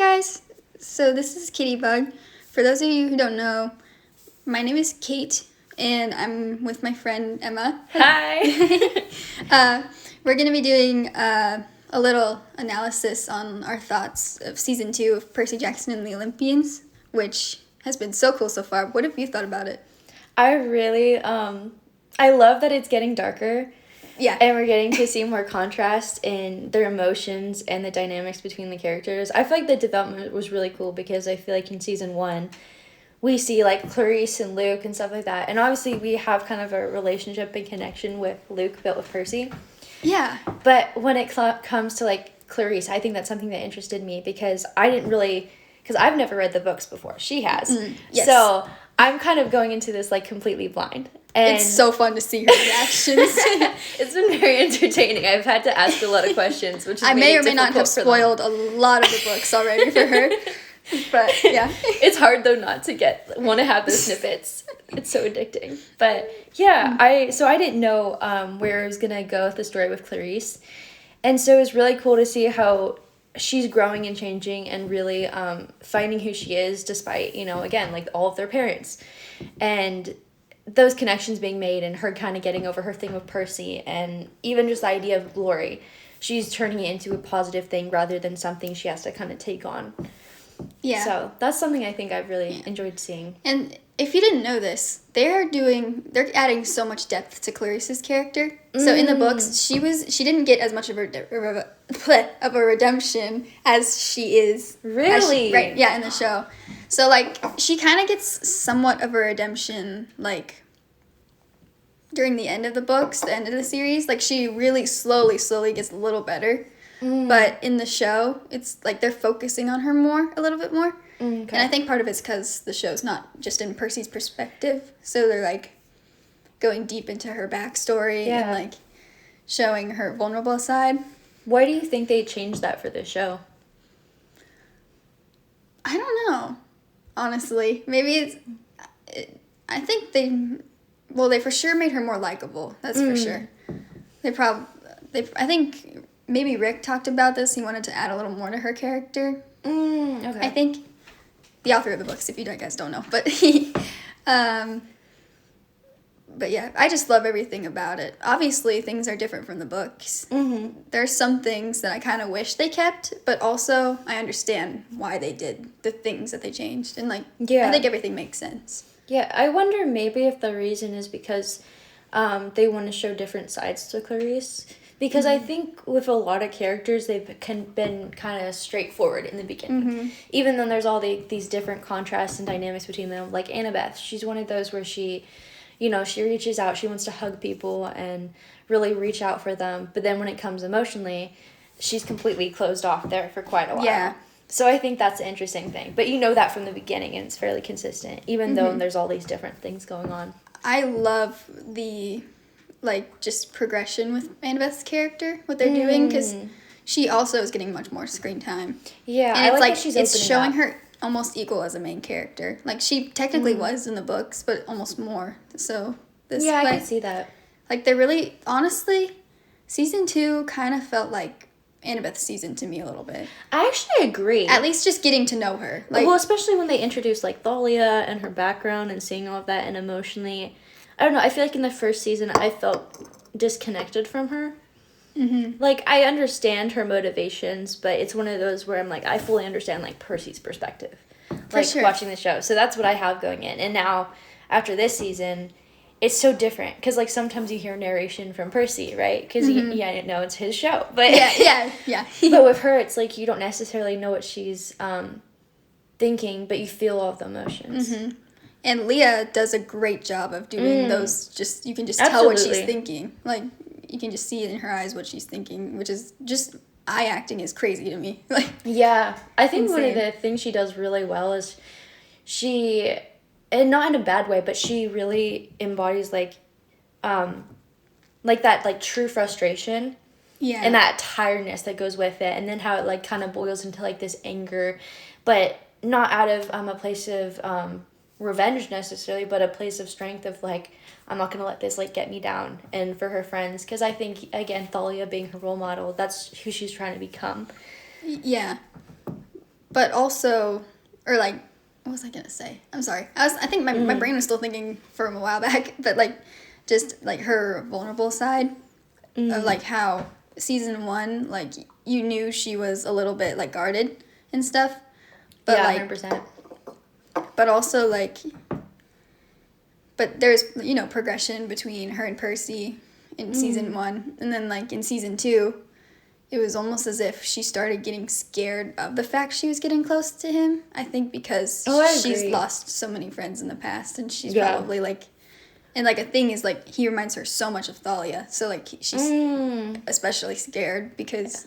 guys, so this is Kitty Bug. For those of you who don't know, my name is Kate, and I'm with my friend Emma. Hi! We're going to be doing a little analysis on our thoughts of Season 2 of Percy Jackson and the Olympians, which has been so cool so far. What have you thought about it? I really, I love that it's getting darker. Yeah. And we're getting to see more contrast in their emotions and the dynamics between the characters. I feel like the development was really cool because I feel like in Season 1, we see, like, Clarice and Luke and stuff like that. And obviously we have kind of a relationship and connection with Luke built with Percy. Yeah. But when it comes to, like, Clarice, I think that's something that interested me because I didn't really... Because I've never read the books before. She has. Yes. So I'm kind of going into this, like, completely blind. And it's so fun to see her reactions. It's been very entertaining. I've had to ask a lot of questions, which I may or may not have spoiled a lot of the books already for her. But yeah. It's hard though not to want to have those snippets. It's so addicting. But yeah, I didn't know where I was gonna go with the story with Clarice. And so it was really cool to see how she's growing and changing and really finding who she is despite, again, like all of their parents. And those connections being made and her kind of getting over her thing with Percy and even just the idea of glory. She's turning it into a positive thing rather than something she has to kind of take on. Yeah. So that's something I think I've really enjoyed seeing. And if you didn't know this, they're adding so much depth to Clarice's character. So in the books, she didn't get as much of a redemption as she is. Really? Right, yeah, in the show. So, like, she kind of gets somewhat of a redemption, like, during the end of the books, the end of the series. Like, she really slowly gets a little better. But in the show, it's like they're focusing on her a little bit more. Okay. And I think part of it's because the show's not just in Percy's perspective. So they're, like, going deep into her backstory and, like, showing her vulnerable side. Why do you think they changed that for the show? I don't know. Honestly, maybe I think they for sure made her more likable. That's for sure. I think maybe Rick talked about this. He wanted to add a little more to her character. Okay. I think the author of the books, if you guys don't know, but he, but yeah, I just love everything about it. Obviously, things are different from the books. There's some things that I kind of wish they kept, but also I understand why they did the things that they changed. And, like, I think everything makes sense. Yeah, I wonder maybe if the reason is because they want to show different sides to Clarice. Because I think with a lot of characters, they've been kind of straightforward in the beginning. Even though there's all these different contrasts and dynamics between them. Like Annabeth, she's one of those where she reaches out, she wants to hug people and really reach out for them. But then when it comes emotionally, she's completely closed off there for quite a while. Yeah. So I think that's an interesting thing. But you know that from the beginning, and it's fairly consistent, even though there's all these different things going on. I love the, like, just progression with Annabeth's character, what they're doing, because she also is getting much more screen time. Yeah, and it's like she's it's showing up. her almost equal as a main character. Like, she technically was in the books, but almost more. So I can see that. Like, they're really, honestly, Season 2 kind of felt like Annabeth's season to me a little bit. I actually agree. At least just getting to know her. Like, well, especially when they introduced, like, Thalia and her background and seeing all of that and emotionally. I don't know, I feel like in the first season I felt disconnected from her. Like, I understand her motivations, but it's one of those where I'm like, I fully understand, like, Percy's perspective. Like, watching the show. So that's what I have going in. And now, after this season, it's so different. Because, like, sometimes you hear narration from Percy, right? Because, it's his show. But yeah. But with her, it's like you don't necessarily know what she's thinking, but you feel all of the emotions. And Leah does a great job of doing those. You can just tell what she's thinking. Like, you can just see it in her eyes what she's thinking, which is just, eye acting is crazy to me. Like, yeah, I think one of the things she does really well is and not in a bad way, but she really embodies, like that, like, true frustration. Yeah. And that tiredness that goes with it, and then how it, like, kind of boils into, like, this anger, but not out of a place of revenge necessarily, but a place of strength of, like, I'm not going to let this, like, get me down. And for her friends, because I think, again, Thalia being her role model, that's who she's trying to become. Yeah. but also, or like, what was I gonna say? I'm sorry. I think my brain was still thinking from a while back, but like, just like her vulnerable side of like how season 1, like you knew she was a little bit like guarded and stuff, but yeah, like 100%. but also like, but there's progression between her and Percy in season 1, and then like in season 2, it was almost as if she started getting scared of the fact she was getting close to him. I think because she's lost so many friends in the past, and she's probably like, and like a thing is like he reminds her so much of Thalia, so like she's especially scared because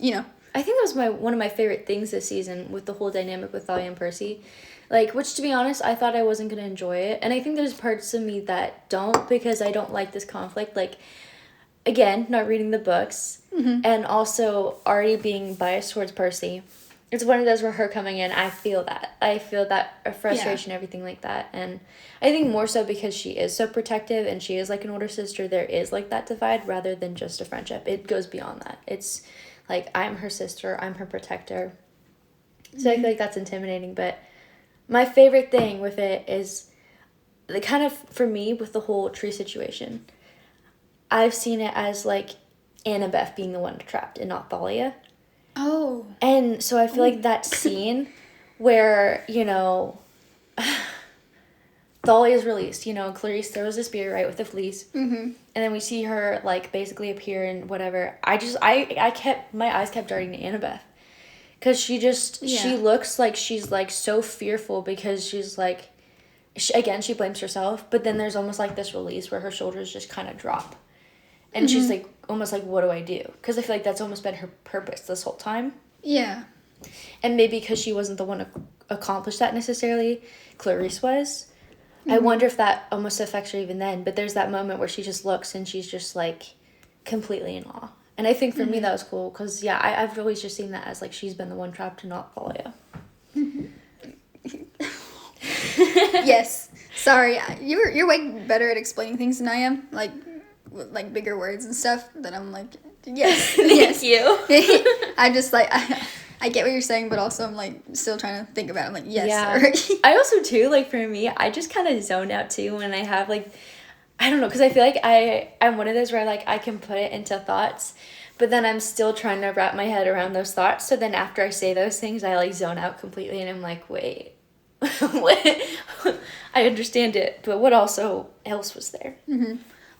I think that was one of my favorite things this season with the whole dynamic with Thalia and Percy. Like, which, to be honest, I thought I wasn't going to enjoy it. And I think there's parts of me that don't, because I don't like this conflict. Like, again, not reading the books, and also already being biased towards Percy. It's one of those where her coming in, I feel that. I feel that frustration, everything like that. And I think more so because she is so protective and she is like an older sister, there is like that divide rather than just a friendship. It goes beyond that. It's like, I'm her sister, I'm her protector. So I feel like that's intimidating, but my favorite thing with it is the kind of, for me, with the whole tree situation, I've seen it as like Annabeth being the one trapped and not Thalia. Oh. And so I feel like that scene where, Thalia is released, Clarice throws the spear right with the fleece. And then we see her like basically appear and whatever. My eyes kept darting to Annabeth. Because she looks like she's, like, so fearful because she's, like, she blames herself, but then there's almost, like, this release where her shoulders just kind of drop. And she's, like, almost like, what do I do? Because I feel like that's almost been her purpose this whole time. Yeah. And maybe because she wasn't the one to accomplish that necessarily, Clarice was. I wonder if that almost affects her even then, but there's that moment where she just looks and she's just, like, completely in awe. And I think for me that was cool because, I've always just seen that as, like, she's been the one trapped and not Thalia. Yes. Sorry. You're way better at explaining things than I am. Like bigger words and stuff that I'm like, yes. Thank you. I'm just like, I get what you're saying, but also I'm, like, still trying to think about it. I'm like, yes. Yeah. I also, too, like, for me, I just kind of zone out, too, when I have, like, I don't know, because I feel like I'm one of those where, like, I can put it into thoughts, but then I'm still trying to wrap my head around those thoughts. So then after I say those things, I, like, zone out completely, and I'm like, wait, what? I understand it, but what else was there?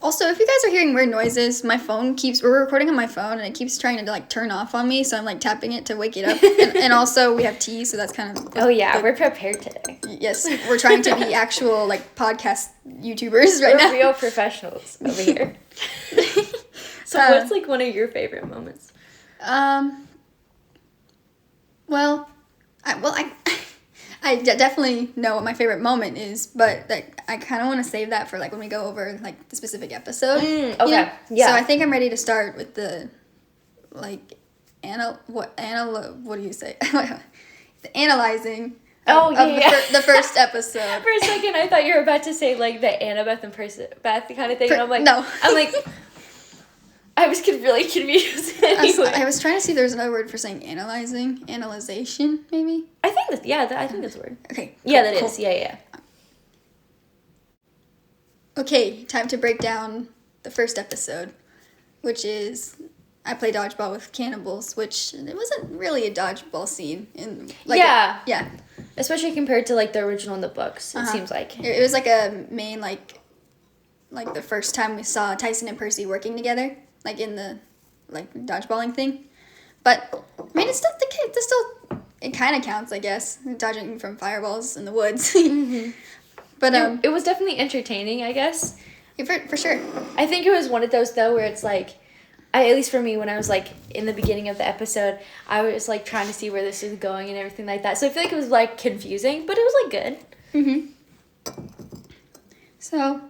Also, if you guys are hearing weird noises, we're recording on my phone, and it keeps trying to, like, turn off on me, so I'm, like, tapping it to wake it up. And also, we have tea, so that's kind of... Oh, yeah, we're prepared today. Yes, we're trying to be actual, like, podcast YouTubers right now. We're real professionals over here. So what's, like, one of your favorite moments? Well, I definitely know what my favorite moment is, but like, I kind of want to save that for like when we go over like the specific episode. Okay. Yeah. So I think I'm ready to start with the like what do you say? The analyzing. Of the first episode. For a second, I thought you were about to say like the Annabeth and Percy kind of thing, and I'm like, no. I'm like, I was really confused. Anyway. I was trying to see if there's another word for saying analyzation, maybe? I think I think that's a word. Okay. Yeah, that is. Yeah. Okay, time to break down the first episode, which is I play dodgeball with cannibals, which it wasn't really a dodgeball scene. Yeah. Especially compared to like the original in the books, it seems like. It was like a main like the first time we saw Tyson and Percy working together. Like in the like dodgeballing thing, but I mean it's still it kind of counts, I guess, dodging from fireballs in the woods. But it was definitely entertaining, I guess. For sure. I think it was one of those though where it's like, at least for me, when I was like in the beginning of the episode, I was like trying to see where this is going and everything like that. So I feel like it was like confusing, but it was like good. So,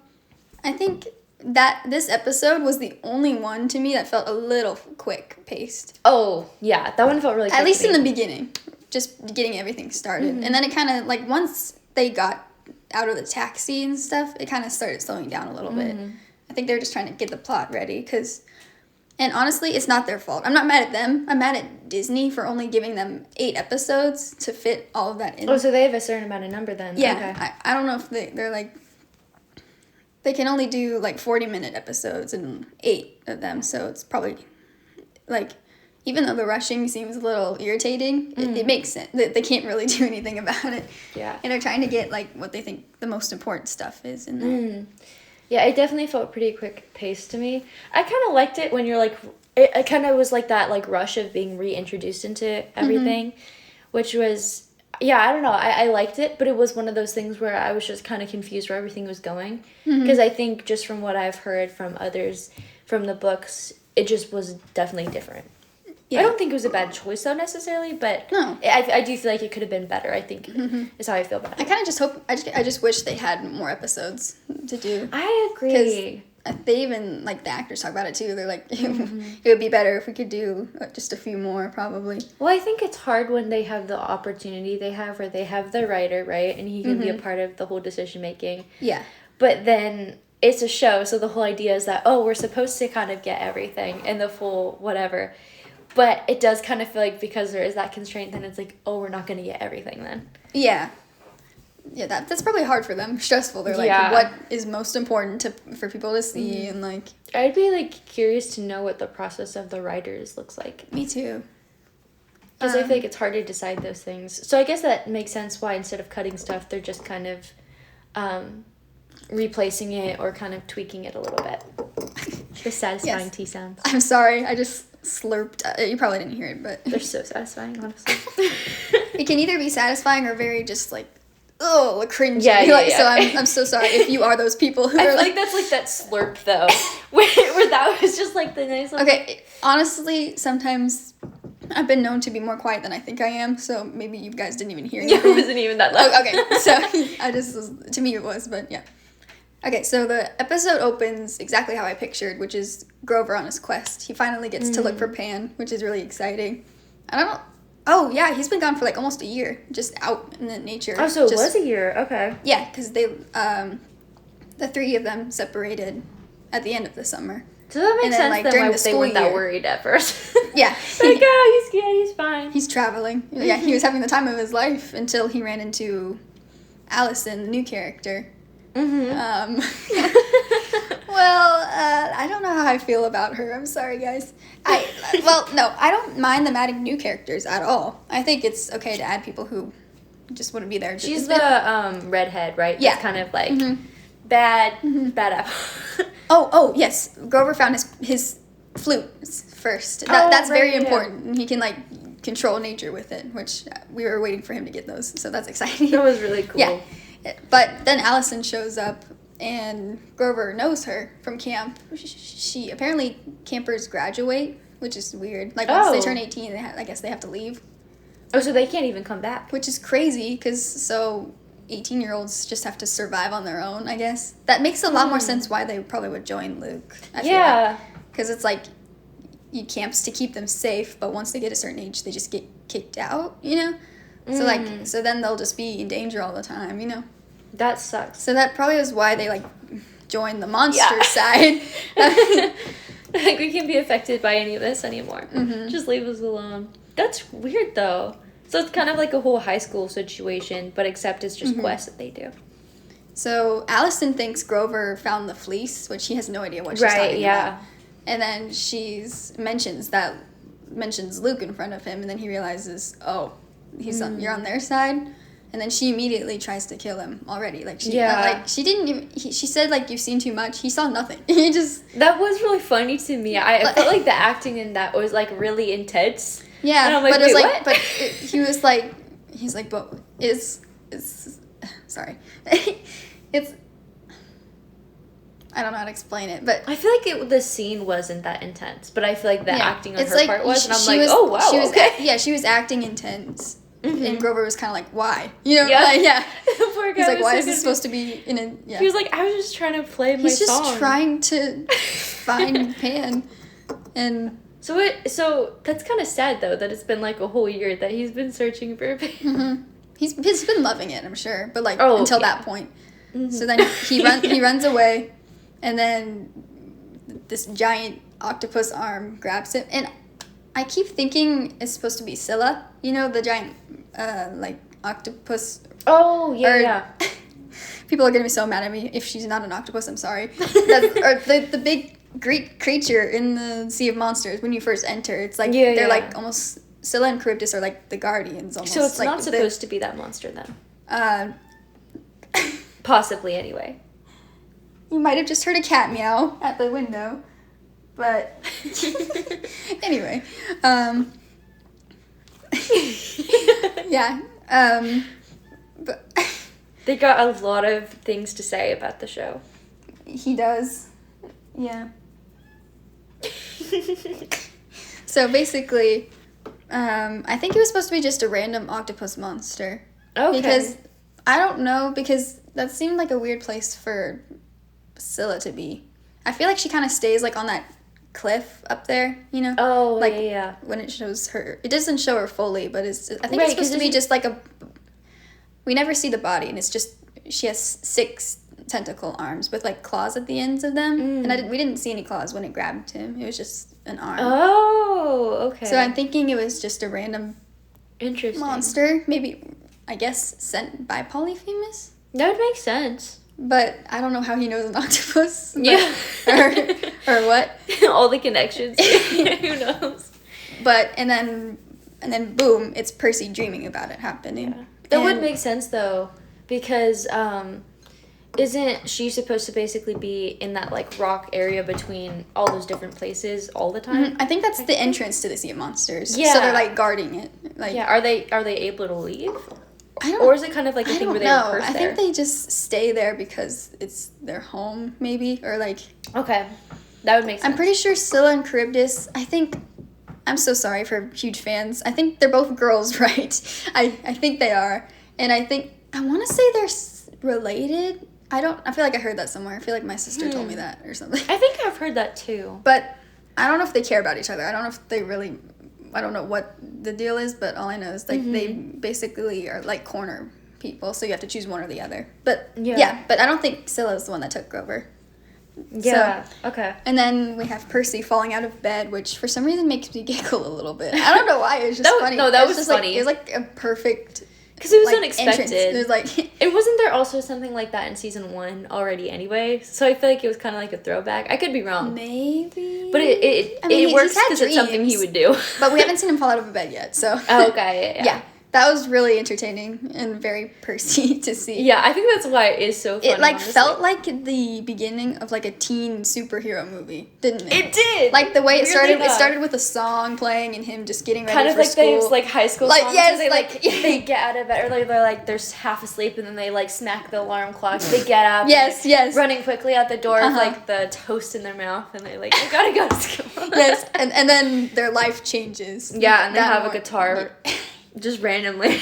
I think that this episode was the only one to me that felt a little quick paced. Oh, yeah. That one felt really quick. At least in the beginning. Just getting everything started. And then it kind of, like, once they got out of the taxi and stuff, it kind of started slowing down a little bit. I think they were just trying to get the plot ready, because... And honestly, it's not their fault. I'm not mad at them. I'm mad at Disney for only giving them 8 episodes to fit all of that in. Oh, so they have a certain amount of number then. Yeah. Okay. I don't know if they're like... They can only do, like, 40-minute episodes and 8 of them. So it's probably, like... Even though the rushing seems a little irritating, it makes sense. They can't really do anything about it. Yeah. And they're trying to get, like, what they think the most important stuff is in there. Yeah, it definitely felt pretty quick paced to me. I kind of liked it when you're like, it kind of was like that like rush of being reintroduced into everything, which was, yeah, I don't know. I liked it, but it was one of those things where I was just kind of confused where everything was going. Because I think just from what I've heard from others from the books, it just was definitely different. Yeah. I don't think it was a bad choice though necessarily, but no. I do feel like it could have been better. I think is how I feel about it. I kind of just hope I just wish they had more episodes to do. I agree. Because they even like the actors talk about it too. They're like, it would be better if we could do just a few more, probably. Well, I think it's hard when they have the opportunity they have, where they have the writer, right, and he can be a part of the whole decision making. Yeah. But then it's a show, so the whole idea is that we're supposed to kind of get everything and the full whatever. But it does kind of feel like because there is that constraint, then it's like, we're not going to get everything then. Yeah. Yeah, that's probably hard for them. Stressful. They're like, what is most important for people to see? And like... I'd be like curious to know what the process of the writers looks like. Me too. Because I feel like it's hard to decide those things. So I guess that makes sense why instead of cutting stuff, they're just kind of replacing it or kind of tweaking it a little bit. The satisfying tea sounds. I'm sorry. I just slurped. You probably didn't hear it, but... They're so satisfying, honestly. It can either be satisfying or very just like, cringy. Yeah. So I'm so sorry if you are those people who I are feel like... like that's like that slurp, though. where that was just like the nice little... Okay, honestly, sometimes... I've been known to be more quiet than I think I am, so maybe you guys didn't even hear anything. Yeah, it wasn't even that loud. Okay, so to me it was, but yeah. Okay, so the episode opens exactly how I pictured, which is Grover on his quest. He finally gets to look for Pan, which is really exciting. I don't know. Oh, yeah, he's been gone for like almost a year, just out in the nature. Oh, so it was a year. Okay. Yeah, because they, the 3 of them separated at the end of the summer. So that makes sense like, then during why the they school weren't that year. worried at first. Yeah. Like, he's good, he's fine. He's traveling. Yeah, he was having the time of his life until he ran into Allison, the new character. I don't know how I feel about her. I'm sorry, guys. I don't mind them adding new characters at all. I think it's okay to add people who just wouldn't be there. She's the redhead, right? Yeah. That's kind of like bad apple. Oh, yes. Grover found his flute first. That's very important. He can like control nature with it, which we were waiting for him to get those. So that's exciting. That was really cool. Yeah. But then Allison shows up, and Grover knows her from camp. She apparently campers graduate, which is weird. Like once they turn 18, I guess they have to leave. Oh, so they can't even come back. Which is crazy, because 18-year-olds just have to survive on their own, I guess. That makes a lot more sense why they probably would join Luke. I feel like. Because it's like, you camps to keep them safe, but once they get a certain age, they just get kicked out, you know? So then they'll just be in danger all the time, you know? That sucks. So that probably is why they, like, joined the monster side. Like, we can't be affected by any of this anymore. Just leave us alone. That's weird, though. So it's kind of like a whole high school situation, but except it's just quests that they do. So Allison thinks Grover found the fleece, which he has no idea what she's talking about. And then mentions Luke in front of him, and then he realizes, you're on their side. And then she immediately tries to kill him already. Like she didn't even. She said like, you've seen too much. He saw nothing. He just. That was really funny to me. I felt like the acting in that was like really intense. Yeah, and I'm like, but wait, it was what? like, but he was like, he's like, but sorry, it's. I don't know how to explain it, but I feel like the scene wasn't that intense, but I feel like the acting on her like, part was, and I'm like, oh wow, she was acting intense. And Grover was kind of like, why? You know, Poor guy. He's like, why is this supposed to be in a... Yeah. He was like, I was just trying to play my song. He's just trying to find Pan. And... So that's kind of sad, though, that it's been like a whole year that he's been searching for Pan. He's been loving it, I'm sure. But like, until that point. So then he runs away. And then this giant octopus arm grabs him, and I keep thinking it's supposed to be Scylla. You know, the giant, like, octopus. Oh, yeah. People are gonna be so mad at me if she's not an octopus. I'm sorry. Or the big Greek creature in the Sea of Monsters when you first enter. It's like they're like almost Scylla and Charybdis are like the guardians almost. So it's like not supposed to be that monster then. Possibly anyway. You might have just heard a cat meow at the window, but anyway, yeah, but they got a lot of things to say about the show. He does, yeah. So basically, I think it was supposed to be just a random octopus monster. Okay. Because I don't know, because that seemed like a weird place for Scylla to be. I feel like she kind of stays like on that cliff up there, you know? Oh, like, yeah. When it shows her, it doesn't show her fully, but I think it's supposed to be just like we never see the body, and it's just she has 6 tentacle arms with like claws at the ends of them, and we didn't see any claws when it grabbed him. It was just an arm. Oh, okay. So I'm thinking it was just a random monster, maybe, I guess, sent by Polyphemus. That would make sense. But I don't know how he knows an octopus. Yeah. or what. All the connections. Who knows? But, and then boom, it's Percy dreaming about it happening. Yeah. That would make sense, though, because isn't she supposed to basically be in that, like, rock area between all those different places all the time? Mm-hmm. I think that's the entrance to the Sea of Monsters. Yeah. So they're, like, guarding it. Like, yeah, are they able to leave? Or is it kind of like a thing where they know. rehearse I there? think they just stay there because it's their home, maybe, or like. Okay, that would make sense. I'm pretty sure Scylla and Charybdis. I'm so sorry for huge fans. I think they're both girls, right? I think they are, and I want to say they're related. I feel like I heard that somewhere. I feel like my sister told me that or something. I think I've heard that too. But I don't know if they care about each other. I don't know if they really. I don't know what the deal is, but all I know is like they basically are like corner people, so you have to choose one or the other. But yeah, but I don't think Scylla's the one that took Grover. Yeah. So, okay. And then we have Percy falling out of bed, which for some reason makes me giggle a little bit. I don't know why. It was just funny. No, that was just funny. Like, it was like a perfect. Because it was like, unexpected. Entrance. It was like. And wasn't there also something like that in season 1 already anyway? So I feel like it was kind of like a throwback. I could be wrong. Maybe. But it works because it's something he would do. But we haven't seen him fall out of a bed yet, so. Oh, okay, yeah. That was really entertaining and very Percy to see. Yeah, I think that's why it is so funny. It like felt like the beginning of like a teen superhero movie, didn't it? It did. Like the way it started. It started with a song playing and him just getting ready kind of for like school. those like high school like, songs. Yes, where they get out of bed, or like they're half asleep and then they like smack the alarm clock. They get up. yes. Running quickly out the door with like the toast in their mouth, and they like, I gotta go to school. Yes, and then their life changes. Yeah, and they have a guitar. Just randomly.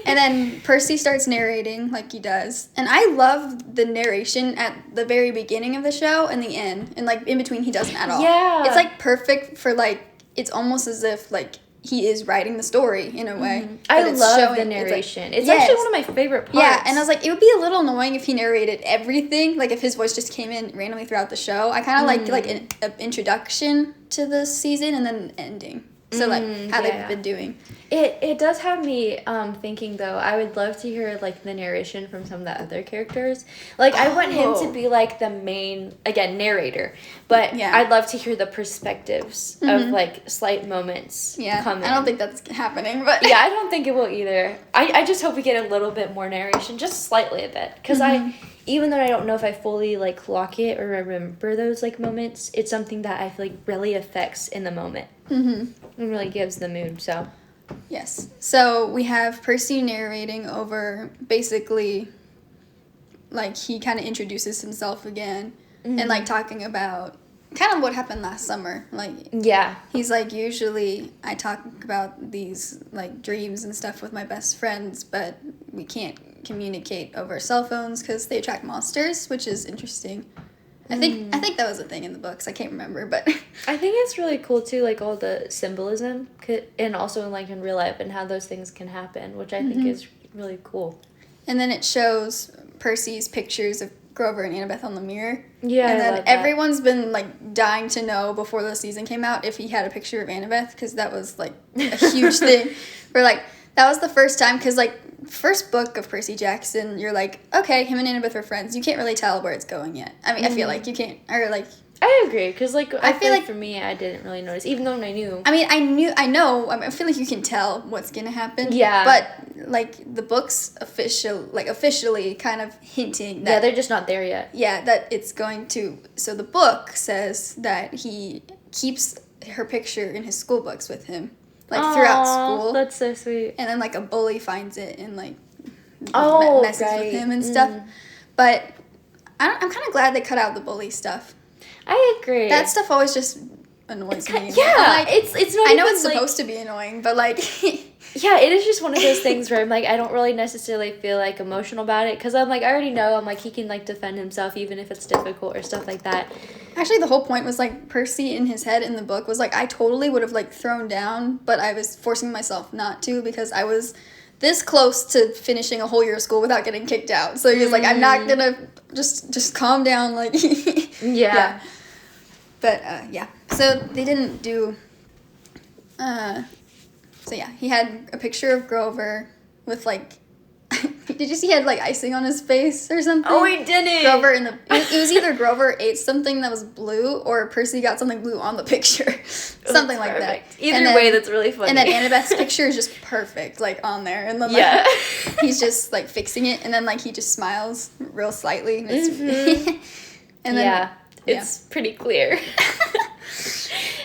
And then Percy starts narrating like he does. And I love the narration at the very beginning of the show and the end. And like in between he doesn't at all. Yeah. It's like perfect for like, it's almost as if like he is writing the story in a way. Mm-hmm. I love the narration. It's actually one of my favorite parts. Yeah, and I was like, it would be a little annoying if he narrated everything. Like if his voice just came in randomly throughout the show. I kind of like an introduction to the season and then an ending. So like how they've been doing. It does have me thinking though. I would love to hear like the narration from some of the other characters. Like I want him to be like the main narrator, but I'd love to hear the perspectives of like slight moments. Yeah, come in. I don't think that's happening, but yeah, I don't think it will either. I just hope we get a little bit more narration, just slightly a bit, because even though I don't know if I fully like clock it or remember those like moments, it's something that I feel like really affects in the moment. And really gives the mood. So yes, so we have Percy narrating over basically like he kind of introduces himself again and like talking about kind of what happened last summer. Like he's like, usually I talk about these like dreams and stuff with my best friends, but we can't communicate over cell phones because they attract monsters, which is interesting. I think that was a thing in the books. I can't remember, but I think it's really cool too, like all the symbolism, and also like in real life and how those things can happen, which I think is really cool. And then it shows Percy's pictures of Grover and Annabeth on the mirror. Yeah, and I then love that. everyone's been like dying to know before the season came out if he had a picture of Annabeth, because that was like a huge thing. Where like that was the first time, because like first book of Percy Jackson, you're like, okay, him and Annabeth are friends. You can't really tell where it's going yet. I mean, I feel like you can't, or like. I agree, because like I feel like like for me, I didn't really notice, even though I knew. I mean, I know. I feel like you can tell what's gonna happen. Yeah. But like the books officially kind of hinting that. Yeah, they're just not there yet. Yeah, that it's going to. So the book says that he keeps her picture in his school books with him, like throughout school. That's so sweet. And then like a bully finds it and like messes right. with him and stuff. But I'm kind of glad they cut out the bully stuff. I agree. That stuff always just annoys me. Yeah, like, it's not. I know even, it's supposed to be annoying, but like. Yeah, it is just one of those things where I'm like, I don't really necessarily feel like emotional about it, because I'm like, I already know I'm like he can like defend himself even if it's difficult or stuff like that. Actually, the whole point was like Percy in his head in the book was like, I totally would have like thrown down, but I was forcing myself not to because I was this close to finishing a whole year of school without getting kicked out. So he was like, I'm not gonna just calm down, like. Yeah. But yeah, so they didn't do. So yeah, he had a picture of Grover with like. Did you see he had like icing on his face or something? Oh, he didn't. Grover in the. It was either Grover ate something that was blue or Percy got something blue on the picture, something like that. Either way, that's really funny. And then Annabeth's picture is just perfect, like on there, and then yeah, he's just like fixing it, and then like he just smiles real slightly, and, it's, and then it's pretty clear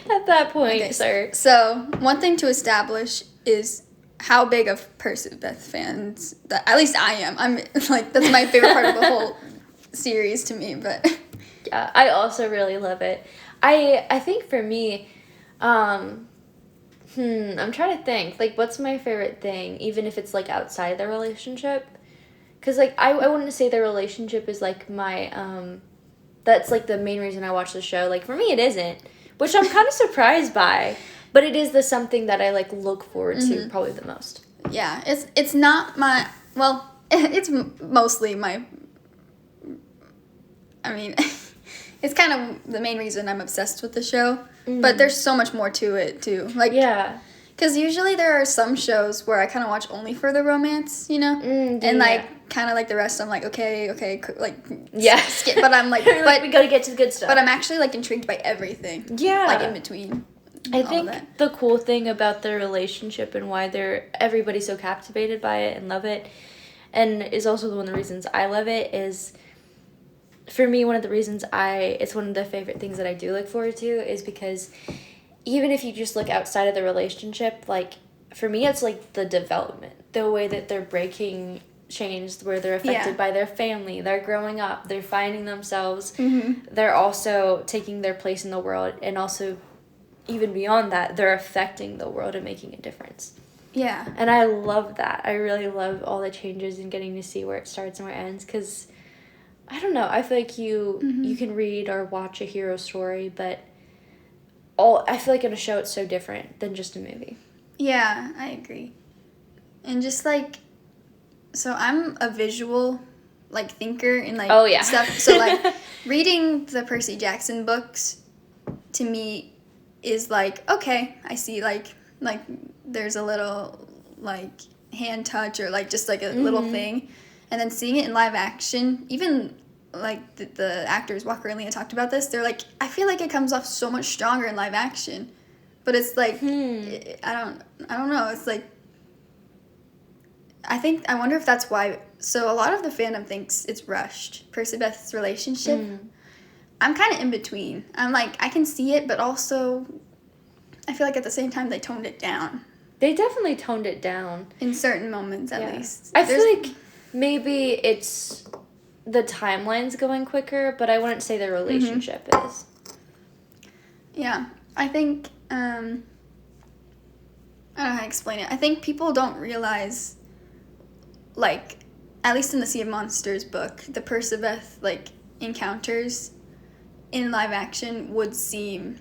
at that point, okay, sir. So one thing to establish is how big of Percy Beth fans that at least I am. I'm like that's my favorite part of the whole series to me. But yeah, I also really love it. I think for me, I'm trying to think like what's my favorite thing, even if it's like outside the relationship, because like I wouldn't say the relationship is like my that's like the main reason I watch the show. Like for me, it isn't, which I'm kind of surprised by. But it is the something that I like look forward to probably the most. Yeah, it's not my it's mostly my. I mean, it's kind of the main reason I'm obsessed with the show. But there's so much more to it too. Like because usually there are some shows where I kind of watch only for the romance, you know, and like kind of like the rest I'm like okay, like skip. But I'm like, but we gotta get to the good stuff. But I'm actually like intrigued by everything. Yeah, like in between. I think the cool thing about their relationship and why everybody's so captivated by it and love it, and is also one of the reasons I love it, is for me one of the reasons it's one of the favorite things that I do look forward to, is because even if you just look outside of the relationship, like for me it's like the development, the way that they're breaking chains, where they're affected by their family, they're growing up, they're finding themselves, they're also taking their place in the world, and also even beyond that, they're affecting the world and making a difference. Yeah. And I love that. I really love all the changes and getting to see where it starts and where it ends, because, I don't know, I feel like you can read or watch a hero story, but I feel like in a show it's so different than just a movie. Yeah, I agree. And just like, so I'm a visual like thinker and like stuff. So like reading the Percy Jackson books to me is like, okay, I see like there's a little like hand touch or like just like a little thing, and then seeing it in live action, even like the actors Walker and Leah talked about this, they're like, I feel like it comes off so much stronger in live action, but it's like I don't know, it's like I wonder if that's why. So a lot of the fandom thinks it's rushed, Percy Beth's relationship. I'm kind of in between. I'm like, I can see it, but also I feel like at the same time they toned it down. They definitely toned it down. In certain moments, at least. I feel like maybe it's the timeline's going quicker, but I wouldn't say the relationship is. Yeah. I think, I don't know how to explain it. I think people don't realize, like, at least in the Sea of Monsters book, the Perciveth, like, encounters in live action would seem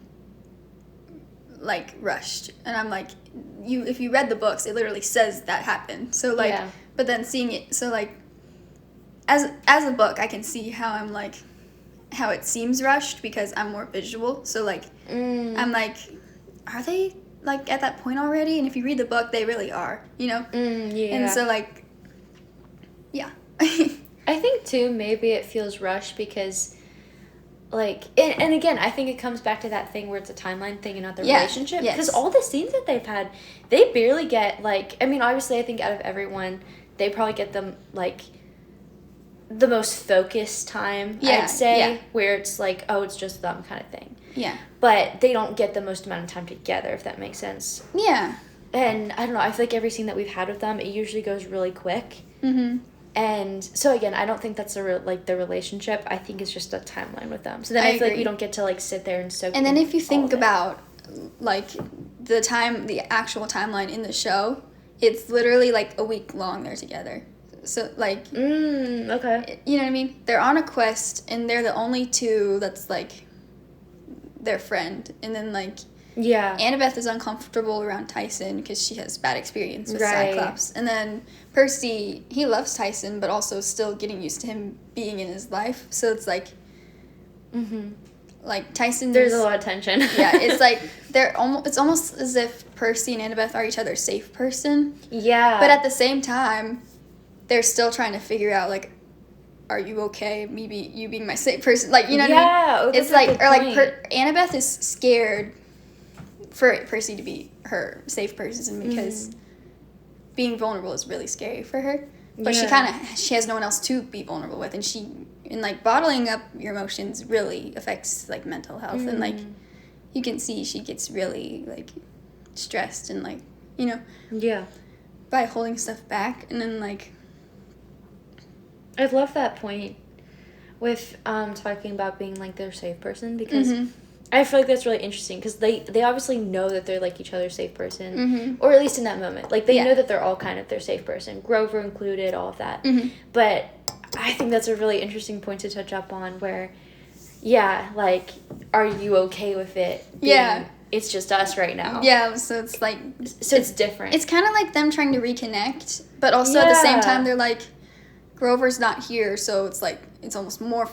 like rushed, and I'm like, if you read the books, it literally says that happened. So like, but then seeing it, so like, as a book, I can see how I'm like, how it seems rushed because I'm more visual. So like, I'm like, are they like at that point already? And if you read the book, they really are, you know? Yeah. And so like, yeah. I think too, maybe it feels rushed because, like, and again, I think it comes back to that thing where it's a timeline thing and not the relationship. Because all the scenes that they've had, they barely get, like, I mean, obviously, I think out of everyone, they probably get them, like, the most focused time, I'd say, where it's like, oh, it's just them kind of thing. Yeah. But they don't get the most amount of time together, if that makes sense. Yeah. And I don't know, I feel like every scene that we've had with them, it usually goes really quick. Mm-hmm. And so again, I don't think that's the relationship. I think it's just a timeline with them. So then I feel like we don't get to like sit there and soak. And then if you think about like the actual timeline in the show, it's literally like a week long they're together. So like, okay, you know what I mean? They're on a quest and they're the only two that's like their friend, and then like. Yeah. Annabeth is uncomfortable around Tyson because she has bad experience with Cyclops. And then Percy, he loves Tyson, but also still getting used to him being in his life. So it's like, like Tyson. There's a lot of tension. Yeah, it's like it's almost as if Percy and Annabeth are each other's safe person. Yeah. But at the same time, they're still trying to figure out like, are you okay? Maybe you being my safe person, like you know what I mean? Yeah. It's like Annabeth is scared for Percy to be her safe person because being vulnerable is really scary for her. But she has no one else to be vulnerable with, and like bottling up your emotions really affects like mental health, and like you can see she gets really like stressed and like, you know, by holding stuff back. And then like I love that point with talking about being like their safe person, because I feel like that's really interesting because they obviously know that they're like each other's safe person, or at least in that moment, like they know that they're all kind of their safe person, Grover included, all of that. But I think that's a really interesting point to touch up on, where like, are you okay with it being, it's just us right now? So it's like, it's different. It's kind of like them trying to reconnect, but also at the same time they're like, Grover's not here, so it's like it's almost more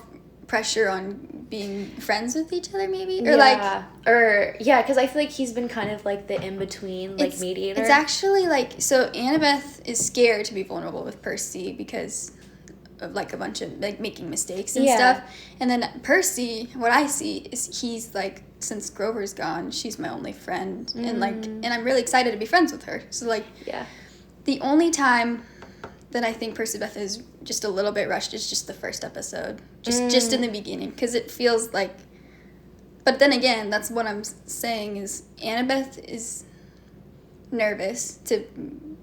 pressure on being friends with each other, maybe, or because I feel like he's been kind of like the in-between, like mediator. It's actually like, so Annabeth is scared to be vulnerable with Percy because of like a bunch of like making mistakes and stuff, and then Percy, what I see is he's like, since Grover's gone, she's my only friend, and like, and I'm really excited to be friends with her. So like, the only time that I think Percy Beth is just a little bit rushed is just the first episode, just in the beginning, because it feels like. But then again, that's what I'm saying is Annabeth is nervous to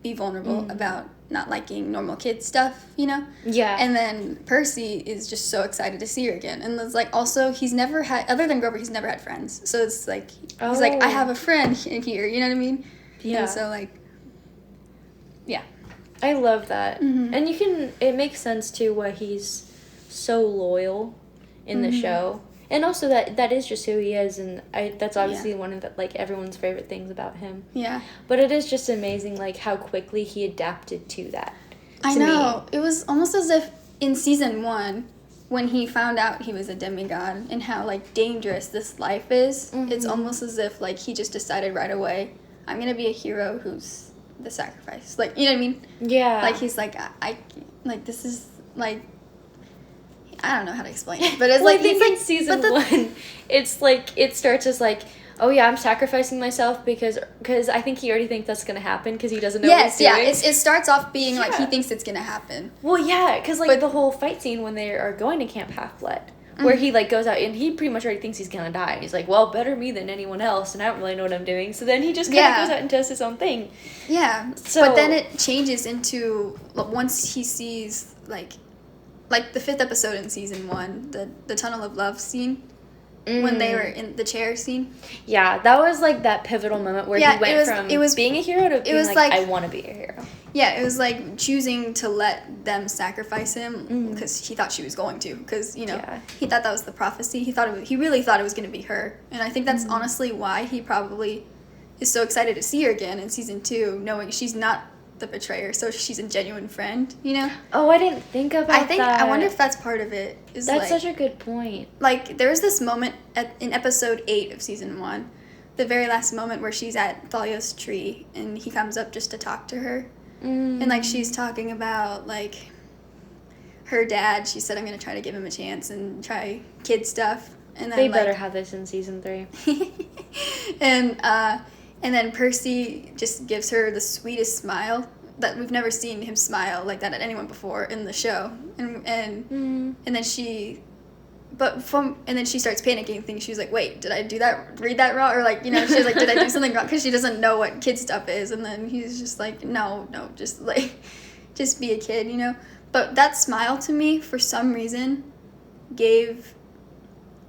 be vulnerable about not liking normal kid stuff, you know? Yeah. And then Percy is just so excited to see her again, and it's like, also he's never had, other than Grover, he's never had friends, so it's like he's like, I have a friend here, you know what I mean? Yeah. And so like, I love that. And it makes sense too why he's so loyal in the show. And also that is just who he is, and that's obviously one of the, like, everyone's favorite things about him. Yeah. But it is just amazing like how quickly he adapted to that. I know. It was almost as if in season 1, when he found out he was a demigod and how like dangerous this life is, it's almost as if like he just decided right away, I'm gonna be a hero who's the sacrifice, like, you know what I mean? Yeah. Like he's like, I like, this is like, I don't know how to explain it, but it's well, like, I think in season 1, it's like, it starts as like, oh yeah, I'm sacrificing myself because I think he already thinks that's gonna happen because he doesn't know what he's doing. It starts off being like he thinks it's gonna happen. Well, yeah, because like the whole fight scene when they are going to Camp Half-Blood, where he like goes out and he pretty much already thinks he's gonna die. He's like, well, better me than anyone else, and I don't really know what I'm doing. So then he just kind of goes out and does his own thing. Yeah. So, but then it changes into, once he sees like the 5th episode in season 1, the Tunnel of Love scene, when they were in the chair scene. Yeah, that was like that pivotal moment where he went from being a hero to being like, I want to be a hero. Yeah, it was like choosing to let them sacrifice him because he thought she was going to, because, you know, he thought that was the prophecy. He really thought it was going to be her. And I think that's honestly why he probably is so excited to see her again in season 2, knowing she's not the betrayer, so she's a genuine friend, you know? Oh, I didn't think about that. I wonder if that's part of it. Is That's like, such a good point. like, there was this moment in episode 8 of season 1, the very last moment where she's at Thalia's tree, and he comes up just to talk to her. And, like, she's talking about, like, her dad. She said, I'm going to try to give him a chance and try kid stuff. And then, They better have this in season 3. And then Percy just gives her the sweetest smile that we've never seen him smile like that at anyone before in the show. And then she starts panicking, thinking she's like, wait, did I read that wrong? Or like, you know, she's like, did I do something wrong? Because she doesn't know what kid stuff is. And then he's just like, no, just be a kid, you know? But that smile to me, for some reason, gave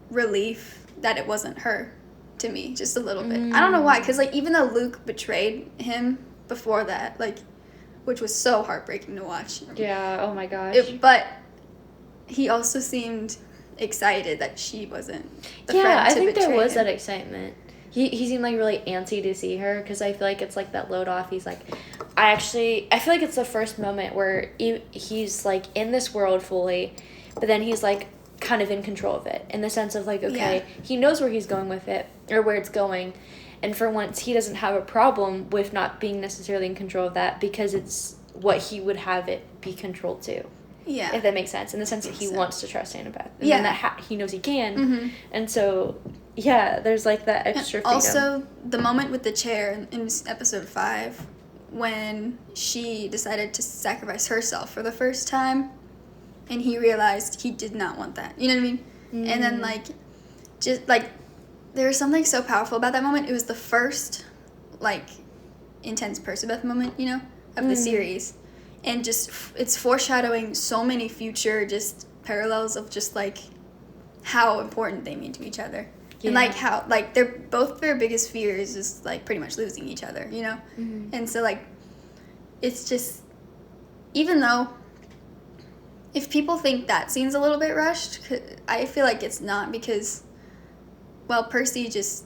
relief that it wasn't her. To me, just a little bit. I don't know why, because like even though Luke betrayed him before that, like, which was so heartbreaking to watch. Yeah. Oh my gosh. But he also seemed excited that she wasn't the friend to I think there was him. that excitement. He seemed like really antsy to see her, because I feel like it's like that load off. He's like, I feel like it's the first moment where he's like in this world fully, but then he's like kind of in control of it, in the sense of like, okay, he knows where he's going with it, or where it's going, and for once he doesn't have a problem with not being necessarily in control of that, because it's what he would have it be controlled to. Yeah. If that makes sense, in the sense that he wants to trust Annabeth, and then that he knows he can, and so there's like that extra freedom. Also, the moment with the chair in episode 5, when she decided to sacrifice herself for the first time, and he realized he did not want that. You know what I mean? And then, like, just, like, there was something so powerful about that moment. It was the first, like, intense Percabeth moment, you know, of the series. And just, it's foreshadowing so many future just parallels of just, like, how important they mean to each other. Yeah. And, like, how, like, their biggest fear is just, like, pretty much losing each other, you know? And so, like, it's just, even though, if people think that scene's a little bit rushed, I feel like it's not, because, well, Percy just,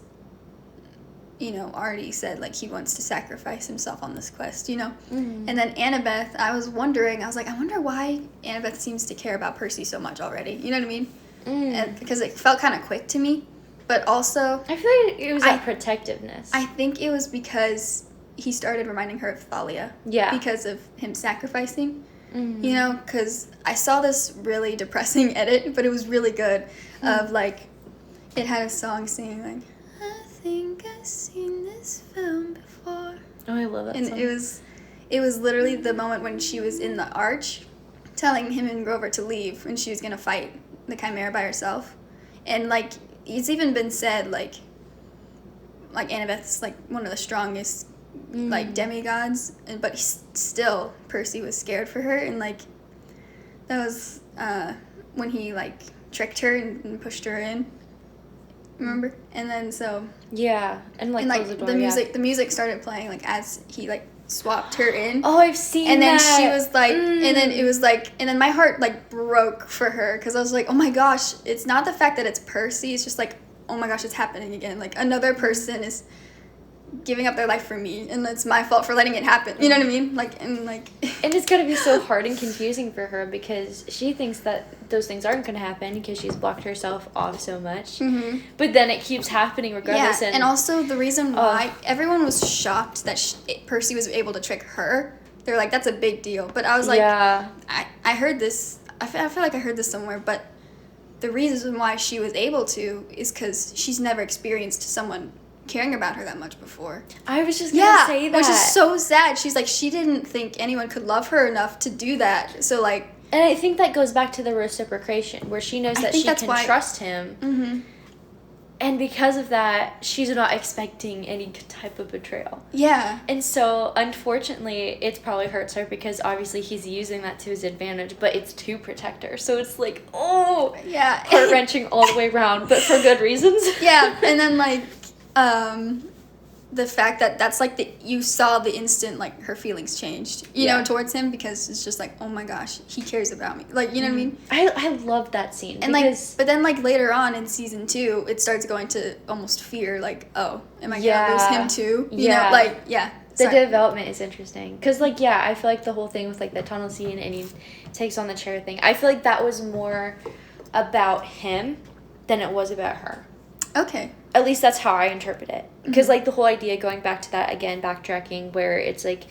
you know, already said, like, he wants to sacrifice himself on this quest, you know? And then Annabeth, I was wondering, I wonder why Annabeth seems to care about Percy so much already, you know what I mean? Because it felt kind of quick to me, but also... I feel like it was like protectiveness. I think it was because he started reminding her of Thalia. Yeah. Because of him sacrificing. You know, because I saw this really depressing edit, but it was really good, of, like, it had a song saying, like, I think I've seen this film before. Oh, I love that song. It was literally the moment when she was in the arch, telling him and Grover to leave, and she was going to fight the Chimera by herself. And, like, it's even been said, like Annabeth's, like, one of the strongest like demigods, but still Percy was scared for her, and like that was when he like tricked her and pushed her in, remember? And then so and like the door, the music started playing like as he like swapped her in. Oh, I've seen and then that. She was like and then it was like, and then my heart like broke for her, because I was like, oh my gosh, it's not the fact that it's Percy, it's just like, oh my gosh, it's happening again, like another person is giving up their life for me, and it's my fault for letting it happen, you know what I mean? Like, and it's gotta be so hard and confusing for her, because she thinks that those things aren't gonna happen because she's blocked herself off so much, but then it keeps happening regardless. And also the reason why everyone was shocked that Percy was able to trick her, they're like, that's a big deal, but I was like, I heard this, I feel like I heard this somewhere, but the reason why she was able to is because she's never experienced someone caring about her that much before. I was just gonna say that. Which is so sad. She's like, she didn't think anyone could love her enough to do that. So like, and I think that goes back to the reciprocation, where she knows that she can trust him, and because of that, she's not expecting any type of betrayal. Yeah. And so, unfortunately, it probably hurts her, because obviously he's using that to his advantage, but it's to protect her. So it's like, heart-wrenching all the way around, but for good reasons. Yeah, and then like, the fact that that's like you saw the instant like her feelings changed, you know, towards him, because it's just like, oh my gosh, he cares about me, like, you know what I mean? I love that scene, and because, like, but then like later on in season 2, it starts going to almost fear, like, oh, am I gonna lose him too? You know, like, The development is interesting. Because, like, yeah, I feel like the whole thing with, like, the tunnel scene and he takes on the chair thing, I feel like that was more about him than it was about her. Okay. At least that's how I interpret it. Because, like, the whole idea, going back to that, again, backtracking, where it's, like,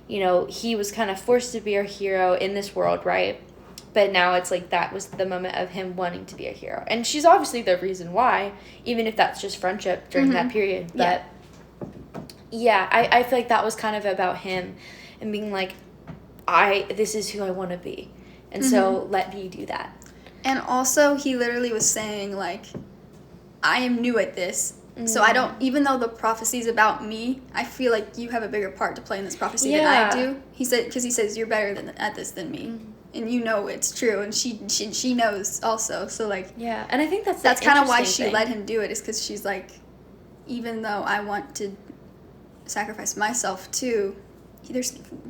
you know, he was kind of forced to be a hero in this world, right? But now it's, like, that was the moment of him wanting to be a hero. And she's obviously the reason why, even if that's just friendship during that period. But... yeah, I feel like that was kind of about him and being like, this is who I want to be. And so let me do that. And also, he literally was saying, like, I am new at this. So I don't, even though the prophecy is about me, I feel like you have a bigger part to play in this prophecy than I do. He said, because he says, you're better at this than me. And you know it's true. And she knows also. So, like. Yeah, and I think that's kind of why she let him do it, is because she's like, even though I want to sacrifice myself too,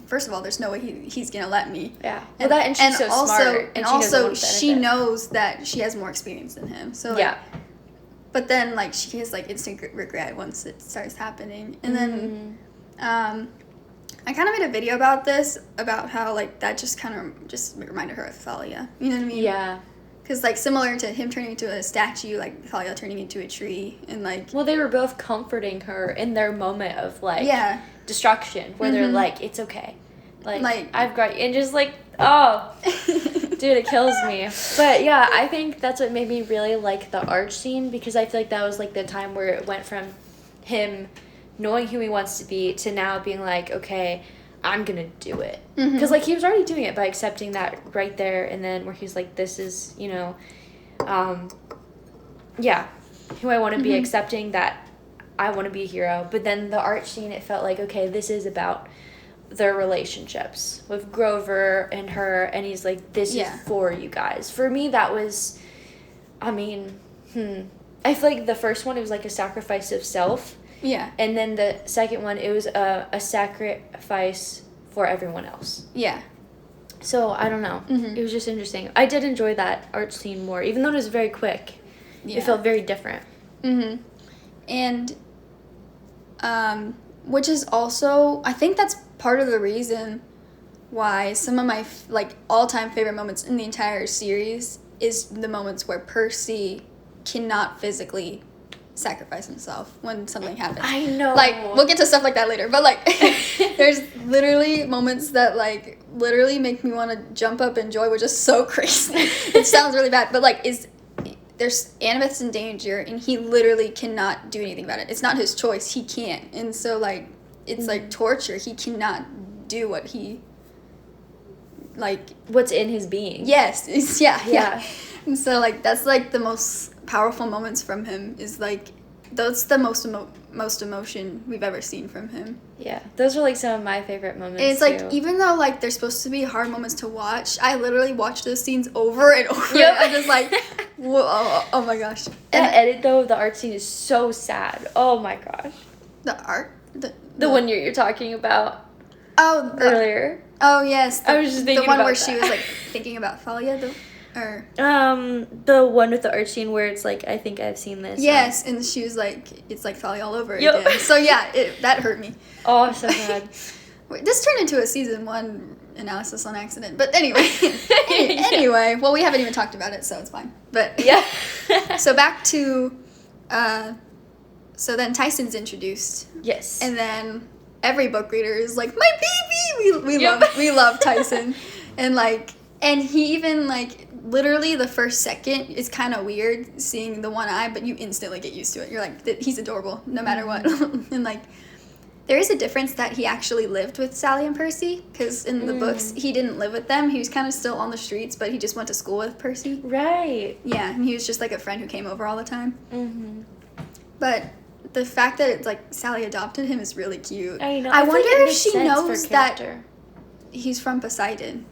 first of all, there's no way he's gonna let me. Yeah. And she's so also, smart. And also she knows that she has more experience than him. So, like, yeah. But then, like, she has, like, instant regret once it starts happening. And then I kind of made a video about this, about how, like, that just kind of just reminded her of Thalia. You know what I mean? Yeah. Because, like, similar to him turning into a statue, like, Thalia turning into a tree, and, like... well, they were both comforting her in their moment of, like, destruction, where they're like, it's okay. Like, I've got you. And just, like, oh, dude, it kills me. But, yeah, I think that's what made me really like the arch scene, because I feel like that was, like, the time where it went from him knowing who he wants to be to now being like, okay, I'm gonna do it. Because, like, he was already doing it by accepting that right there, and then where he's like, this is, you know, who I want to be, accepting that I want to be a hero. But then the arch scene, it felt like, okay, this is about their relationships with Grover and her, and he's like, this is for you guys. For me, that was, I mean, I feel like the first one, it was like a sacrifice of self. Yeah. And then the second one, it was a sacrifice for everyone else. Yeah. So, I don't know. It was just interesting. I did enjoy that art scene more, even though it was very quick. Yeah. It felt very different. And, which is also, I think that's part of the reason why some of my, like, all-time favorite moments in the entire series is the moments where Percy cannot physically sacrifice himself when something happens. I know. Like, we'll get to stuff like that later, but, like, there's literally moments that, like, literally make me want to jump up in joy, which is so crazy. It sounds really bad, but, like, there's Annabeth's in danger, and he literally cannot do anything about it. It's not his choice. He can't. And so, like, it's, like, torture. He cannot do what he, like... what's in his being. Yes. Yeah. And so, like, that's, like, the most powerful moments from him is, like, that's the most emotion we've ever seen from him. Yeah. Those are, like, some of my favorite moments, and it's, like, even though, like, they're supposed to be hard moments to watch, I literally watch those scenes over and over. Yep. I'm just like, whoa, oh my gosh. And the edit, though, of the art scene is so sad. Oh my gosh. The art? The one you're talking about. Oh. Earlier. Oh, yes. I was just thinking about the one where that. she was, like, thinking about Thalia, the one with the art scene where it's like, I think I've seen this. Yes, and she was like, it's like Thalia all over again. So yeah, that hurt me. Oh, so bad. This turned into a season 1 analysis on accident, but anyway. Anyway, well, we haven't even talked about it, so it's fine. But yeah. So back to, so then Tyson's introduced. Yes. And then every book reader is like, my baby! We love Tyson. And like, and he even like, literally the first second is kind of weird seeing the one eye, but you instantly get used to it. You're like, he's adorable no matter what. And like, there is a difference that he actually lived with Sally and Percy, because in the books he didn't live with them. He was kind of still on the streets, but he just went to school with Percy. Right. Yeah, and he was just like a friend who came over all the time. But the fact that it's like Sally adopted him is really cute. I know. I wonder if she knows that he's from Poseidon.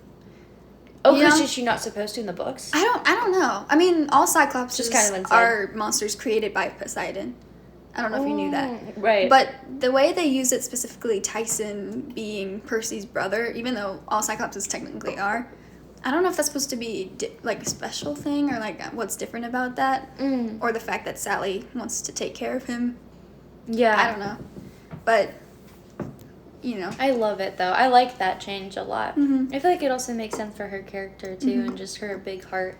Oh, because is she not supposed to in the books? I don't know. I mean, all Cyclops just kind of are monsters created by Poseidon. I don't know if you knew that. Right. But the way they use it, specifically Tyson being Percy's brother, even though all Cyclopses technically are, I don't know if that's supposed to be like a special thing or like what's different about that. Or the fact that Sally wants to take care of him. Yeah. I don't know. But you know. I love it, though. I like that change a lot. Mm-hmm. I feel like it also makes sense for her character, too, Mm-hmm. and just her big heart.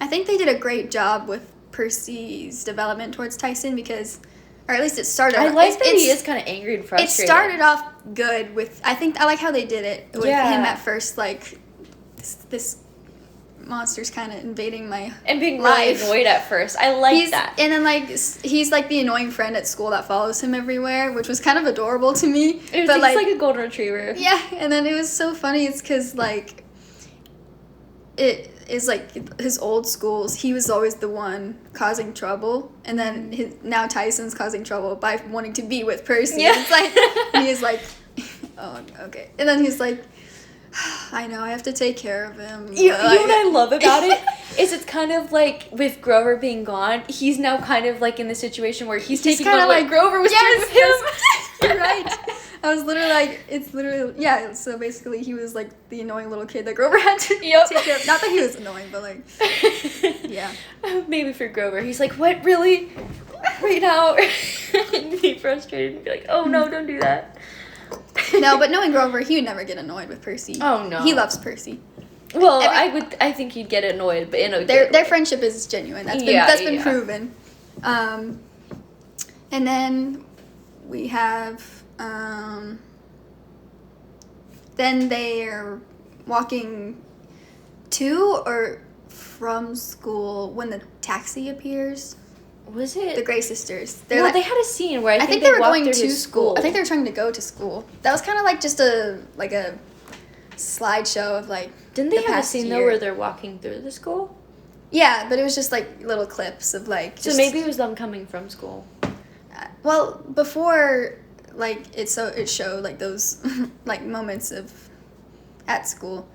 I think they did a great job with Percy's development towards Tyson because, or at least it started. I like that he is kind of angry and frustrated. It started off good with. I like how they did it with him at first, like this monster's kind of invading my and being life. really annoyed at first. I like that. And then like he's like the annoying friend at school that follows him everywhere, which was kind of adorable to me. It was like a golden retriever. Yeah, and then it was so funny. It's because like it is like his old schools. He was always the one causing trouble, and then now Tyson's causing trouble by wanting to be with Percy. Yeah. It's like he is like, oh okay, and then he's like, I know I have to take care of him. You know what I love about it is it's kind of like with Grover being gone, he's now kind of like in the situation where he's taking on what Grover was doing with him. You're right. I was literally like, it's literally, yeah, so basically he was like the annoying little kid that Grover had to take care of. Not that he was annoying, but like, yeah. Maybe for Grover, he's like, what, really? Right now? And be frustrated and be like, oh no, don't do that. No, but knowing Grover, he would never get annoyed with Percy. Oh no. He loves Percy. Well, I think he'd get annoyed, but in a their friendship is genuine. That's been proven. And then we have then they're walking to or from school when the taxi appears. Was it? The Grey Sisters. They had a scene where I think they were going to school. I think they were trying to go to school. That was kind of like just a slideshow of like. Didn't they have a scene though where they're walking through the school? Yeah, but it was just like little clips of like. So maybe it was them coming from school. Well, before like it showed like those like moments of at school.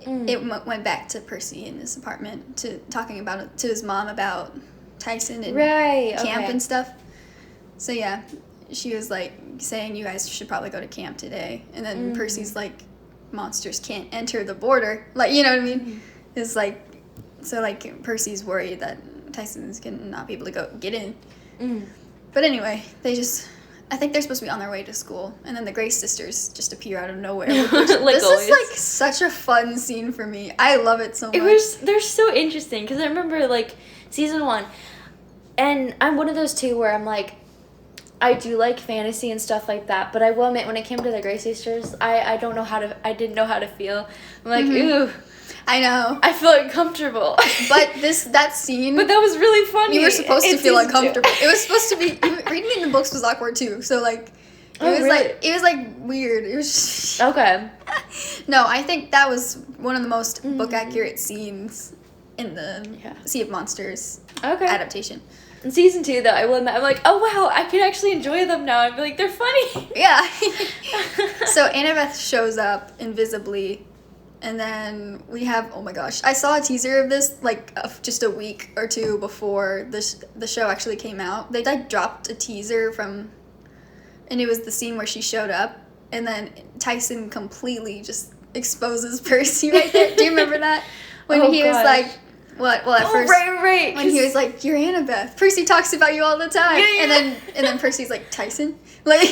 It went back to Percy in his apartment to talking about it to his mom about Tyson and camp and stuff. So yeah, she was like saying you guys should probably go to camp today, and then Percy's like, monsters can't enter the border, like, you know what I mean? It's like, so like Percy's worried that Tyson's gonna not be able to get in. But anyway, I think they're supposed to be on their way to school, and then the Grey Sisters just appear out of nowhere. This is like such a fun scene for me. I love it so much. They're so interesting because I remember like season 1, and I'm one of those too where I'm like, I do like fantasy and stuff like that, but I will admit when it came to the Grey Sisters, I didn't know how to feel. I'm like, ooh. I know. I feel uncomfortable. But that scene. But that was really funny. You were supposed to feel uncomfortable. It was supposed to be. Reading it in the books was awkward too. So like, it was like weird. It was. Just, okay. No, I think that was one of the most book accurate scenes in the Sea of Monsters adaptation. In season 2, though, I will admit, I'm like, oh wow, I can actually enjoy them now. I'd be like, they're funny. Yeah. So Annabeth shows up invisibly. And then we have, oh my gosh, I saw a teaser of this like just a week or two before the show actually came out. They like dropped a teaser and it was the scene where she showed up, and then Tyson completely just exposes Percy right there. Do you remember that? When was like, what? Well, at first, right. When he was like, "You're Annabeth. Percy talks about you all the time." Yeah. And then Percy's like, "Tyson." Like,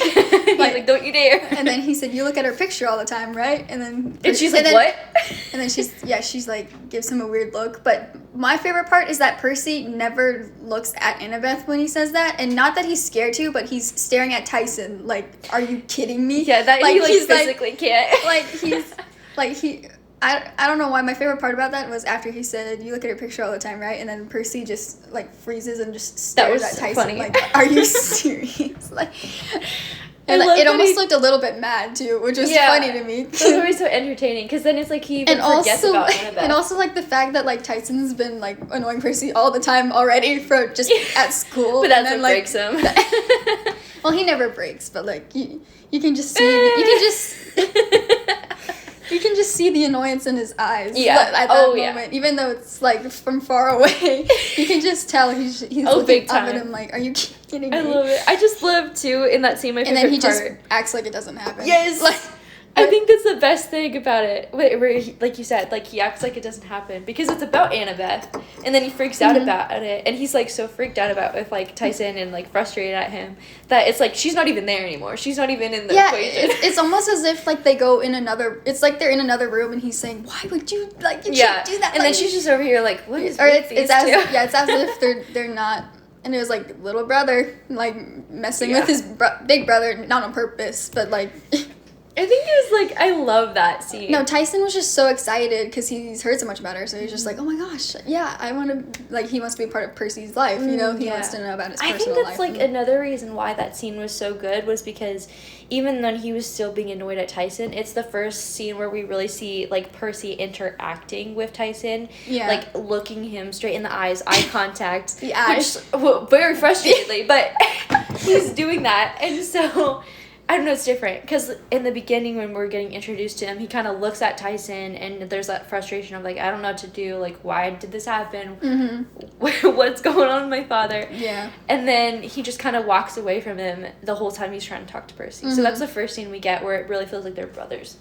like, don't you dare. And then he said, "You look at her picture all the time, right?" And then she's like, "What?" And then she's like, gives him a weird look. But my favorite part is that Percy never looks at Annabeth when he says that, and not that he's scared to, but he's staring at Tyson. Like, are you kidding me? Yeah, that like, he physically can't. Like he's like he. I don't know why. My favorite part about that was after he said, "You look at her picture all the time, right?" And then Percy just like freezes and just stares at Tyson. Funny. Like, "Are you serious?" Like, and it almost looked a little bit mad too, which was funny to me. It was always so entertaining because then it's like he even forgets about Annabeth. And also like the fact that like Tyson's been like annoying Percy all the time already for just at school. But that's what breaks him. Well, he never breaks, but like you can just see you can just see the annoyance in his eyes at that moment. Even though it's like from far away, you can just tell he's looking up at him like, "Are you kidding me?" I love it. I just love too in that scene my favorite part. And then he just acts like it doesn't happen. Yes. I think that's the best thing about it. Where he, like you said, like he acts like it doesn't happen because it's about Annabeth, and then he freaks out about it, and he's like so freaked out about with like Tyson and like frustrated at him that it's like she's not even there anymore. She's not even in the equation. It's almost as if like they go in another. It's like they're in another room, and he's saying, "Why would you like you can't do that?" And then she's just over here like, "What is?" Or it's as it's as if they're not. And it was like little brother like messing with his big brother, not on purpose, but like. I think it was like, I love that scene. No, Tyson was just so excited because he's heard so much about her, so he's just like, oh my gosh, yeah, I want to, like, he wants to be part of Percy's life, you know, he wants to know about his personal life. I think that's, like, another reason why that scene was so good was because even when he was still being annoyed at Tyson, it's the first scene where we really see, like, Percy interacting with Tyson. Yeah. Like, looking him straight in the eyes, eye contact. The eyes. Which, well, very frustratedly, but he's doing that, and so... I don't know, it's different, because in the beginning when we're getting introduced to him, he kind of looks at Tyson, and there's that frustration of, like, I don't know what to do, like, why did this happen? What's going on with my father? Yeah. And then he just kind of walks away from him the whole time he's trying to talk to Percy. So that's the first scene we get where it really feels like they're brothers.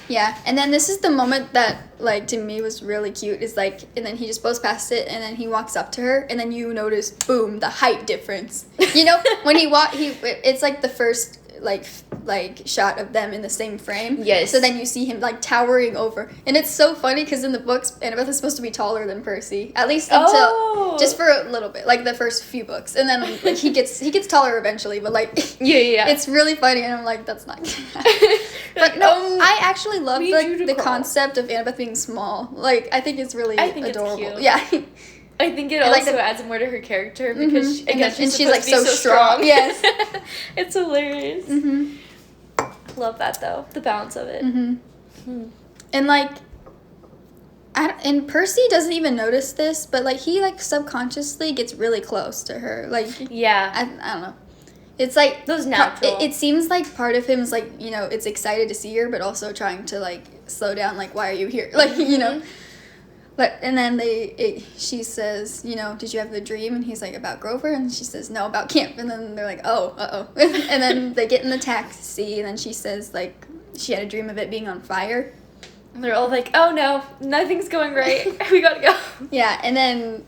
Yeah, and then this is the moment that, like, to me was really cute, is, like, and then he just blows past it, and then he walks up to her, and then you notice, boom, the height difference. You know, when it's, like, the first... like shot of them in the same frame. Yes. So then you see him like towering over, and it's so funny because in the books, Annabeth is supposed to be taller than Percy, at least until just for a little bit, like the first few books, and then like he gets taller eventually, but like it's really funny, and I'm like, that's not gonna happen. But no, I actually love the concept of Annabeth being small. Like I think it's really adorable. It's cute. Yeah. I think it also adds more to her character because she's like so strong. Yes. It's hilarious. Love that though, the balance of it. And like and Percy doesn't even notice this, but like he like subconsciously gets really close to her. Like I don't know. It's like those natural. It seems like part of him is like, you know, it's excited to see her, but also trying to like slow down. Like, why are you here? Like, you know. But and then she says, you know, did you have the dream? And he's like, about Grover? And she says, no, about camp. And then they're like, oh, uh-oh. And then they get in the taxi, and then she says, like, she had a dream of it being on fire. And they're all like, oh no, nothing's going right. We gotta go. Yeah, and then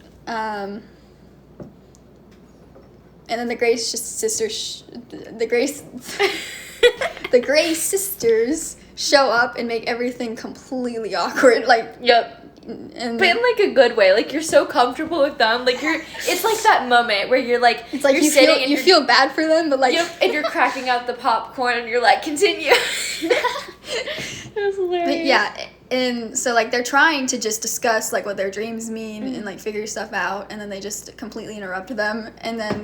the Grey sisters, the Grey sisters show up and make everything completely awkward. Like, yep. But in like a good way, like you're so comfortable with them, like it's like that moment where you're like, it's like you're sitting and you feel bad for them, but like, and you're cracking out the popcorn and you're like, continue. It was hilarious. But yeah, and so like they're trying to just discuss like what their dreams mean and like figure stuff out, and then they just completely interrupt them, and then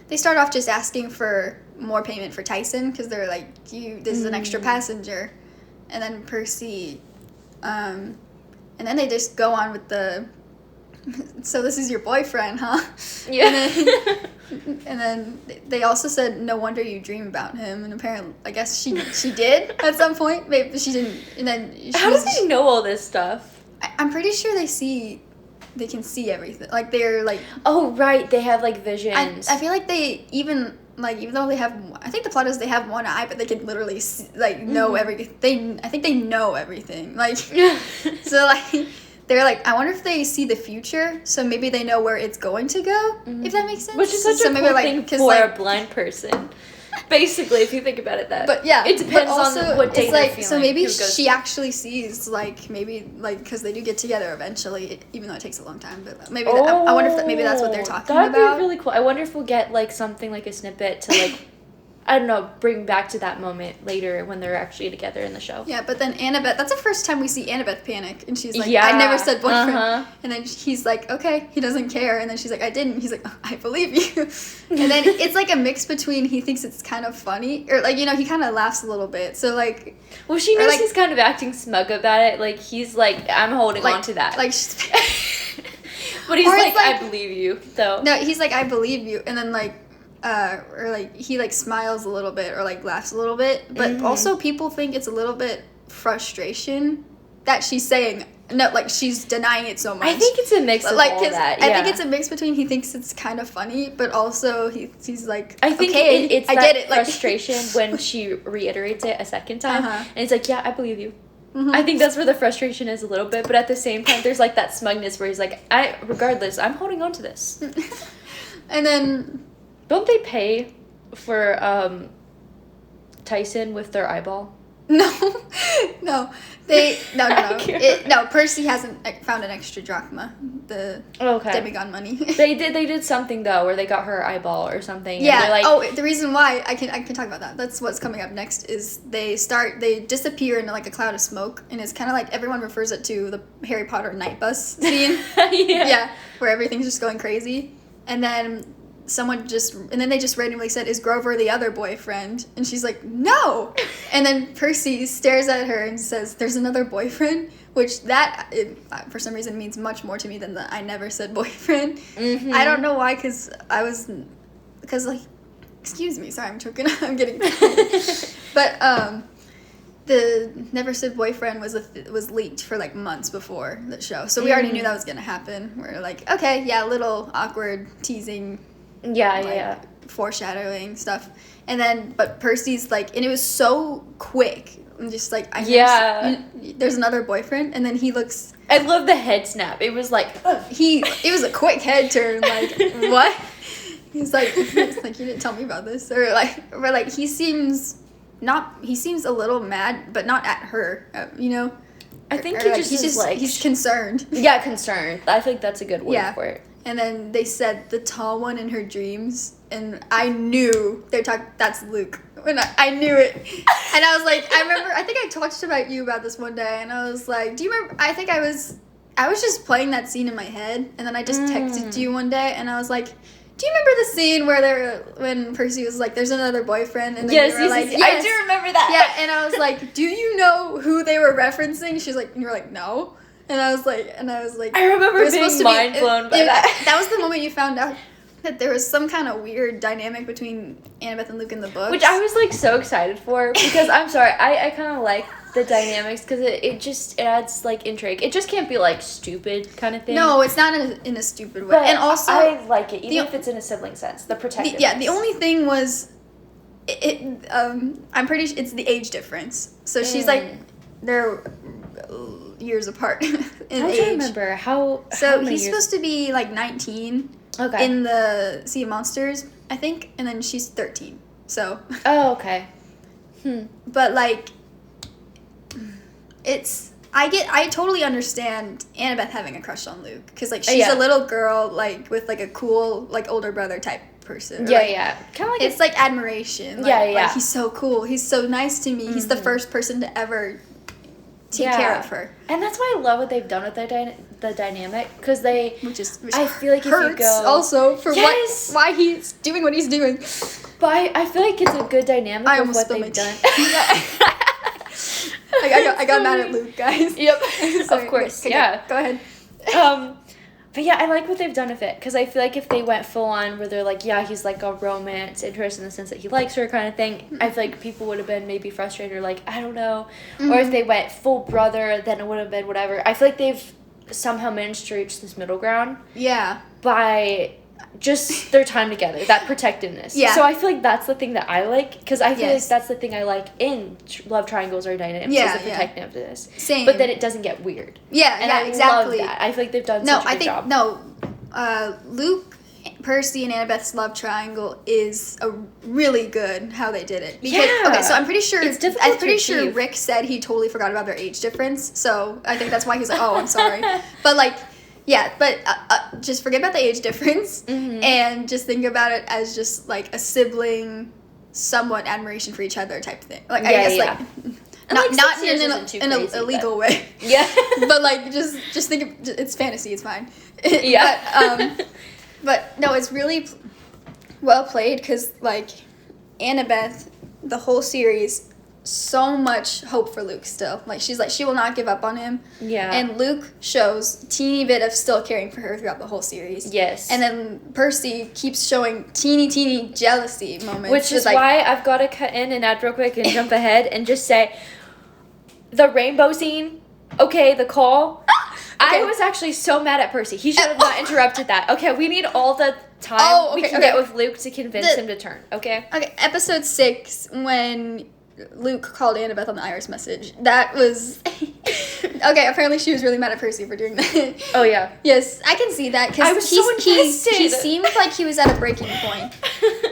they start off just asking for more payment for Tyson because they're like, this is an extra passenger, and then Percy, and then they just go on with so this is your boyfriend, huh? Yeah. And then they also said, no wonder you dream about him. And apparently, I guess she did at some point. Maybe but she didn't. And then how does he know all this stuff? I'm pretty sure they can see everything. Like they're like. Oh right, they have like visions. I feel like they even though they have, I think the plot is they have one eye, but they can literally see, like know everything. I think they know everything. Like, so like they're like, I wonder if they see the future, so maybe they know where it's going to go. If that makes sense. Which is such a cool thing for a blind person. Basically, if you think about it, but yeah, it depends on what day they're feeling. So maybe she actually sees because they do get together eventually, even though it takes a long time. But maybe I wonder if maybe that's what they're talking about. That'd be really cool. I wonder if we'll get like something like a snippet to like. I don't know, bring back to that moment later when they're actually together in the show. Yeah, but then Annabeth, that's the first time we see Annabeth panic. And she's like, I never said boyfriend. And then he's like, okay, he doesn't care. And then she's like, I didn't. He's like, oh, I believe you. And then it's like a mix between he thinks it's kind of funny, or like, you know, he kind of laughs a little bit. So like. Well, she knows he's kind of acting smug about it. Like, he's like, I'm holding on to that. Like, but he's like, I believe you, though. No, he's like, I believe you. And then like, or like he like smiles a little bit or like laughs a little bit, but also people think it's a little bit frustration that she's saying no, like she's denying it so much. I think it's a mix of like, all that. I think it's a mix between he thinks it's kind of funny, but also he's like, I think okay, it's I that get it. Like, frustration when she reiterates it a second time, and it's like, yeah, I believe you. Mhm. I think that's where the frustration is a little bit, but at the same time, there's like that smugness where he's like, regardless, I'm holding on to this. And then, don't they pay for Tyson with their eyeball? no, no, Percy hasn't found an extra drachma, the demigod money. They did something though where they got her eyeball or something. Yeah. And like, oh, the reason why I can talk about that. That's what's coming up next. Is they disappear into like a cloud of smoke, and it's kind of like everyone refers it to the Harry Potter night bus scene. Yeah, where everything's just going crazy, and then they just randomly said, "Is Grover the other boyfriend?" And she's like, "No." And then Percy stares at her and says, "There's another boyfriend," which for some reason means much more to me than the "I never said boyfriend." Mm-hmm. I don't know why, because like, excuse me, sorry, I'm choking. I'm getting but the never said boyfriend was leaked for like months before the show, so we already knew that was gonna happen. We're like, okay, yeah, little awkward teasing. Yeah. Foreshadowing stuff. And then, but Percy's like, and it was so quick. I'm just like, there's another boyfriend. And then he looks. I love the head snap. It was like, it was a quick head turn. Like, what? He's like, you didn't tell me about this. Or like, he seems a little mad, but not at her, you know? I think he's concerned. Yeah, concerned. I think that's a good word for it. And then they said the tall one in her dreams, and I knew that's Luke. When I knew it. And I was like, I think I talked about you about this one day, and I was like, do you remember? I think I was just playing that scene in my head, and then I just texted you one day, and I was like, do you remember the scene when Percy was like, there's another boyfriend? And then you were like, yes. I do remember that. Yeah, and I was like, do you know who they were referencing? She's like, and you were like, no. And I was like, I remember being mind blown by that. That was the moment you found out that there was some kind of weird dynamic between Annabeth and Luke in the books. Which I was like so excited for, because I'm sorry, I kind of like the dynamics, because it adds like intrigue. It just can't be like stupid kind of thing. No, it's not in a stupid way. But and also, I like it, even if it's in a sibling sense, the protectiveness. The only thing was, I'm pretty sure it's the age difference. So she's like, they're years apart in age. I don't remember how. So he's supposed to be like 19 in the Sea of Monsters, I think, and then she's 13. So. Oh, okay. But like, I totally understand Annabeth having a crush on Luke, because like she's a little girl like with like a cool like older brother type person. Yeah. Kind of like it's like admiration. Like, like he's so cool. He's so nice to me. Mm-hmm. He's the first person to ever take care of her. And that's why I love what they've done with the dynamic, because which I feel like hurts if you go also for why he's doing what he's doing. But I feel like it's a good dynamic of what they've done. I got mad at Luke, guys. Yep. Of course. Okay, yeah. Go ahead. But yeah, I like what they've done with it, because I feel like if they went full on where they're like, yeah, he's like a romance interest in the sense that he likes her kind of thing, I feel like people would have been maybe frustrated or like, I don't know. Mm-hmm. Or if they went full brother, then it would have been whatever. I feel like they've somehow managed to reach this middle ground. Yeah. By just their time together, that protectiveness. Yeah. So I feel like that's the thing that I like, because I feel like that's the thing I like in love triangles or dynamics, is the protectiveness. Same. But then it doesn't get weird. Yeah, and I exactly. love that. I feel like they've done such a good job. Luke, Percy, and Annabeth's love triangle is really good how they did it. Because, okay, so I'm pretty sure sure Rick said he totally forgot about their age difference. So I think that's why he's like, oh, I'm sorry. But like, yeah, but just forget about the age difference, and just think about it as just like a sibling, somewhat admiration for each other type thing. Like, I guess like not in an illegal way. Yeah. But like just think of, it's fantasy. It's fine. Yeah. But no, it's really well played, because like Annabeth, the whole series, so much hope for Luke still. Like, she's like, she will not give up on him. Yeah. And Luke shows a teeny bit of still caring for her throughout the whole series. Yes. And then Percy keeps showing teeny jealousy moments. Which is why I've got to cut in and add real quick and jump ahead and just say, the rainbow scene, okay, the call, I was actually so mad at Percy. He should have not interrupted that. Okay, we need all the time we can get with Luke to convince him to turn, okay? Okay, episode 6, when Luke called Annabeth on the iris message. That was... Okay, apparently she was really mad at Percy for doing that. Oh, yeah. Yes, I can see that, because he seemed like he was at a breaking point.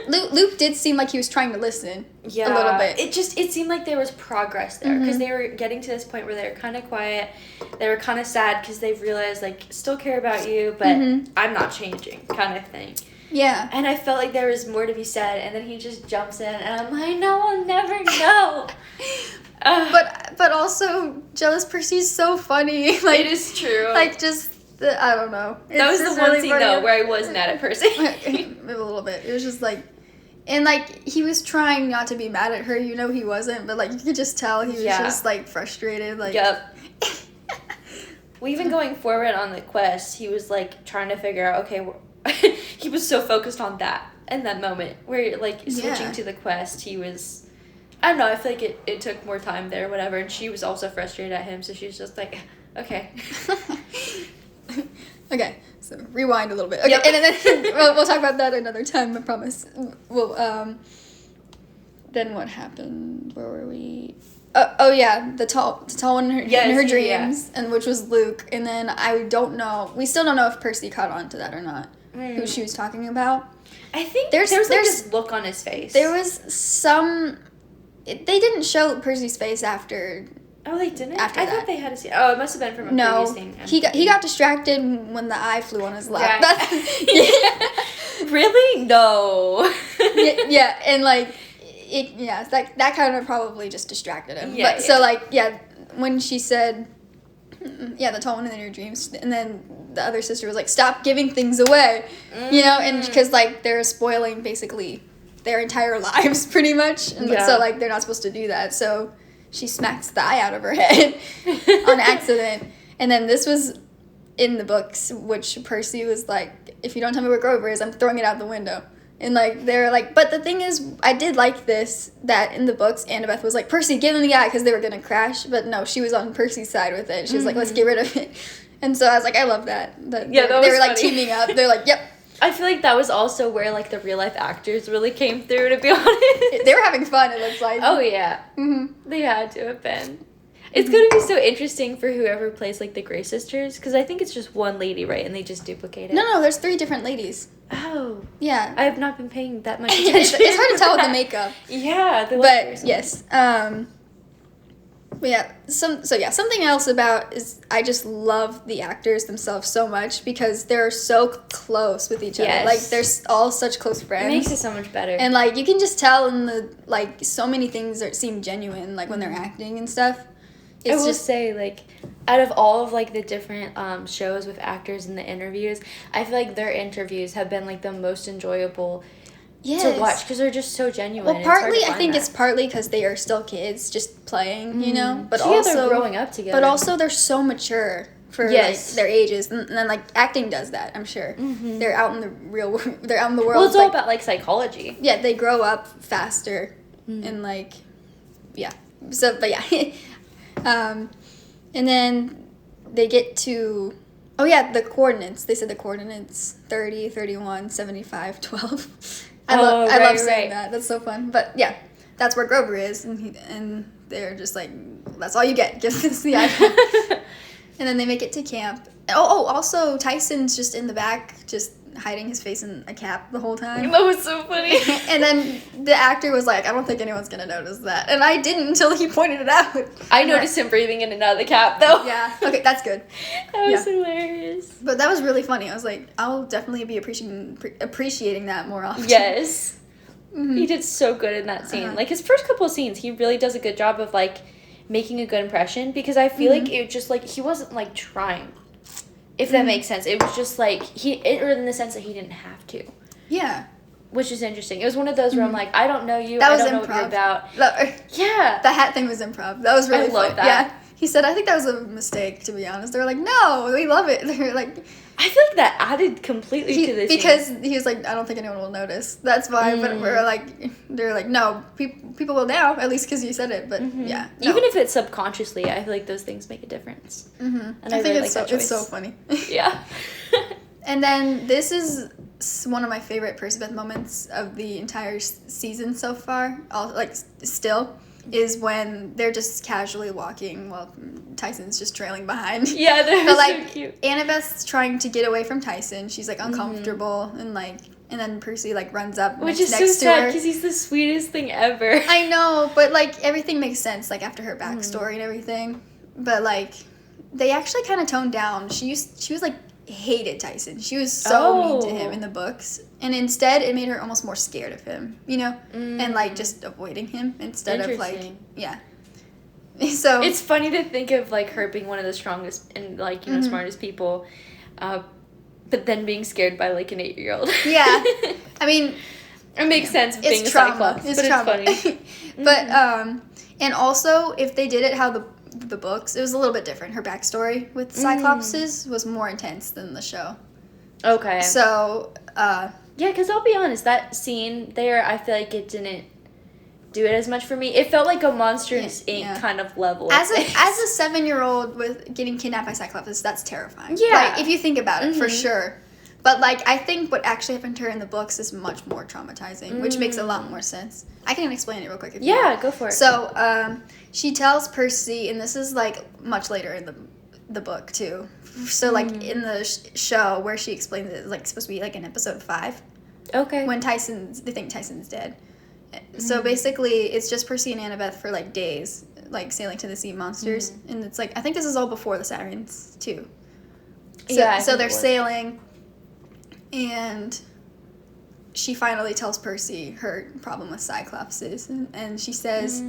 Luke did seem like he was trying to listen a little bit. It seemed like there was progress there, because they were getting to this point where they were kind of quiet. They were kind of sad because they've realized, like, still care about you, but I'm not changing, kind of thing. Yeah. And I felt like there was more to be said, and then he just jumps in, and I'm like, no, I'll never know. But also, Jealous Percy's so funny. Like, it is true. Like, just, I don't know. That was the one scene, though, where I was mad at Percy. A little bit. It was just like... And, like, he was trying not to be mad at her. You know he wasn't. But, like, you could just tell he was just, like, frustrated. Like, yep. Well, even going forward on the quest, he was, like, trying to figure out, okay... he was so focused on that in that moment where, like, switching to the quest, he was... I don't know, I feel like it took more time there, whatever. And she was also frustrated at him, so she was just like, okay. Okay, so rewind a little bit. Okay, yep. And then we'll talk about that another time, I promise. Well, then what happened? Where were we? Oh yeah, the tall one in her dreams, and which was Luke. And then we still don't know if Percy caught on to that or not, who she was talking about. I think there was like this look on his face. There was some... They didn't show Percy's face after... Oh, they didn't? After I thought they had to see it. Oh, it must have been from a previous thing. He got distracted when the eye flew on his lap. Yeah. Really? No. yeah, and like... that kind of probably just distracted him. Yeah, So, like, when she said, the tall one in your dreams, and then the other sister was like, stop giving things away, you know, and because, like, they're spoiling, basically, their entire lives, pretty much, and so, like, they're not supposed to do that, so she smacks the eye out of her head on accident, and then this was in the books, which Percy was like, if you don't tell me where Grover is, I'm throwing it out the window. And, like, they're like, but the thing is, I did like this, that in the books, Annabeth was like, Percy, give him the eye, because they were going to crash. But no, she was on Percy's side with it. She was like, let's get rid of it. And so I was like, I love that. They were, like, teaming up. They're like, yep. I feel like that was also where, like, the real-life actors really came through, to be honest. They were having fun, it looks like. Oh, yeah. Mm-hmm. They had to have been. It's going to be so interesting for whoever plays, like, the Grey sisters, because I think it's just one lady, right? And they just duplicate it. No, there's 3 different ladies. Oh. Yeah. I have not been paying that much attention. It's hard to tell with the makeup. Yeah. But, yes. But yeah, something else about is I just love the actors themselves so much because they're so close with each other. Like, they're all such close friends. It makes it so much better. And, like, you can just tell in the, like, so many things that seem genuine, like, when they're acting and stuff. I will say, like, out of all of, like, the different shows with actors and the interviews, I feel like their interviews have been, like, the most enjoyable to watch because they're just so genuine. Well, partly, I think it's partly because they are still kids just playing, you know? But also, they're growing up together. But also, they're so mature for, like, their ages. And then, like, acting does that, I'm sure. Mm-hmm. They're out in the real world. They're out in the world. Well, it's all about, like, psychology. Yeah, they grow up faster and, like, So, but, yeah. And then they get to, the coordinates. They said the coordinates 30, 31, 75, 12. I love saying that. That's so fun. But yeah, that's where Grover is. And they're just like, that's all you get. Give us the iPhone. And then they make it to camp. Also Tyson's just in the back, just hiding his face in a cap the whole time. That was so funny. And then the actor was like, I don't think anyone's going to notice that. And I didn't until he pointed it out. I noticed him breathing in and out of the cap, though. Yeah. Okay, that's good. That was hilarious. But that was really funny. I was like, I'll definitely be appreciating that more often. Yes. Mm-hmm. He did so good in that scene. Like, his first couple of scenes, he really does a good job of, like, making a good impression. Because I feel like it just, like, he wasn't, like, trying. If that makes sense. It was just, like, or in the sense that he didn't have to. Yeah. Which is interesting. It was one of those where I'm like, I don't know you. That was I don't improv. know what you're about. Yeah. The hat thing was improv. That was really fun. I love that. He said, I think that was a mistake, to be honest. They were like, no, we love it. They were like... I feel like that added completely to this because scene. he was like, I don't think anyone will notice. That's why. But we're like, they're like, no, people will now, at least because you said it. But yeah, no. Even if it's subconsciously, I feel like those things make a difference. And I think really it's so funny. Yeah. And then this is one of my favorite Percy Beth moments of the entire season so far. Still. Is when they're just casually walking while Tyson's just trailing behind. Yeah, they're so cute. Annabeth's trying to get away from Tyson. She's like uncomfortable and then Percy like runs up which next is so sad her. because he's the sweetest thing ever. I know, but like everything makes sense like after her backstory and everything. But like they actually kind of toned down. She was like hated Tyson. She was so mean to him in the books. And instead, it made her almost more scared of him, you know? And, like, just avoiding him instead of, like, yeah. So... It's funny to think of, like, her being one of the strongest and, like, you know, smartest people, but then being scared by, like, an 8-year-old. Yeah. I mean... It makes sense it's being trauma. a Cyclops, it's funny. But, and also, if they did it how the books, it was a little bit different. Her backstory with Cyclopses was more intense than the show. Okay. So, yeah, because I'll be honest, that scene there, I feel like it didn't do it as much for me. It felt like a Monsters Inc. kind of level. As a 7-year-old with getting kidnapped by Cyclops, that's terrifying. Yeah. Like, if you think about it, for sure. But, like, I think what actually happened to her in the books is much more traumatizing, which makes a lot more sense. I can explain it real quick if you want. Go for it. So, she tells Percy, and this is, like, much later in the book, too. So, like, in the show where she explains it, it's, like, supposed to be, like, in episode 5. Okay. When they think Tyson's dead. So, basically, it's just Percy and Annabeth for, like, days, like, sailing to the sea monsters. And it's, like, I think this is all before the Sirens, too. So, so they're sailing, and she finally tells Percy her problem with Cyclopses. And she says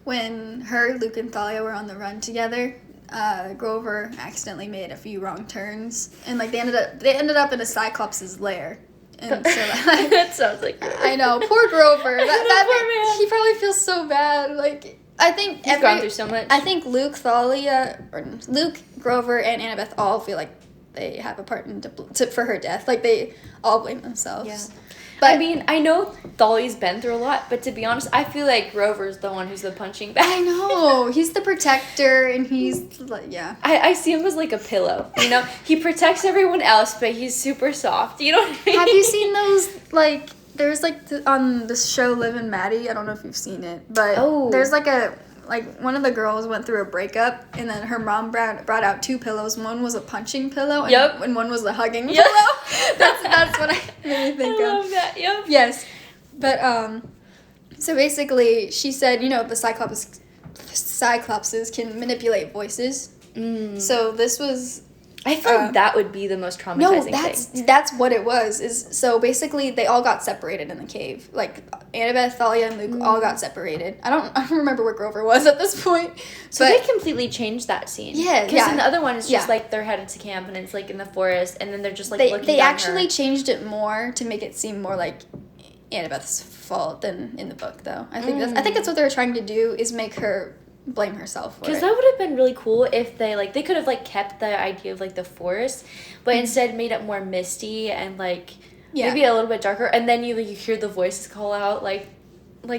when her, Luke, and Thalia were on the run together... Grover accidentally made a few wrong turns, and like they ended up in a Cyclops' lair, and so like, that sounds like Grover. I know, poor Grover. That man. He probably feels so bad. Like I think he's gone through so much. I think Luke, Grover, and Annabeth all feel like they have a part for her death. Like they all blame themselves. Yeah. But I mean, I know Thalia's been through a lot, but to be honest, I feel like Grover's the one who's the punching bag. I know. He's the protector, and he's, like, yeah. I see him as, like, a pillow, you know? He protects everyone else, but he's super soft, you know what I mean? Have you seen those, like, there's, like, on this show Liv and Maddie, I don't know if you've seen it, but there's, like, one of the girls went through a breakup, and then her mom brought out 2 pillows. One was a punching pillow, and one was a hugging pillow. That's what I made me think of. I love that, yep. Yes. But, so basically, she said, you know, the Cyclopses can manipulate voices. So this was... I feel like that would be the most traumatizing thing. That's what it was. So basically, they all got separated in the cave. Like, Annabeth, Thalia, and Luke all got separated. I don't remember where Grover was at this point. So they completely changed that scene. Yeah, because in the other one, it's just like they're headed to camp and it's like in the forest, and then they're just like looking They down actually changed it more to make it seem more like Annabeth's fault than in the book, though. I think that's what they were trying to do, is make her blame herself for it. Because that would have been really cool if they could have like kept the idea of like the forest, but instead made it more misty and like maybe a little bit darker, and then you hear the voices call out like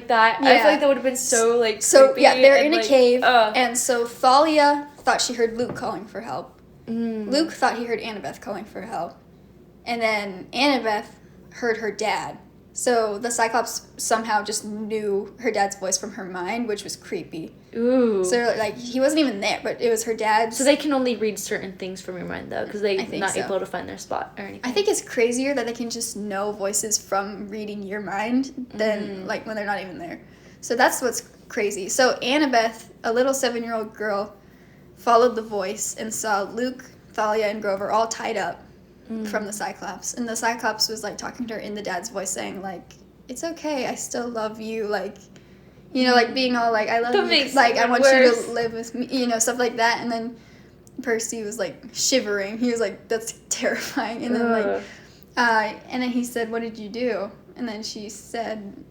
that. I feel like that would have been so like creepy. They're in a cave, and so Thalia thought she heard Luke calling for help. Luke thought he heard Annabeth calling for help, and then Annabeth heard her dad. So the Cyclops somehow just knew her dad's voice from her mind, which was creepy. Ooh. So, like, he wasn't even there, but it was her dad's. So they can only read certain things from your mind, though, because they're not able to find their spot or anything. I think it's crazier that they can just know voices from reading your mind than, like, when they're not even there. So that's what's crazy. So Annabeth, a little 7-year-old girl, followed the voice and saw Luke, Thalia, and Grover all tied up from the Cyclops. And the Cyclops was, like, talking to her in the dad's voice, saying, like, it's okay, I still love you, like, you know, like, being all, like, I love you, like, I want you to live with me, you know, stuff like that. And then Percy was, like, shivering. He was like, that's terrifying. And then, like, and then he said, what did you do? And then she said,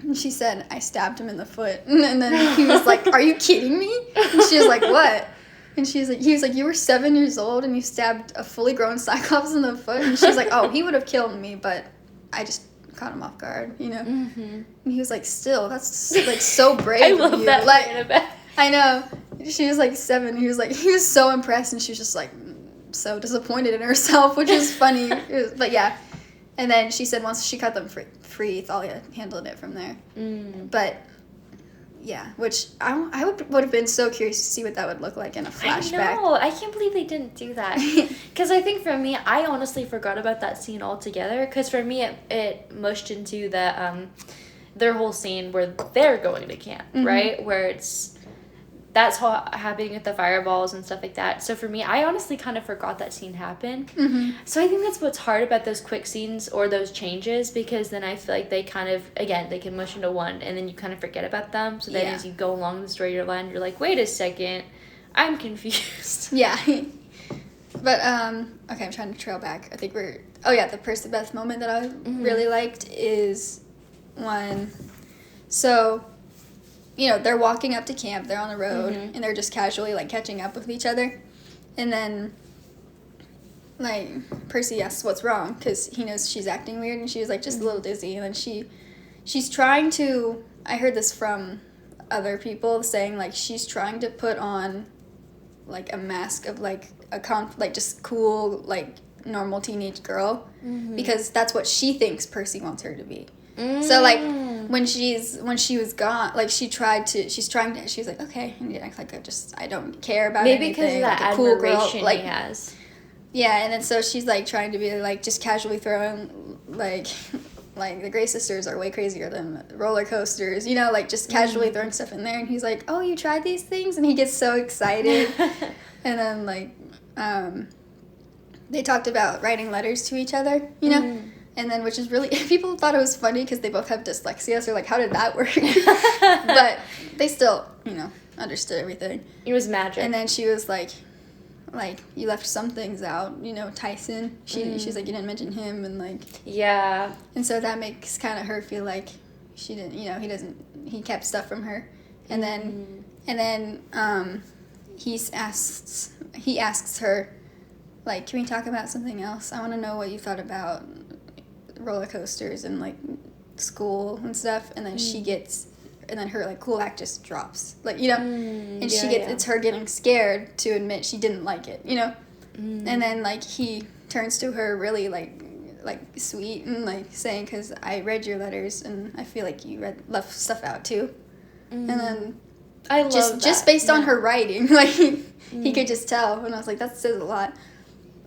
And she said, I stabbed him in the foot. And then he was like, are you kidding me? And she was like, what? And he was like, you were 7 years old and you stabbed a fully grown Cyclops in the foot? And she's like, oh, he would have killed me, but I just caught him off guard, you know? Mm-hmm. And he was like, still, that's like so brave I of love you. that. Like, I know. She was like 7. He was so impressed, and she was just like so disappointed in herself, which is funny. But yeah. And then she said once she cut them free, Thalia handled it from there. But yeah, which I would have been so curious to see what that would look like in a flashback. I know. I can't believe they didn't do that. Because I think for me, I honestly forgot about that scene altogether. Because for me, it mushed into the their whole scene where they're going to camp, right? Where that's how happening with the fireballs and stuff like that. So for me, I honestly kind of forgot that scene happened. So I think that's what's hard about those quick scenes or those changes, because then I feel like they kind of, again, they can mush into one and then you kind of forget about them. So then as you go along the story line, you're like, wait a second, I'm confused. Yeah. But, okay, I'm trying to trail back. I think the Percy Beth moment that I really liked is when, so, you know, they're walking up to camp, they're on the road, and they're just casually, like, catching up with each other. And then, like, Percy asks what's wrong, because he knows she's acting weird, and she was, like, just a little dizzy. And then she's trying to, I heard this from other people saying, like, she's trying to put on, like, a mask of, like, like, just cool, like, normal teenage girl, because that's what she thinks Percy wants her to be. So, like, when she was gone, like, she was like, okay, and act like I don't care about maybe anything. because of that like a cool girl, admiration he has. Yeah, and then so she's, like, trying to be, like, just casually throwing, like the Grey Sisters are way crazier than roller coasters, you know, like, just casually throwing stuff in there, and he's like, oh, you tried these things? And he gets so excited. And then, like, they talked about writing letters to each other, you know? And then, which is really, people thought it was funny because they both have dyslexia, so like, how did that work? But they still, you know, understood everything. It was magic. And then she was like, you left some things out, you know, Tyson. She's like, you didn't mention him, and like. Yeah. And so that makes kind of her feel like she didn't, you know, he kept stuff from her. And then he asks her, like, can we talk about something else? I want to know what you thought about roller coasters and, like, school and stuff. And then and then her, like, cool act just drops. Like, you know? And it's her getting scared to admit she didn't like it, you know? And then, like, he turns to her really, like sweet and, like, saying, because I read your letters and I feel like you left stuff out, too. And then I love that. Just based on her writing, like, he could just tell. And I was like, that says a lot.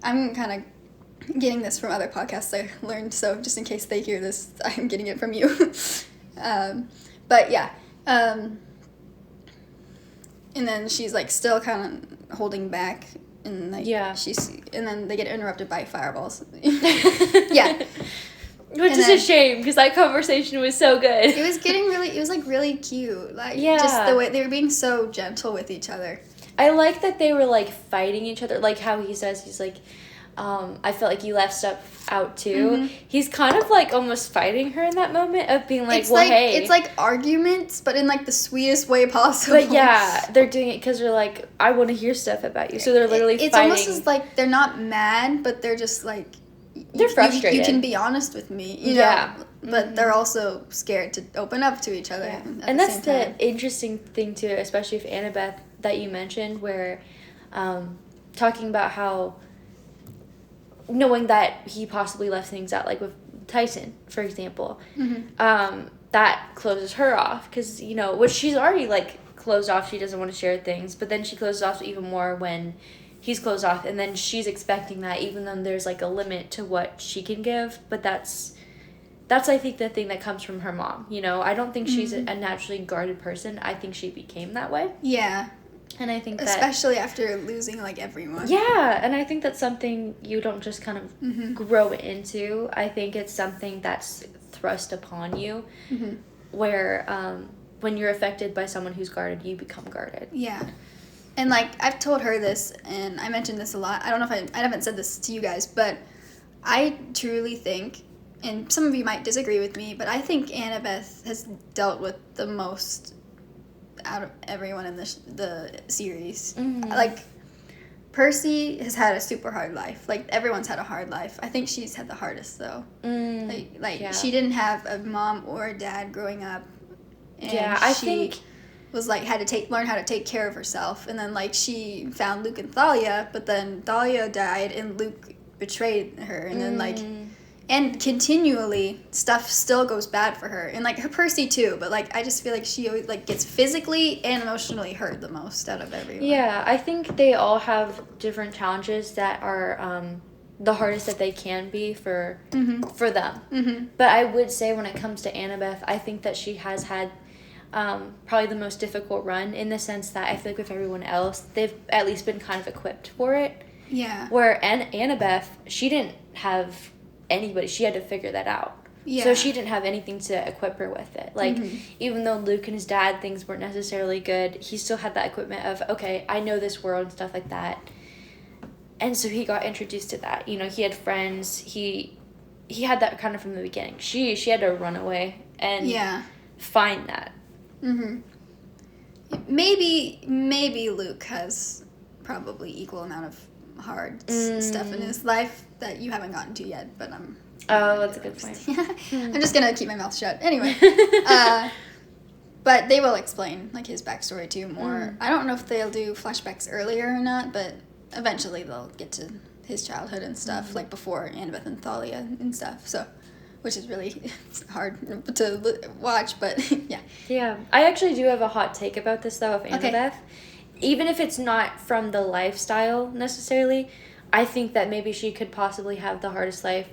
I'm kind of getting this from other podcasts I learned, so just in case they hear this, I'm getting it from you. But yeah. And then she's, like, still kind of holding back, and, like, and then they get interrupted by fireballs. Yeah. Which is a shame, because that conversation was so good. It was, like, really cute. Like, just the way they were being so gentle with each other. I like that they were, like, fighting each other. Like, how he says, he's like, I felt like you left stuff out, too. He's kind of, like, almost fighting her in that moment of being like, hey. It's, like, arguments, but in, like, the sweetest way possible. But, yeah, they're doing it because they're like, I want to hear stuff about you. So they're literally fighting. It's almost as, like, they're not mad, but they're just, like... They're frustrated. You can be honest with me, you know? But they're also scared to open up to each other. And that's the interesting thing, too, especially with Annabeth that you mentioned, where talking about how knowing that he possibly left things out, like with Tyson, for example, that closes her off. Because, you know, which she's already, like, closed off. She doesn't want to share things. But then she closes off even more when he's closed off. And then she's expecting that, even though there's, like, a limit to what she can give. But that's I think, the thing that comes from her mom, you know? I don't think she's a naturally guarded person. I think she became that way. Yeah. And I think that... Especially after losing, like, everyone. Yeah, and I think that's something you don't just kind of grow into. I think it's something that's thrust upon you, where when you're affected by someone who's guarded, you become guarded. Yeah. And, like, I've told her this, and I mentioned this a lot. I don't know if I haven't said this to you guys, but I truly think and some of you might disagree with me, but I think Annabeth has dealt with the most out of everyone in the series. Mm-hmm. Like, Percy has had a super hard life. Like, everyone's had a hard life. I think she's had the hardest, though. Yeah. She didn't have a mom or a dad growing up. And Yeah, I she think... was, like, had to learn how to take care of herself. And then, like, she found Luke and Thalia, but then Thalia died and Luke betrayed her. And then, like... And continually, stuff still goes bad for her. And, like, her Percy, too. But, like, I just feel like she always, like, gets physically and emotionally hurt the most out of everyone. Yeah, I think they all have different challenges that are the hardest that they can be for them. Mm-hmm. But I would say when it comes to Annabeth, I think that she has had probably the most difficult run in the sense that I feel like with everyone else, they've at least been kind of equipped for it. Yeah. Where Annabeth, she didn't have anybody. She had to figure that out. Yeah. So she didn't have anything to equip her with it. Like, even though Luke and his dad, things weren't necessarily good, he still had that equipment of, okay, I know this world and stuff like that. And so he got introduced to that. You know, he had friends. He had that kind of from the beginning. She had to run away and find that. Mm-hmm. Maybe Luke has probably equal amount of hard stuff in his life that you haven't gotten to yet, but I'm... Oh, that's a good point. I'm just gonna keep my mouth shut. Anyway. But they will explain, like, his backstory, too, more. I don't know if they'll do flashbacks earlier or not, but eventually they'll get to his childhood and stuff, like, before Annabeth and Thalia and stuff, so... Which is really hard to watch, but, yeah. Yeah. I actually do have a hot take about this, though, of Annabeth. Okay. Even if it's not from the lifestyle, necessarily, I think that maybe she could possibly have the hardest life,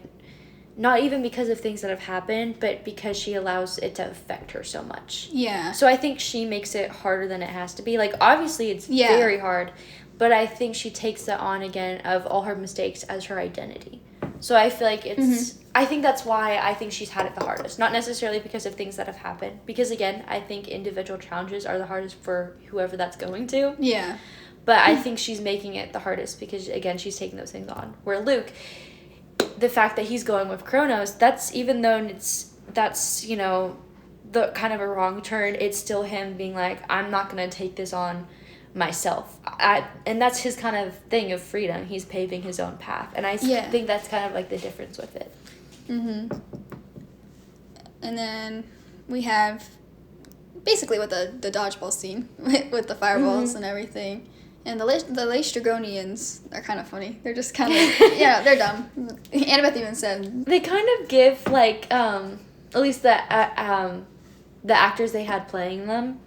not even because of things that have happened, but because she allows it to affect her so much. Yeah. So I think she makes it harder than it has to be. Like, obviously, it's very hard, but I think she takes it on again of all her mistakes as her identity. So I feel like it's... I think that's why I think she's had it the hardest. Not necessarily because of things that have happened. Because, again, I think individual challenges are the hardest for whoever that's going to. Yeah. But I think she's making it the hardest because, again, she's taking those things on. Where Luke, the fact that he's going with Kronos, that's, even though that's, you know, the kind of a wrong turn, it's still him being like, I'm not going to take this on myself. And that's his kind of thing of freedom. He's paving his own path. And I think that's kind of like the difference with it. Mm-hmm. And then we have basically with the dodgeball scene with the fireballs and everything. And the Laistrygonians are kind of funny. They're just kind of, they're dumb. Annabeth even said... They kind of give, like, at least the actors they had playing them,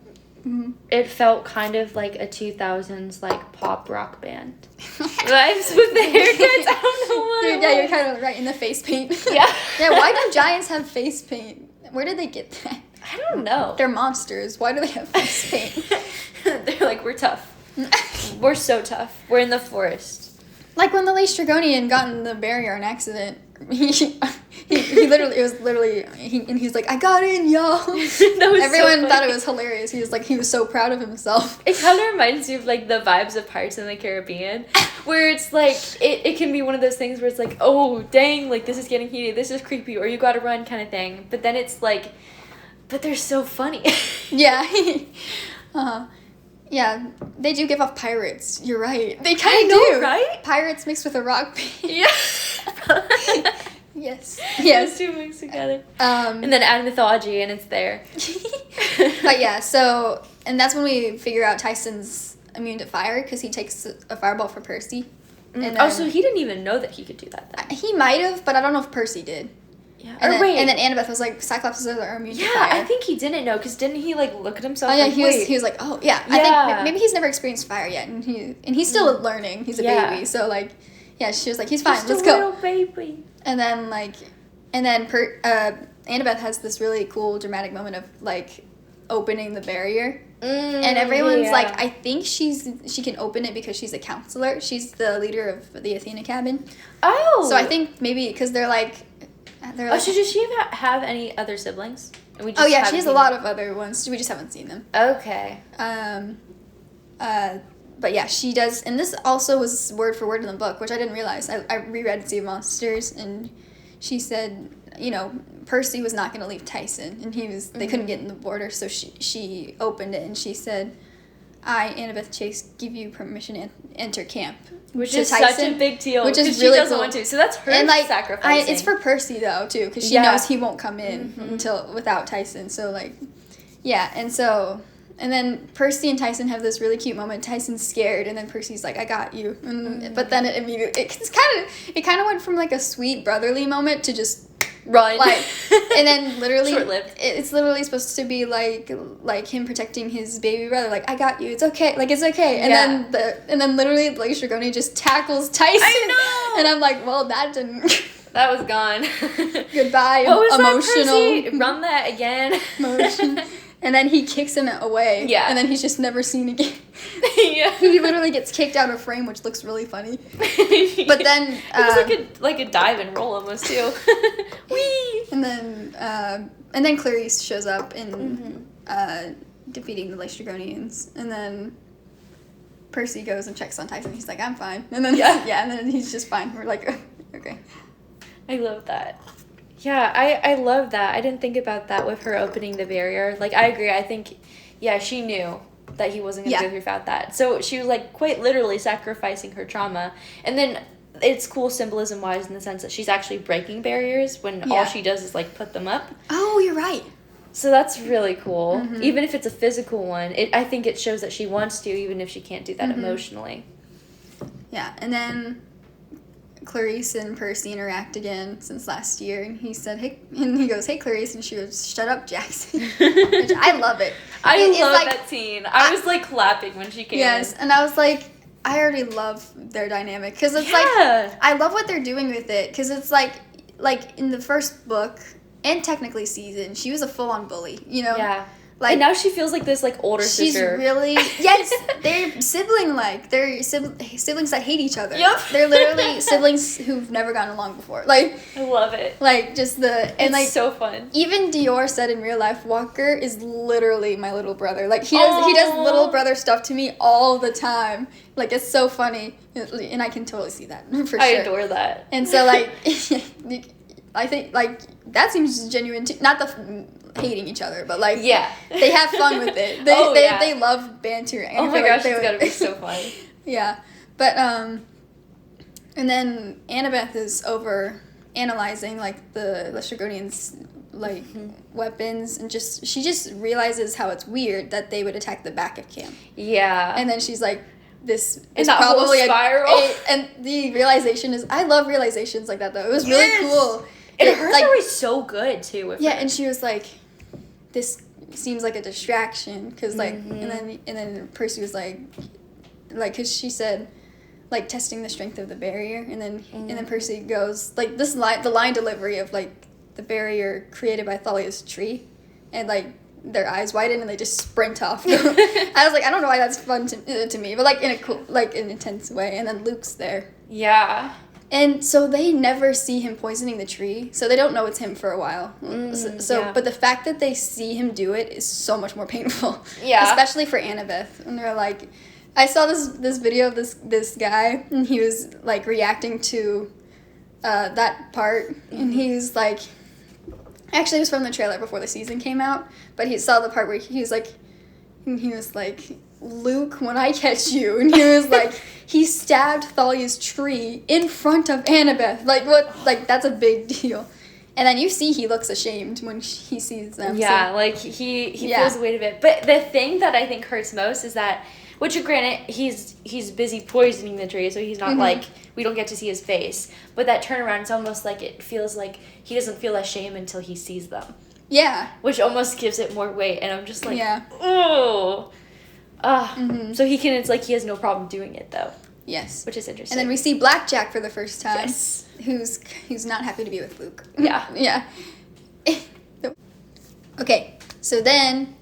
it felt kind of like a 2000s, like, pop rock band. Vibes with the haircuts, I don't know why. Dude, yeah, you're kind of right, in the face paint. Yeah. Yeah, why do giants have face paint? Where did they get that? I don't know. They're monsters. Why do they have face paint? They're like, we're tough. We're so tough. We're in the forest. Like when the Laistrygonian got in the barrier on accident, he literally, he's like, I got in, y'all. Everyone thought it was hilarious. He was so proud of himself. It kind of reminds you of, like, the vibes of Pirates in the Caribbean, where it's like, it can be one of those things where it's like, oh, dang, like, this is getting heated, this is creepy, or you gotta run kind of thing. But then it's like, but they're so funny. Yeah. Uh-huh. Yeah, they do give off pirates. You're right. They kind of do. Right? Pirates mixed with a rock band. Yeah. Yes. Those two mixed together. And then add mythology, and it's there. But yeah, so, and that's when we figure out Tyson's immune to fire, because he takes a fireball for Percy. And then, so he didn't even know that he could do that then. He might have, but I don't know if Percy did. Yeah. And then Annabeth was like, Cyclopses are immune to fire. Yeah, I think he didn't know, because didn't he, like, look at himself? Oh, yeah, like, he was like, oh, yeah. I think maybe he's never experienced fire yet, and he's still learning. He's a baby, so, like, yeah, she was like, he's fine, let's go. Little baby. And then, like, Annabeth has this really cool dramatic moment of, like, opening the barrier. And everyone's like, I think she can open it because she's a counselor. She's the leader of the Athena cabin. Oh. So I think maybe because they're like... so does she have any other siblings? She has a lot of other ones. We just haven't seen them. Okay. But yeah, she does, and this also was word for word in the book, which I didn't realize. I reread Sea of Monsters, and she said, you know, Percy was not going to leave Tyson, and they couldn't get in the border, so she opened it, and she said, I, Annabeth Chase, give you permission to enter camp. Which to is Tyson, such a big deal. Which is because really she doesn't cool. want to. So that's her and, like, sacrificing. It's for Percy, though, too, because she knows he won't come in until without Tyson. So, like, yeah. And then Percy and Tyson have this really cute moment. Tyson's scared, and then Percy's like, I got you. But then it immediately, it kind of went from, like, a sweet brotherly moment to just run. Like, and then literally, short-lived. It's literally supposed to be like him protecting his baby brother. Like, I got you. It's okay. Like, it's okay. And then literally, like, Dragoni just tackles Tyson. I know. And I'm like, well, that didn't. That was gone. Goodbye. What was emotional. That, Percy? Run that again. Emotion. And then he kicks him away. Yeah. And then he's just never seen again. Yeah. He literally gets kicked out of frame, which looks really funny. But then it was like a dive and roll almost too. Whee! And then Clarice shows up in defeating the Lystragonians, and then Percy goes and checks on Tyson. He's like, I'm fine. And then and then he's just fine. We're like, okay. I love that. Yeah, I love that. I didn't think about that with her opening the barrier. Like, I agree. I think, she knew that he wasn't going to go through without that. So she was, like, quite literally sacrificing her trauma. And then it's cool symbolism-wise in the sense that she's actually breaking barriers when all she does is, like, put them up. Oh, you're right. So that's really cool. Even if it's a physical one, I think it shows that she wants to, even if she can't do that emotionally. Yeah, and then Clarice and Percy interact again since last year, and he said, "Hey," and he goes, "Hey, Clarice," and she goes, "Shut up, Jackson." Which I love it. I love that scene. I was like clapping when she came in. Yes, and I was like, I already love their dynamic because it's like I love what they're doing with it because it's like in the first book and technically season, she was a full-on bully, you know. Yeah. Like, and now she feels like this like older sister. She's really they're sibling-like. They're siblings that hate each other. Yep. They're literally siblings who've never gotten along before. Like, I love it. Like, just it's like so fun. Even Dior said in real life, Walker is literally my little brother. Like, he does little brother stuff to me all the time. Like, it's so funny, and I can totally see that for sure. I adore that. And so like, I think like that seems genuine too. Not the hating each other, but like they have fun with it. They love banter. Oh my gosh, it's gotta be so fun. Yeah, but and then Annabeth is over analyzing like the Lystragonians like weapons, and she just realizes how it's weird that they would attack the back of camp. Yeah, and then she's like, this is that probably whole spiral. And the realization is, I love realizations like that though. It was really cool. And her story's so good too. With her. And she was like, this seems like a distraction because like, and then Percy was like, because she said, like, testing the strength of the barrier, and then Percy goes like the line delivery of like the barrier created by Thalia's tree, and like their eyes widen and they just sprint off. I was like, I don't know why that's fun to me, but like in a cool, like an intense way. And then Luke's there. Yeah. And so they never see him poisoning the tree, so they don't know it's him for a while. But the fact that they see him do it is so much more painful. Yeah. Especially for Annabeth. And they're like, I saw this video of this guy, and he was like reacting to that part, and he's like, actually it was from the trailer before the season came out, but he saw the part where he was like, Luke, when I catch you, and he was like, he stabbed Thalia's tree in front of Annabeth. Like, what? Like, that's a big deal. And then you see he looks ashamed when he sees them. Yeah, so. Like, he feels the weight of it. But the thing that I think hurts most is that, which, granted, he's busy poisoning the tree, so he's not, like, we don't get to see his face. But that turnaround, it's almost like it feels like he doesn't feel ashamed until he sees them. Yeah. Which almost gives it more weight, and I'm just like, oh. So it's like he has no problem doing it though. Yes. Which is interesting. And then we see Blackjack for the first time. Yes. Who's not happy to be with Luke. Yeah. Yeah. Okay, so then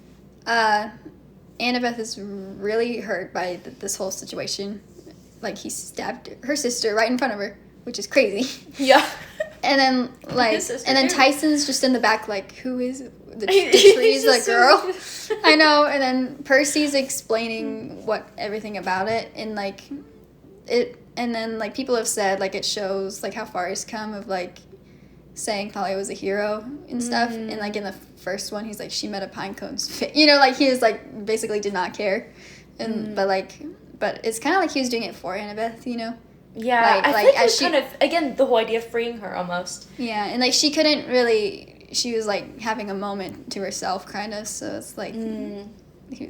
Annabeth is really hurt by this whole situation. Like, he stabbed her sister right in front of her, which is crazy. Yeah. And then Tyson's just in the back like, who is the tree's the girl? I know. And then Percy's explaining everything about it, and like it, and then like people have said like it shows like how far he's come of like saying Thalia was a hero and stuff. And like in the first one, he's like, she met a pine cone's fit. You know, like he was like basically did not care. And but it's kind of like he was doing it for Annabeth, you know. Yeah, I think it was kind of, again, the whole idea of freeing her almost. Yeah, and like she couldn't really, she was like having a moment to herself kind of, so it's like they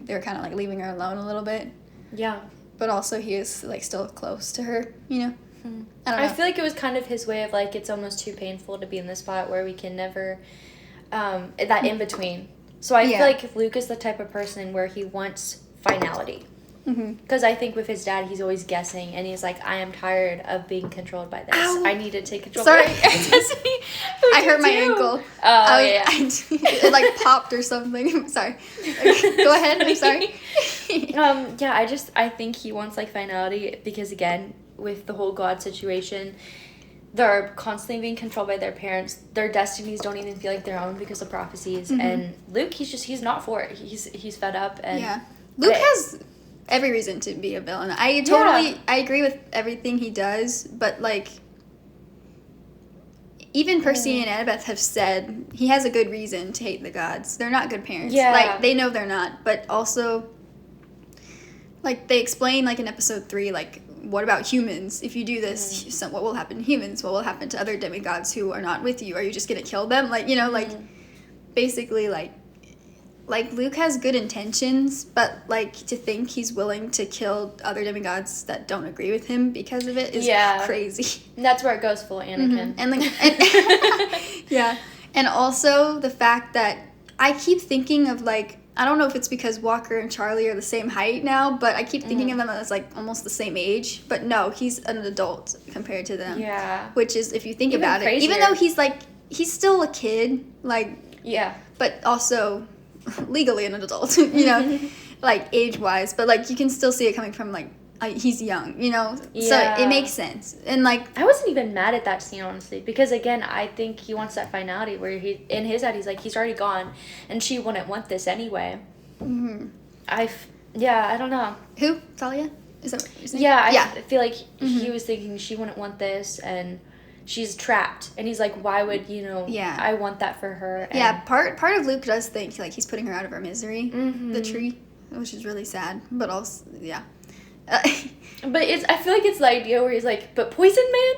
were kind of like leaving her alone a little bit. Yeah. But also he is like still close to her, you know. I feel like it was kind of his way of like, it's almost too painful to be in the spot where we can never, that in between. So I feel like Luke is the type of person where he wants finality. Because I think with his dad, he's always guessing, and he's like, I am tired of being controlled by this. Ow. I need to take control. Sorry. I hurt my ankle. Oh, yeah. It like popped or something. Sorry. Go ahead. I'm sorry. I think he wants like finality because, again, with the whole God situation, they're constantly being controlled by their parents. Their destinies don't even feel like their own because of prophecies. And Luke, he's not for it. He's fed up. And Luke has every reason to be a villain. I agree with everything he does, but like even Percy and Annabeth have said he has a good reason to hate the gods. They're not good parents. Yeah. Like they know they're not, but also like they explain like in episode 3, like what about humans? If you do this, what will happen to humans? What will happen to other demigods who are not with you? Are you just gonna kill them? Like, you know, like basically like Luke has good intentions, but like to think he's willing to kill other demigods that don't agree with him because of it is crazy. And that's where it goes full Anakin. And like and also the fact that I keep thinking of like, I don't know if it's because Walker and Charlie are the same height now, but I keep thinking of them as like almost the same age. But no, he's an adult compared to them. Yeah. Which is, if you think Even about crazier. it, even though he's still a kid, like but also legally an adult, you know, like age-wise, but like you can still see it coming from like he's young, you know, so it makes sense. And like I wasn't even mad at that scene, honestly, because again, I think he wants that finality where he, in his head, he's like, he's already gone and she wouldn't want this anyway. I don't know. Who? Thalia? Is that what you're saying? I feel like he was thinking she wouldn't want this and she's trapped, and he's like, why would I want that for her? And part of Luke does think like he's putting her out of her misery, the tree, which is really sad, but also but I feel like it's the idea where he's like, but poison man,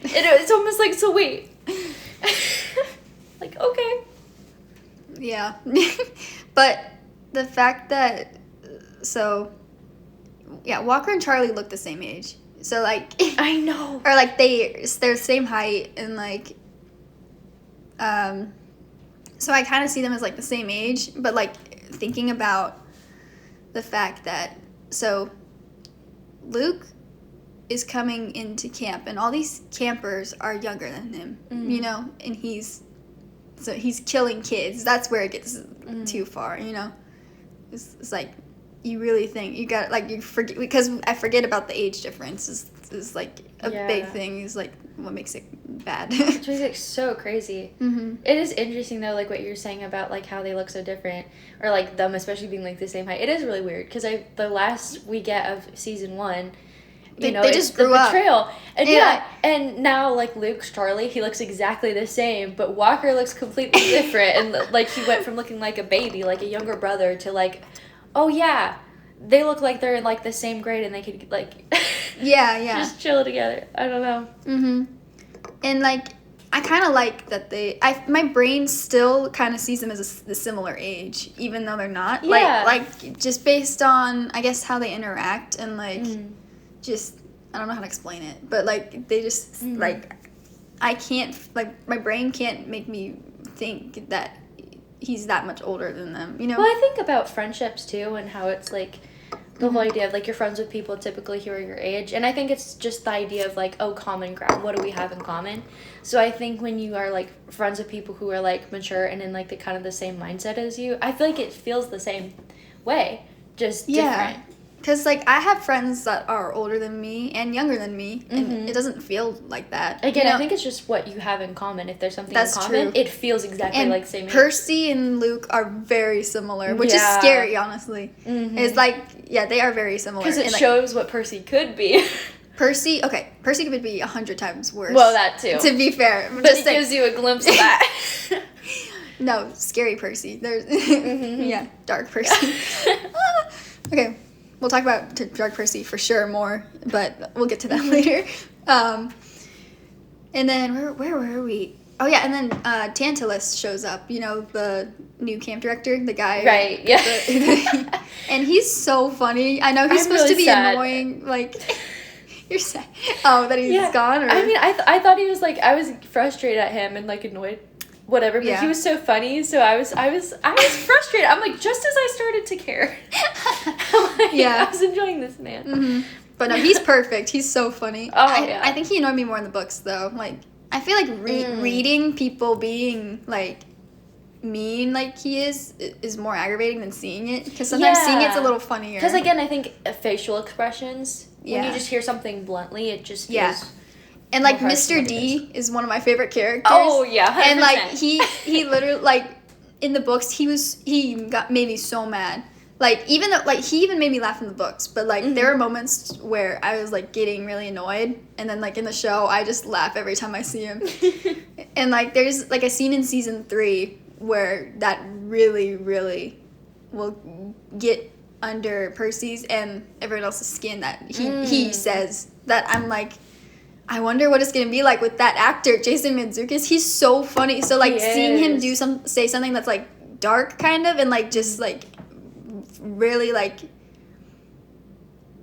and it's almost like, so wait, like, okay, but the fact that Walker and Charlie look the same age. So, like... I know. Or, like, they're same height, and, like... So I kind of see them as, like, the same age, but, like, thinking about the fact that... So, Luke is coming into camp, and all these campers are younger than him, you know? And he's killing kids. That's where it gets too far, you know? It's like... You really think you got, like, you forget, because I forget about the age difference is like a big thing, is like what makes it bad. Which is like so crazy. It is interesting though, like what you're saying about like how they look so different, or like them especially being like the same height. It is really weird because the last we get of season 1, they just grew up. Betrayal. And and now like Luke's Charlie, he looks exactly the same, but Walker looks completely different, and like he went from looking like a baby, like a younger brother, to like, oh yeah, they look like they're in like the same grade and they could like just chill together. I don't know. And like I kind of like that my brain still kind of sees them as a similar age, even though they're not. Like just based on, I guess, how they interact and like just, I don't know how to explain it, but like they just like, I can't, like my brain can't make me think that he's that much older than them, you know? Well, I think about friendships too, and how it's like the whole idea of like you're friends with people typically who are your age, and I think it's just the idea of like, oh, common ground, what do we have in common? So I think when you are like friends with people who are like mature and in like the kind of the same mindset as you, I feel like it feels the same way, just different. Because, like, I have friends that are older than me and younger than me, and it doesn't feel like that. Again, I think it's just what you have in common. If there's something in common, it feels exactly like same age. Percy and Luke are very similar, which is scary, honestly. It's like, they are very similar. Because it shows what Percy could be. Percy could be 100 times worse. Well, that too. To be fair. But it gives you a glimpse of that. No, scary Percy. There's yeah, dark Percy. Okay, we'll talk about dark Percy for sure more, but we'll get to that later. And then where were we? Oh yeah, and then Tantalus shows up. You know, the new camp director, the guy. Right. Yeah. And he's so funny. I know he's supposed to be sad. Annoying. Like, you're sad. Oh, that he's gone. Or? I mean, I thought he was like, I was frustrated at him and like annoyed, whatever. But he was so funny, so I was frustrated. I'm like, just as I started to care. I was enjoying this man. Mm-hmm. But no, he's perfect. He's so funny. Oh I think he annoyed me more in the books though. Like, I feel like reading people being like mean like he is more aggravating than seeing it, because sometimes seeing it's a little funnier. Because again, I think facial expressions, when you just hear something bluntly, it just feels and like Mr. D is one of my favorite characters. Oh yeah, 100%. And like he literally, like, in the books he made me so mad. Like, even though, like, he even made me laugh in the books, but like there are moments where I was like getting really annoyed, and then like in the show I just laugh every time I see him. And like there's like a scene in season 3 where that really, really will get under Percy's and everyone else's skin, that he says that I'm like, I wonder what it's gonna be like with that actor, Jason Mantzoukas. He's so funny. So like seeing him say something that's like dark kind of, and like just like really like,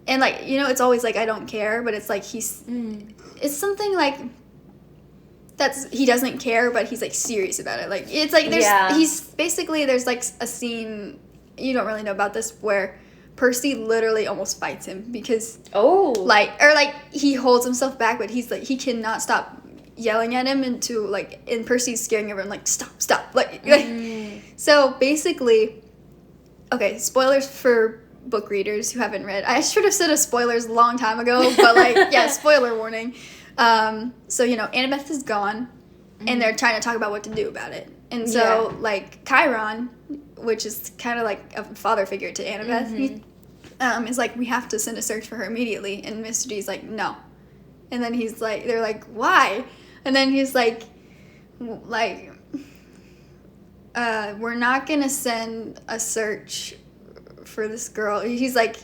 and like, you know, it's always like I don't care, but it's like it's something like he doesn't care, but he's like serious about it. Like, it's like there's like a scene, you don't really know about this, where Percy literally almost fights him because he holds himself back, but he's like, he cannot stop yelling at him, and Percy's scaring everyone, like, stop, like so basically, okay, spoilers for book readers who haven't read. I should have said a spoilers a long time ago, but like, yeah, spoiler warning. So, you know, Annabeth is gone, and they're trying to talk about what to do about it. And so, like, Chiron, which is kind of like a father figure to Annabeth, is like, we have to send a search for her immediately. And Mr. D's like, no. And then he's like, they're like, why? And then he's like, we're not going to send a search for this girl. He's like,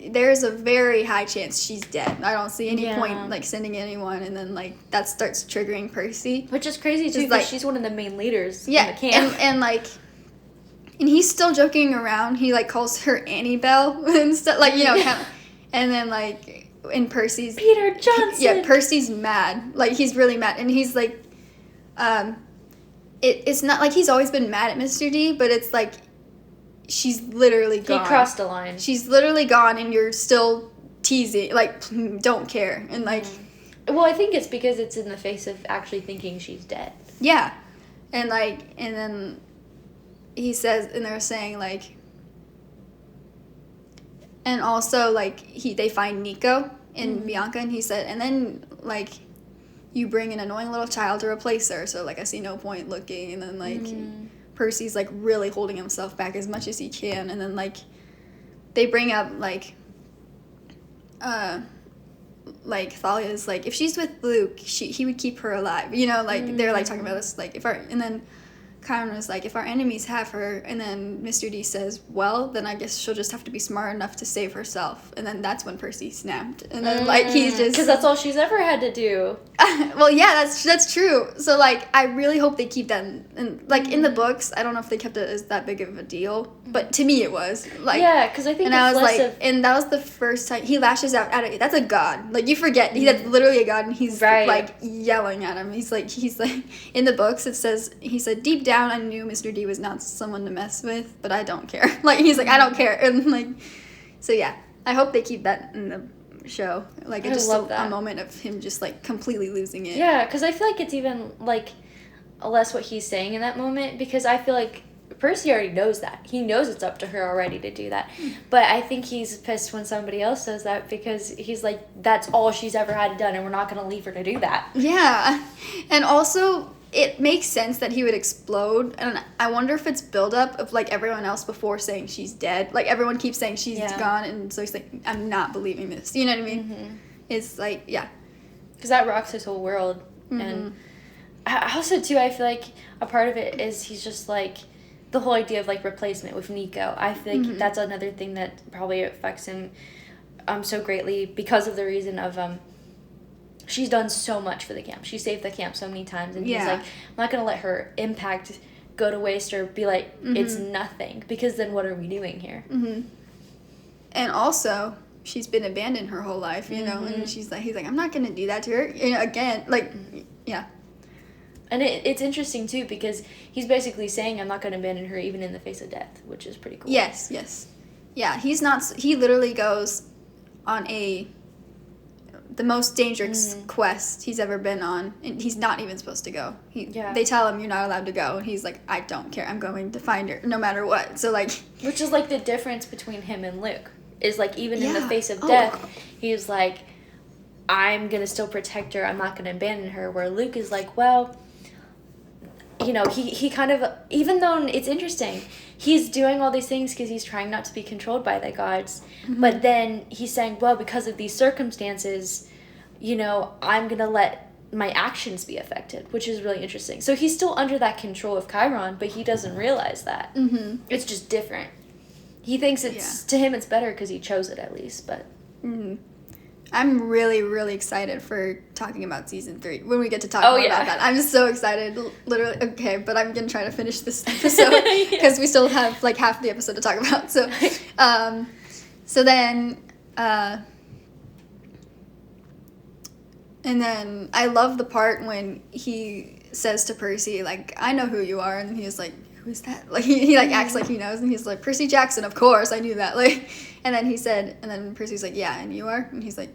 there's a very high chance she's dead. I don't see any point, like, sending anyone. And then, like, that starts triggering Percy. Which is crazy, too, because like, she's one of the main leaders in the camp. And, like, and he's still joking around. He, like, calls her Annabelle and stuff. Like, you know, and then, like, in Percy's... Peter Johnson! Yeah, Percy's mad. Like, he's really mad. And he's, like, it's not like he's always been mad at Mr. D, but it's, like, she's literally gone. He crossed a line. She's literally gone, and you're still teasing, like, don't care. And, like... Well, I think it's because it's in the face of actually thinking she's dead. Yeah. And, like, and then he says, and they're saying, like... And also, like, they find Nico and Bianca, and he said, and then, like, you bring an annoying little child to replace her, so, like, I see no point looking. And then, like... Percy's, like, really holding himself back as much as he can, and then, like, they bring up, like, Thalia's, like, if she's with Luke, he would keep her alive, you know, like, they're, like, talking about this, like, and then Chiron was like, if our enemies have her, and then Mr. D says, well, then I guess she'll just have to be smart enough to save herself, and then that's when Percy snapped, and then, like, he's just... Because that's all she's ever had to do. Well, yeah, that's true. So, like, I really hope they keep that, like, in the books, I don't know if they kept it as that big of a deal, but to me it was, like... Yeah, because I think and that was the first time, he lashes out at it, that's a god, like, you forget, that's literally a god, and he's, like, yelling at him, he's like, in the books, it says, he said, deep down, I knew Mr. D was not someone to mess with, but I don't care. Like, he's like, I don't care. And, like, so, yeah. I hope they keep that in the show. Like, just a moment of him just, like, completely losing it. Yeah, because I feel like it's even, like, less what he's saying in that moment, because I feel like Percy already knows that. He knows it's up to her already to do that. But I think he's pissed when somebody else says that, because he's like, that's all she's ever had done, and we're not going to leave her to do that. Yeah. And also... it makes sense that he would explode, and I wonder if it's buildup of like everyone else before saying she's dead. Like everyone keeps saying she's gone, and so he's like, I'm not believing this. You know what I mean? Mm-hmm. It's like, yeah, because that rocks his whole world. Mm-hmm. And I also too, I feel like a part of it is he's just like the whole idea of like replacement with Nico. I feel like that's another thing that probably affects him so greatly because of the reason of she's done so much for the camp. She saved the camp so many times, and he's like, I'm not gonna let her impact go to waste or be like it's nothing, because then what are we doing here? And also, she's been abandoned her whole life, you know, and he's like, I'm not gonna do that to her, you know, again, like, yeah. And it's interesting too, because he's basically saying, I'm not gonna abandon her even in the face of death, which is pretty cool. Yes. Yeah, he literally goes on the most dangerous quest he's ever been on, and he's not even supposed to go. They tell him you're not allowed to go, and he's like, I don't care, I'm going to find her no matter what. So like, which is like the difference between him and Luke is like, even in the face of death, he's like, I'm gonna still protect her, I'm not gonna abandon her, where Luke is like, well, you know, he kind of, even though it's interesting, he's doing all these things because he's trying not to be controlled by the gods, but then he's saying, well, because of these circumstances, you know, I'm going to let my actions be affected, which is really interesting. So he's still under that control of Chiron, but he doesn't realize that. It's just different. He thinks to him it's better because he chose it at least, but... I'm really, really excited for talking about season 3 when we get to talk more about that. I'm so excited, literally. Okay, but I'm gonna try to finish this episode because we still have like half the episode to talk about. So, so then, and then I love the part when he says to Percy, like, I know who you are, and he's like, who is that? Like he like acts like he knows, and he's like, Percy Jackson, of course, I knew that. Like, and then Percy's like, yeah, and you are, and he's like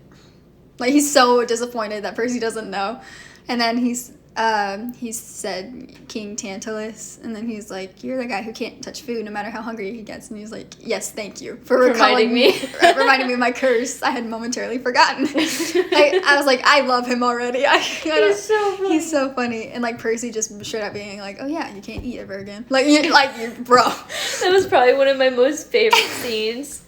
he's so disappointed that Percy doesn't know, and then he said King Tantalus, and then he's like, you're the guy who can't touch food no matter how hungry he gets, and he's like, yes, thank you for reminding me of my curse. I had momentarily forgotten. I was like, I love him already. He's so funny. He's so funny, and like Percy just straight up being like, oh yeah, you can't eat ever again. You're bro. That was probably one of my most favorite scenes.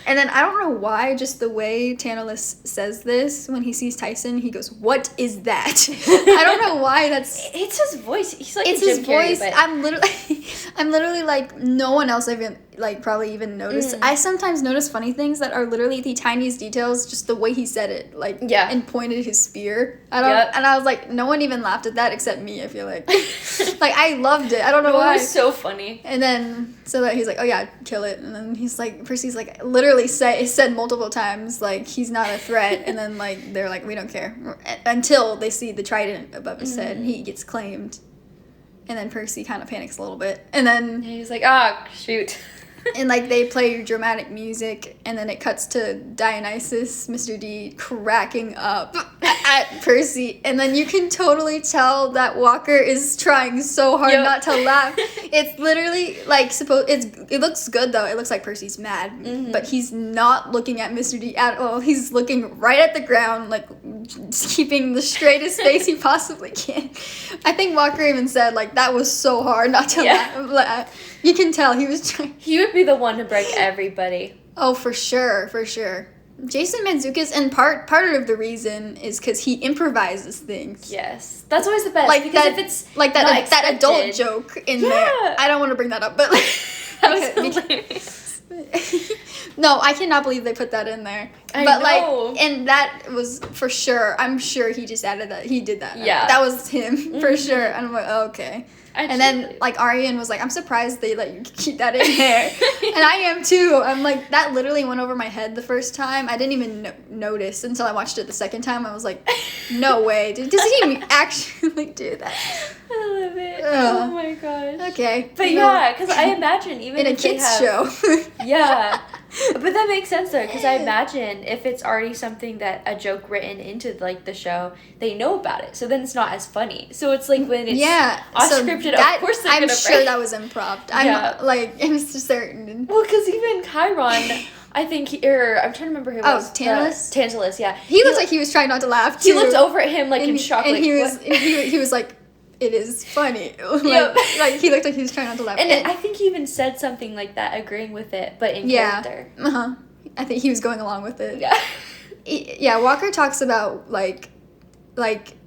And then I don't know why, just the way Tantalus says this, when he sees Tyson, he goes, what is that? I don't know why that's... It's his voice. He's like it's his voice. But... I'm literally like, no one else even, like, probably even noticed. I sometimes notice funny things that are literally the tiniest details, just the way he said it, like, and pointed his spear. And I was like, no one even laughed at that except me, I feel like. Like, I loved it. I don't know why. It was so funny. And then, so that he's like, oh yeah, kill it. And then he's like, Percy's like, literally said multiple times, like, he's not a threat. And then, like, they're like, we don't care. Until they see the trident above his head, and he gets claimed. And then Percy kind of panics a little bit. And then... he's like, shoot. And, like, they play dramatic music, and then it cuts to Dionysus, Mr. D, cracking up at Percy. And then you can totally tell that Walker is trying so hard not to laugh. It's literally, like, it looks good, though. It looks like Percy's mad. But he's not looking at Mr. D at all. He's looking right at the ground, like, just keeping the straightest face he possibly can. I think Walker even said, like, that was so hard not to laugh. You can tell he was trying. He would be the one to break everybody. Oh, for sure. Jason Mantzoukas, and part of the reason is because he improvises things. Yes, that's always the best. Like because that, if it's like that adult joke in there. I don't want to bring that up, but like, that was hilarious. No, I cannot believe they put that in there. I know. Like, and that was for sure. I'm sure he just added that. He did that. Yeah, that was him for sure. And I'm like, oh, okay. And then, like, Arian was like, I'm surprised they let you keep that in there. And I am, too. I'm like, that literally went over my head the first time. I didn't even notice until I watched it the second time. I was like, no way. Does he actually do that? I love it. Oh, my gosh. Okay. But, yeah, because I imagine even in if a kids show. Yeah. But that makes sense, though, because I imagine if it's already something that a joke written into, like, the show, they know about it. So then it's not as funny. So it's like when it's unscripted, of course they're going to I'm sure that was improv. I'm, like, I'm certain. Well, because even Chiron, I think I'm trying to remember who it was. Tantalus? Tantalus, yeah. He looked like he was trying not to laugh, too. He looked over at him, like, in shock. And like, he was like, it is funny. Yep. Like, he looked like he was trying not to laugh. And I think he even said something like that, agreeing with it, but in character. Uh-huh. I think he was going along with it. Yeah. Yeah, Walker talks about, like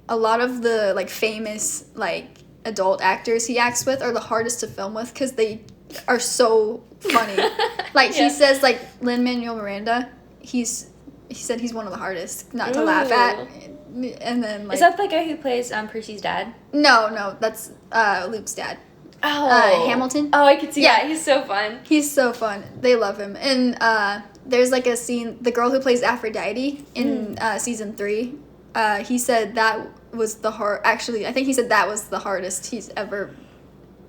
a lot of the, like, famous, like, adult actors he acts with are the hardest to film with because they are so funny. Like, he says, like, Lin-Manuel Miranda, he said he's one of the hardest not to laugh at. And then, like... Is that the guy who plays Percy's dad? No, that's Luke's dad. Oh. Hamilton. Oh, I could see that. He's so fun. He's so fun. They love him. And there's, like, a scene, the girl who plays Aphrodite in season 3, he said that was actually, I think he said that was the hardest he's ever,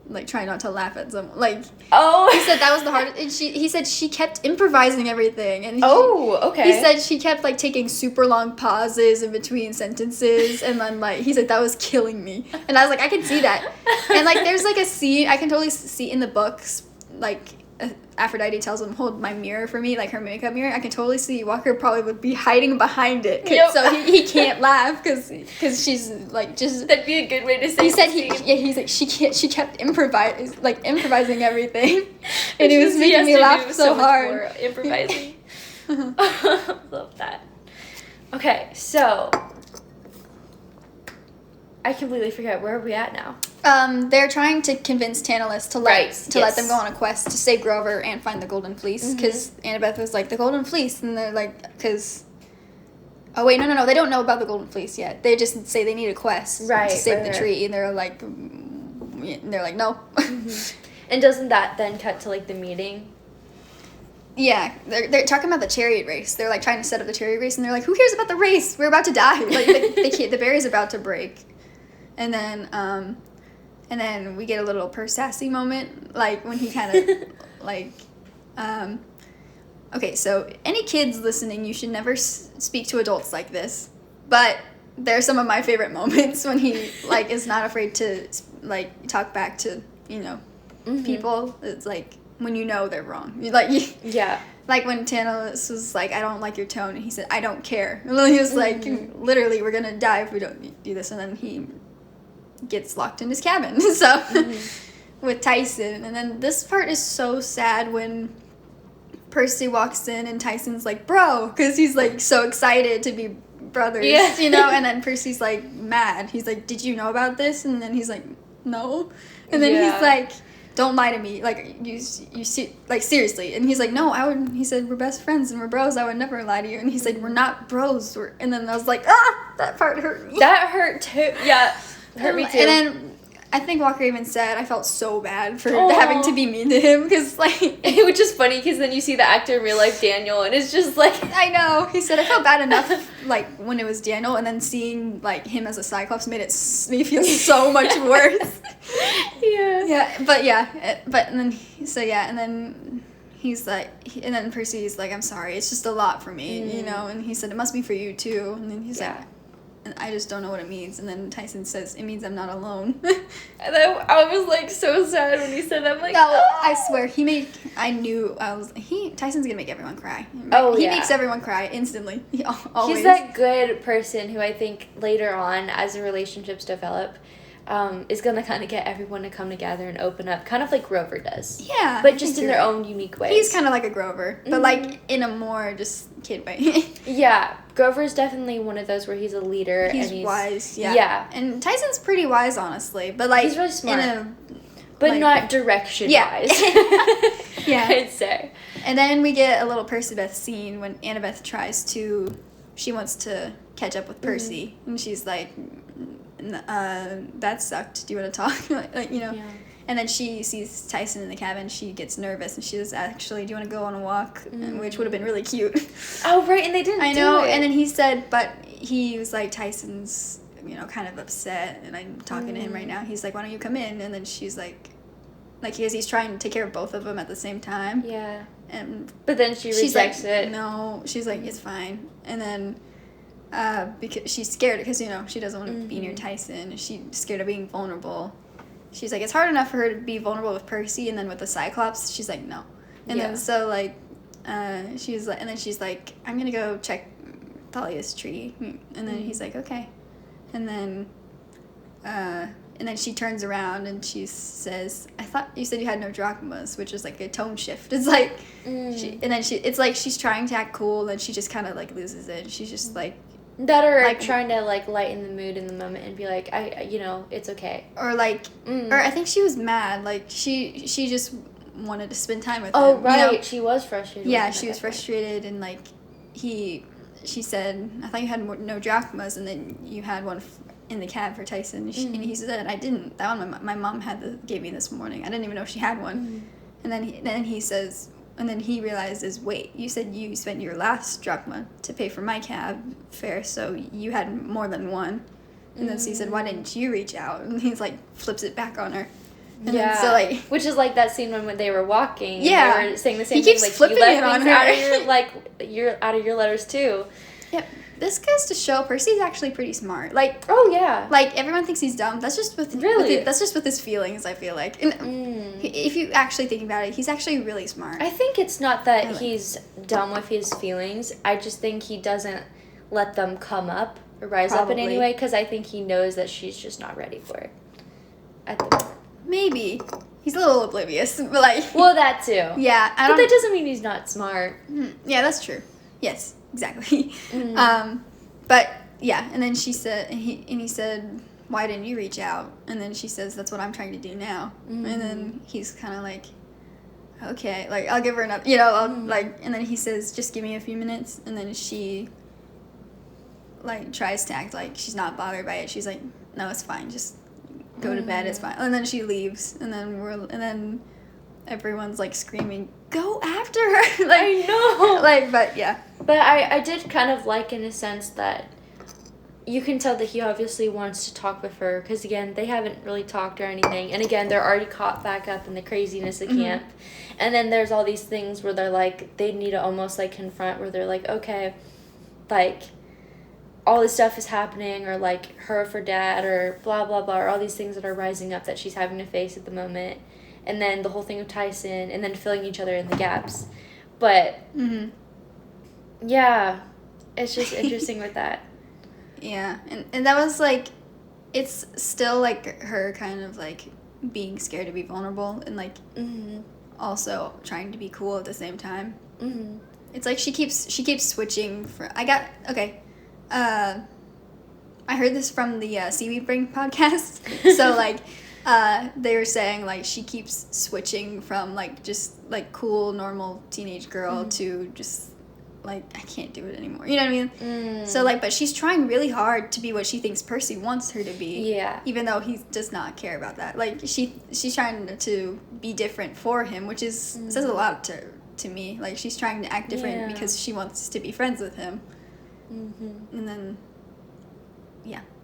like, trying not to laugh at someone. Like, he said that was the hardest. And he said she kept improvising everything. And okay. He said she kept, like, taking super long pauses in between sentences. And then, like, he said that was killing me. And I was like, I can see that. And, like, there's, like, a scene I can totally see in the books, like, Aphrodite tells him, hold my mirror for me, like her makeup mirror. I can totally see Walker probably would be hiding behind it. So he can't laugh because she's like just... That'd be a good way to say it. He's like, she kept improvising everything. And it was making me laugh so hard. Improvising. Love that. Okay, so... I completely forget. Where are we at now? They're trying to convince Tantalus to let them go on a quest to save Grover and find the Golden Fleece. Because Annabeth was like, the Golden Fleece. And they're like, because... Oh, wait, no. They don't know about the Golden Fleece yet. They just say they need a quest to save the tree. And they're like, no. And doesn't that then cut to, like, the meeting? Yeah, they're talking about the chariot race. They're, like, trying to set up the chariot race. And they're like, who cares about the race? We're about to die. Like, the barrier's about to break. And then we get a little Percy moment, like, when he kind of, like, okay, so any kids listening, you should never speak to adults like this, but they're some of my favorite moments when he, like, is not afraid to, like, talk back to, people. It's, like, when you know they're wrong. Like, when Tantalus was like, I don't like your tone, and he said, I don't care. And then he was like, literally, we're gonna die if we don't do this, and then he gets locked in his cabin, with Tyson. And then this part is so sad when Percy walks in and Tyson's like, bro, because he's, like, so excited to be brothers, and then Percy's, like, mad. He's like, did you know about this? And then he's like, no. And then he's like, don't lie to me, like, you see, like, seriously. And he's like, no, he said, we're best friends and we're bros, I would never lie to you. And he's like, we're not bros, and then I was like, that part hurt me. That hurt too. Hurt me too. And then I think Walker even said, I felt so bad for having to be mean to him, because, like... It was just funny, because then you see the actor in real life, Daniel, and it's just, like... I know. He said, I felt bad enough, like, when it was Daniel, and then seeing, like, him as a Cyclops made me feel so much worse. But and then, and then he's like, and then Percy's like, I'm sorry, it's just a lot for me, and he said, it must be for you, too, and then he's like... And I just don't know what it means. And then Tyson says, it means I'm not alone. And I was, like, so sad when he said that. I'm like, no, I swear, Tyson's gonna make everyone cry. He makes everyone cry instantly. Always. He's that good person who I think later on, as the relationships develop, is gonna kind of get everyone to come together and open up, kind of like Grover does. Yeah. But just in their own unique ways. He's kind of like a Grover, but, like, in a more just kid way. Yeah. Grover's definitely one of those where he's a leader. He's wise, yeah. Yeah. And Tyson's pretty wise, honestly, but, like... He's really smart. But, like, not direction-wise. Yeah. I'd say. And then we get a little Percybeth scene when Annabeth she wants to catch up with Percy, and she's like... that sucked. Do you want to talk? Yeah. And then she sees Tyson in the cabin. She gets nervous, and she says, actually, do you want to go on a walk? Which would have been really cute. Oh, right, and they didn't I know, and then he said, but he was like, Tyson's, kind of upset, and I'm talking to him right now. He's like, why don't you come in? And then she's like, he's trying to take care of both of them at the same time. Yeah. But then she rejects it. No, she's like, it's fine. And then... because she's scared, because, she doesn't want to be near Tyson. She's scared of being vulnerable. She's like, it's hard enough for her to be vulnerable with Percy, and then with the Cyclops, she's like, no. And then, so, like, she's like, and then she's like, I'm gonna go check Thalia's tree, and then he's like, okay, and then she turns around and she says, I thought you said you had no drachmas, which is like a tone shift. It's like, it's like she's trying to act cool, and she just kind of like loses it. She's just like, that or like trying to like lighten the mood in the moment and be like, it's okay. Or like, or I think she was mad. Like she just wanted to spend time with him. Oh, right. She was frustrated. Yeah, she was frustrated, and like she said, I thought you had no drachmas, and then you had one in the cab for Tyson. And he said, I didn't. That one my mom gave me this morning. I didn't even know she had one. And then he says, and then he realizes, wait, you said you spent your last drachma to pay for my cab fare, so you had more than one. And then she said, why didn't you reach out? And he's like, flips it back on her. And then, so like, which is like that scene when they were walking. Yeah, they were saying the same he keeps thing. Like, flipping you left it on her. You're out of your letters too. Yep. This goes to show Percy's actually pretty smart. Like, oh yeah, like everyone thinks he's dumb. That's just with that's just with his feelings. I feel like, and if you actually think about it, he's actually really smart. I think it's not that he's dumb with his feelings. I just think he doesn't let them come up or rise up in any way, because I think he knows that she's just not ready for it at the moment. Maybe he's a little oblivious, but like, well, that too. Yeah, but that doesn't mean he's not smart. Yeah, that's true. Yes. Exactly. But yeah, and then she said, and he said, why didn't you reach out? And then she says, that's what I'm trying to do now. And then he's kind of like, okay, like, I'll give her another, like, and then he says, just give me a few minutes. And then she like tries to act like she's not bothered by it. She's like, no, it's fine, just go to bed, it's fine. And then she leaves, and then everyone's like screaming, go after her. Like, I know. Like, but yeah. But I did kind of like, in a sense, that you can tell that he obviously wants to talk with her, because again, they haven't really talked or anything, and again, they're already caught back up in the craziness of camp. And then there's all these things where they're like, they need to almost like confront, where they're like, okay, like, all this stuff is happening, or like her for dad, or blah blah blah, or all these things that are rising up that she's having to face at the moment. And then the whole thing of Tyson, and then filling each other in the gaps. But yeah, it's just interesting with that. Yeah, and that was like, it's still like her kind of like being scared to be vulnerable, and like also trying to be cool at the same time. It's like she keeps switching I heard this from the Seaweed Brain podcast. So like they were saying like she keeps switching from like just like cool normal teenage girl to just like, I can't do it anymore, you know what I mean? So like, but she's trying really hard to be what she thinks Percy wants her to be, even though he does not care about that. Like she's trying to be different for him, which is says a lot to me. Like, she's trying to act different because she wants to be friends with him. And then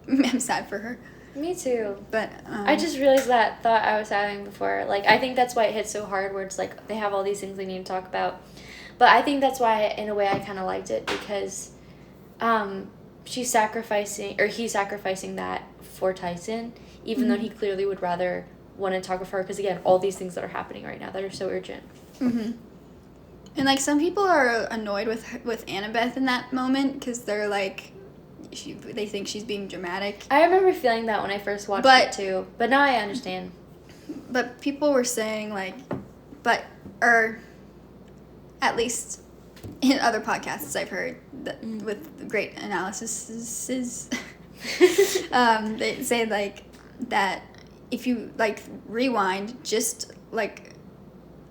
I'm sad for her. Me too. But I just realized that thought I was having before. Like, I think that's why it hits so hard, where it's like they have all these things they need to talk about. But I think that's why, in a way, I kind of liked it, because he's sacrificing that for Tyson, even though he clearly would rather want to talk with her, because, again, all these things that are happening right now that are so urgent. And, like, some people are annoyed with Annabeth in that moment, because they're like, they think she's being dramatic. I remember feeling that when I first watched it, too. But now I understand. But people were saying, like, or at least in other podcasts I've heard that with great analyses, they say, like, that if you, like, rewind just, like,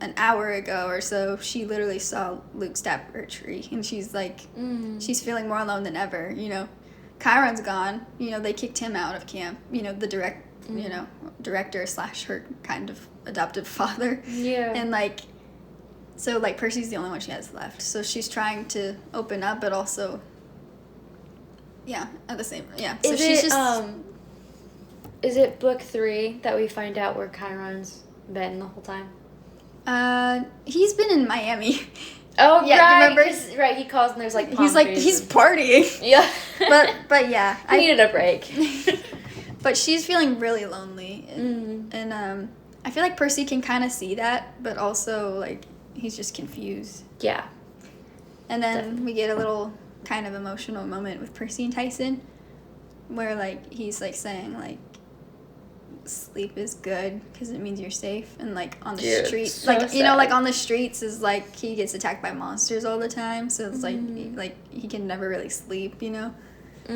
an hour ago or so, she literally saw Luke stab her tree, and she's, like, she's feeling more alone than ever, you know. Chiron's gone, you know, they kicked him out of camp, you know, the director / her kind of adoptive father. Yeah. And, like, so, like, Percy's the only one she has left. So she's trying to open up, but also, at the same, So is it book 3 that we find out where Chiron's been the whole time? He's been in Miami. Oh, yeah, right. Remember? Right, he calls and there's, like, palm trees. He's partying. Yeah. but yeah. I needed a break. But she's feeling really lonely. And I feel like Percy can kind of see that, but also, like, he's just confused. Yeah. And then we get a little kind of emotional moment with Percy and Tyson, where like he's like saying like sleep is good because it means you're safe, and like on the street, so like sad. like on the streets is like he gets attacked by monsters all the time, so it's like he can never really sleep,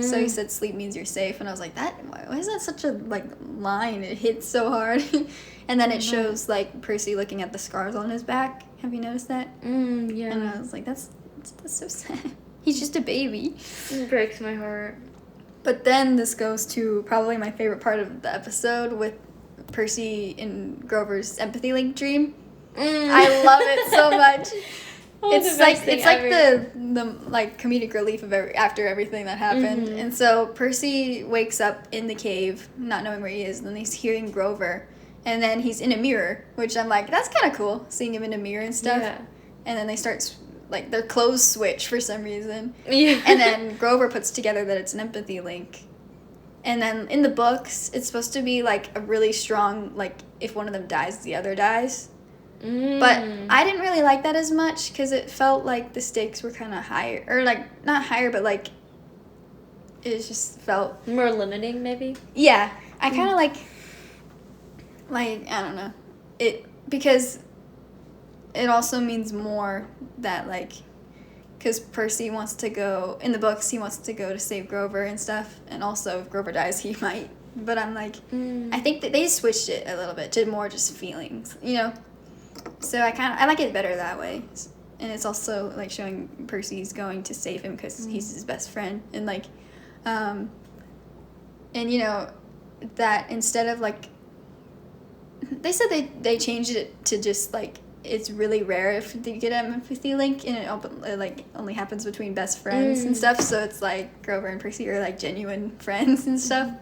So he said sleep means you're safe, and I was like, why is that such a like line? It hits so hard. And then it shows like Percy looking at the scars on his back. Have you noticed that? Yeah. And I was like, that's so sad. He's just a baby. It breaks my heart. But then this goes to probably my favorite part of the episode with Percy and Grover's empathy link dream. I love it so much. It's like the like comedic relief of after everything that happened. And so Percy wakes up in the cave, not knowing where he is, and then he's hearing Grover, and then he's in a mirror, which I'm like, that's kind of cool, seeing him in a mirror and stuff. Yeah. And then they start like their clothes switch for some reason. Yeah. And then Grover puts together that it's an empathy link. And then in the books, it's supposed to be like a really strong, like if one of them dies, the other dies. But I didn't really like that as much because it felt like the stakes were kind of higher, or like not higher, but like it just felt more limiting, maybe. Yeah, I kind of like I don't know it, because it also means more that like, because Percy wants to go in the books, he wants to go to save Grover and stuff, and also if Grover dies, he might. But I'm like, I think that they switched it a little bit to more just feelings, So I like it better that way, and it's also like showing Percy's going to save him because he's his best friend, and like, and that instead of like, they said they changed it to just like it's really rare if you get an empathy link, and it like only happens between best friends and stuff. So it's like Grover and Percy are like genuine friends and stuff,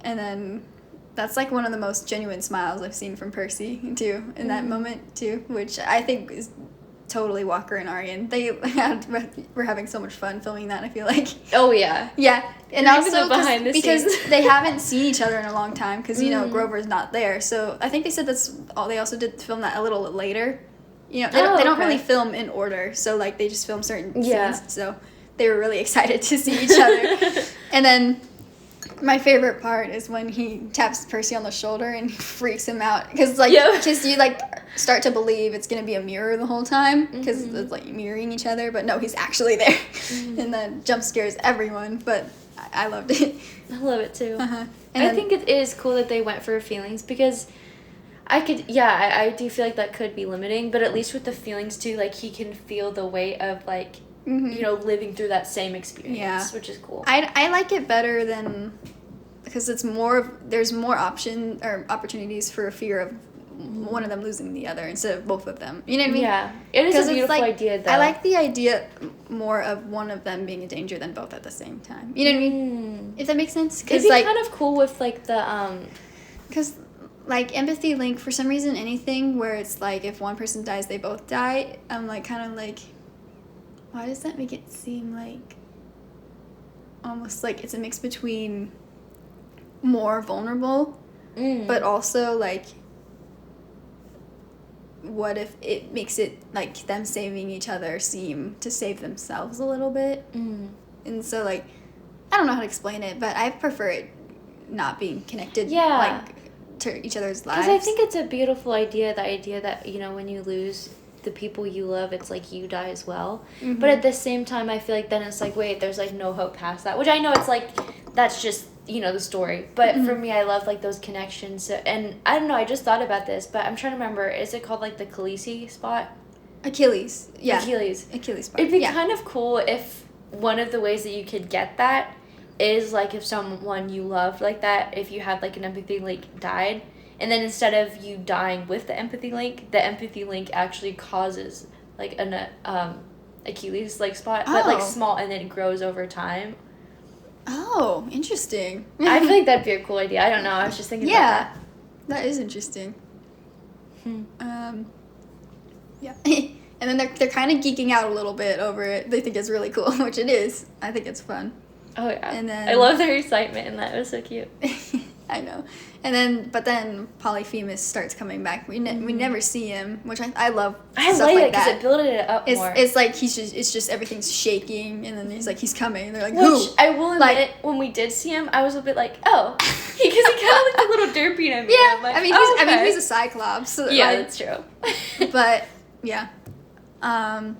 and then. That's like one of the most genuine smiles I've seen from Percy too in that moment too, which I think is totally Walker and Aryan. They were having so much fun filming that. I feel like. Oh yeah. Yeah, and Even also behind the because scenes. they haven't seen each other in a long time because Grover's not there. So I think they said that's all. They also did film that a little later. They don't really film in order. So like they just film certain scenes. So they were really excited to see each other, and then. My favorite part is when he taps Percy on the shoulder and freaks him out because you like start to believe it's gonna be a mirror the whole time because it's like mirroring each other, but no, he's actually there, and then jump scares everyone. But I loved it. I love it too. And I think it is cool that they went for feelings because I do feel like that could be limiting, but at least with the feelings too, like he can feel the weight of like. Living through that same experience, which is cool. I like it better than because it's there's more opportunities for a fear of one of them losing the other instead of both of them. You know what I mean? Yeah, it is a beautiful idea though. I like the idea more of one of them being in danger than both at the same time. You know what I mean? If that makes sense. It'd be kind of cool with like the because like empathy link, for some reason, anything where it's like if one person dies, they both die. I'm like kind of like. Why does that make it seem like almost like it's a mix between more vulnerable, but also like what if it makes it like them saving each other seem to save themselves a little bit? And so like I don't know how to explain it, but I prefer it not being connected like to each other's lives. Because I think it's a beautiful idea, the idea that when you lose the people you love, it's like you die as well. But at the same time, I feel like then it's like, wait, there's like no hope past that, which I know it's like that's just the story, but for me, I love like those connections. And I don't know, I just thought about this, but I'm trying to remember, is it called like the Khaleesi spot? Achilles spot. It'd be kind of cool if one of the ways that you could get that is like if someone you loved like that, if you had like an empathy link died. And then instead of you dying with the empathy link actually causes like an Achilles like spot, but like small, and then it grows over time. Oh, interesting. I feel like that'd be a cool idea. I don't know. I was just thinking about that. That is interesting. Yeah. And then they're kind of geeking out a little bit over it. They think it's really cool, which it is. I think it's fun. Oh yeah. And then I love their excitement, and that was so cute. I know. And then Polyphemus starts coming back. We never see him, which I love. I stuff like like it because that. it built it up more. It's like it's just everything's shaking, and then he's coming. And they're like, Which who? I will admit, when we did see him, I was a bit like, oh, because he kind of looked a little derpy to me. Yeah, I'm like, I mean, oh, okay. he's a Cyclops. So yeah, that's true. But yeah, and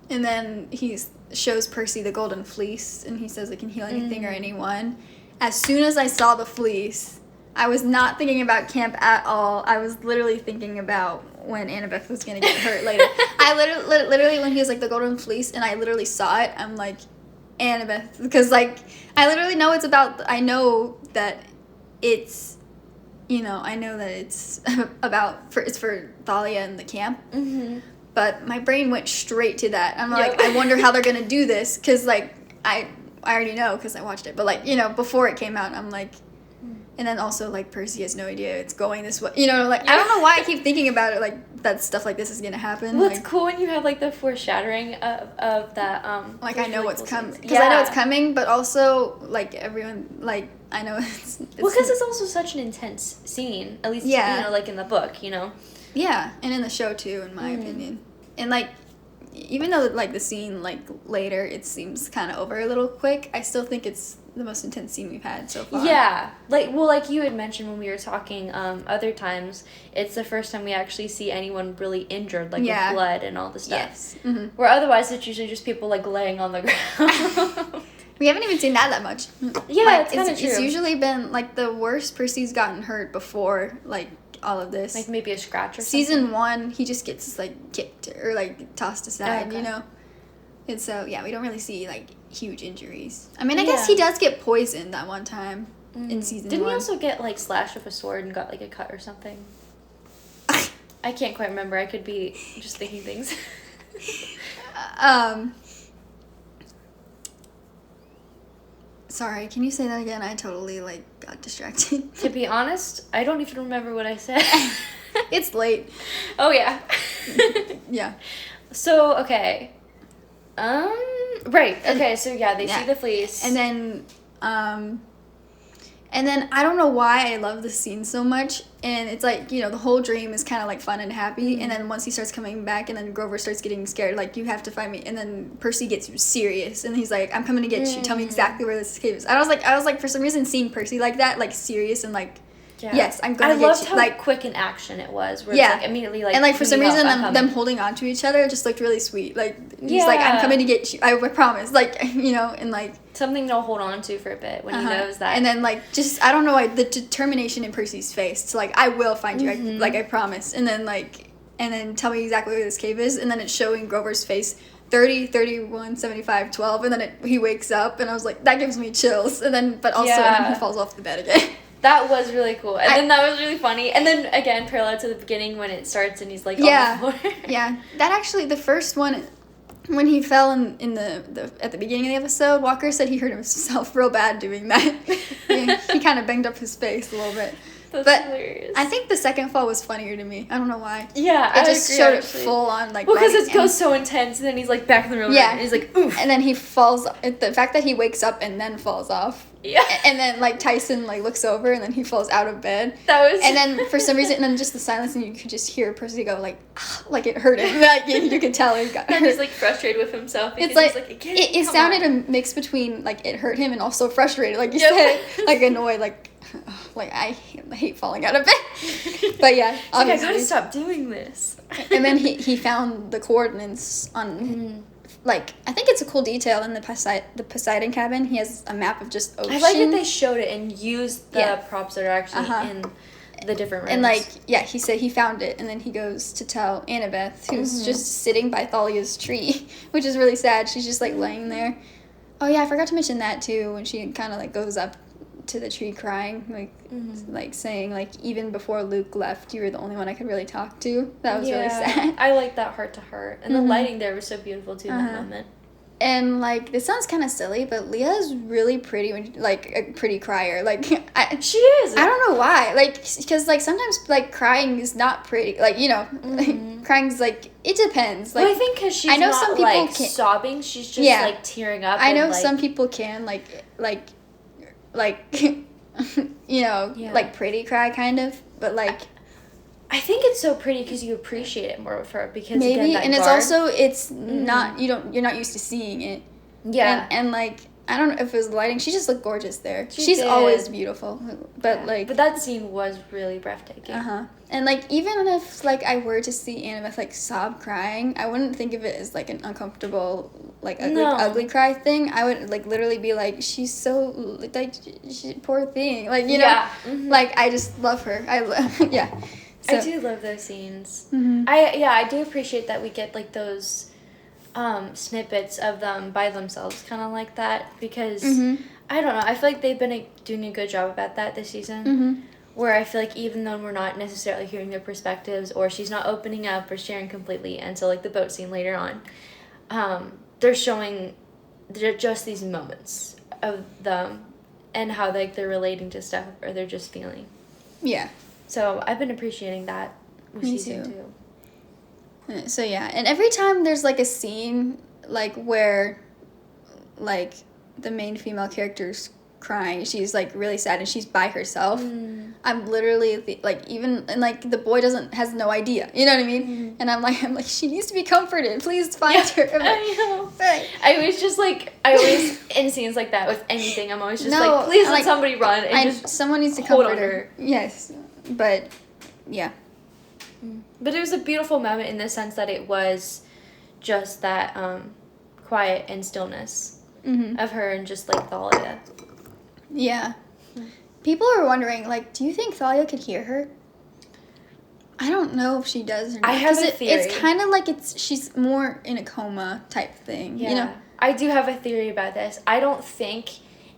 then he shows Percy the golden fleece, and he says it can heal anything or anyone. As soon as I saw the fleece, I was not thinking about camp at all. I was literally thinking about when Annabeth was gonna get hurt later. I literally when he was like the golden fleece, and I literally saw it, I'm like, Annabeth, because like I literally know it's about. I know that it's, I know that it's it's for Thalia and the camp. Mm-hmm. But my brain went straight to that. I'm like, I wonder how they're gonna do this, because like I already know because I watched it. But like before it came out, I'm like. And then also, like, Percy has no idea it's going this way. Like, I don't know why I keep thinking about it, like, that stuff like this is going to happen. Well, like, it's cool when you have, like, the foreshadowing of that. Like, I know really what's cool coming. scenes. Because I know it's coming, but also, like, everyone, like, I know it's well, because it's also such an intense scene. At least, like, in the book, Yeah, and in the show, too, in my opinion. And, like, even though, like, the scene, like, later, it seems kind of over a little quick, I still think it's the most intense scene we've had so far. Yeah. Like you had mentioned when we were talking other times, it's the first time we actually see anyone really injured, like with blood and all the stuff. Yes. Mm-hmm. Where otherwise it's usually just people, like, laying on the ground. We haven't even seen that much. Yeah, like, it's kind of true. It's usually been, like, the worst Percy's gotten hurt before, like, all of this. Like, maybe a scratch or something? Season 1, he just gets, like, kicked or, like, tossed aside, okay. And so, yeah, we don't really see, like, huge injuries. I mean, I guess he does get poisoned that one time in season 1. Didn't he also get, like, slashed with a sword and got, like, a cut or something? I can't quite remember. I could be just thinking things. Sorry, can you say that again? I totally, like, got distracted. To be honest, I don't even remember what I said. It's late. Oh, yeah. Yeah. So, okay. Right. Okay, so yeah, they see the fleece. And then I don't know why I love this scene so much. And it's like, the whole dream is kind of like fun and happy. Mm-hmm. And then once he starts coming back and then Grover starts getting scared, like, you have to find me. And then Percy gets serious and he's like, I'm coming to get you. Tell me exactly where this cave is. And I was like, for some reason, seeing Percy like that, like, serious and like, yes, I'm going to get you. I loved how like quick in action it was. Where it's like immediately like. And like for some reason, them holding on to each other just looked really sweet. Like he's like, I'm coming to get you. I promise. Like and like something to hold on to for a bit when he knows that. And then like just I don't know, like the determination in Percy's face to like I will find you. I promise. And then tell me exactly where this cave is. And then it's showing Grover's face. 30, 31, 75, 12. And then he wakes up and I was like, that gives me chills. And then and then he falls off the bed again. That was really cool. And then that was really funny. And then, again, parallel to the beginning when it starts and he's, like, on the floor. Yeah. That actually, the first one, when he fell in the at the beginning of the episode, Walker said he hurt himself real bad doing that. He kind of banged up his face a little bit. That's hilarious. I think the second fall was funnier to me. I don't know why. Yeah, I just showed it full on, like, because it goes so intense, and then he's, like, back in the room, and he's like, oof. And then he falls, the fact that he wakes up and then falls off. Yeah. And then, like, Tyson, like, looks over, and then he falls out of bed. That was... And then, for some reason, and then just the silence, and you could just hear Percy go, like, like it hurt him. Like, you could tell he got hurt. And he's, like, frustrated with himself. It's like, it sounded a mix between, like, it hurt him and also frustrated. Like, you said, like, annoyed, like I hate falling out of bed. But yeah, obviously. I gotta stop doing this. And then he found the coordinates on, like, I think it's a cool detail in the Poseidon cabin. He has a map of just ocean. I like that they showed it and used the props that are actually in the different rooms. And, like, he said he found it, and then he goes to tell Annabeth, who's just sitting by Thalia's tree, which is really sad. She's just, like, laying there. Oh, yeah, I forgot to mention that, too, when she kind of, like, goes up to the tree crying, like, like saying, like, even before Luke left, you were the only one I could really talk to. That was really sad. I like that heart to heart. And the lighting there was so beautiful, too, in that moment. And, like, this sounds kind of silly, but Leah's really pretty, when like, a pretty crier. Like, she is. I don't know why. Like, because, like, sometimes, like, crying is not pretty. Like, like, crying's, like, it depends. Like, well, I think because she's not, some people like, sobbing. She's just, like, tearing up. I know like, some people can, like, like pretty cry kind of, but like I think it's so pretty because you appreciate it more with her because maybe, again, that and it's guard, also not you're not used to seeing it. Yeah. And like I don't know if it was the lighting. She just looked gorgeous there. She's did. always beautiful, but like. But that scene was really breathtaking. And like even if like I were to see Annabeth like sob crying, I wouldn't think of it as like an uncomfortable like ugly cry thing. I would like literally be like, she's so like poor thing, like like I just love her. Yeah. So. I do love those scenes. I do appreciate that we get like those snippets of them by themselves, kind of like that, because I don't know, I feel like they've been doing a good job about that this season, where I feel like even though we're not necessarily hearing their perspectives, or she's not opening up or sharing completely until like the boat scene later on, they're showing just these moments of them and how like they're relating to stuff, or they're just feeling. Yeah. So I've been appreciating that with season 2. So yeah, and every time there's like a scene like where like the main female character's crying, she's like really sad and she's by herself, I'm literally like, even, and like the boy has no idea, you know what I mean? And I'm like she needs to be comforted, please find her. Like, I know. I always in scenes like that with anything, I'm always just like, please let somebody run and someone needs to comfort her. Yes, but yeah. But it was a beautiful moment in the sense that it was just that quiet and stillness of her and just like Thalia. Yeah. People are wondering, like, do you think Thalia could hear her? I don't know if she does or not. I have a theory. It's kind of like she's more in a coma type thing. Yeah. You know? I do have a theory about this. I don't think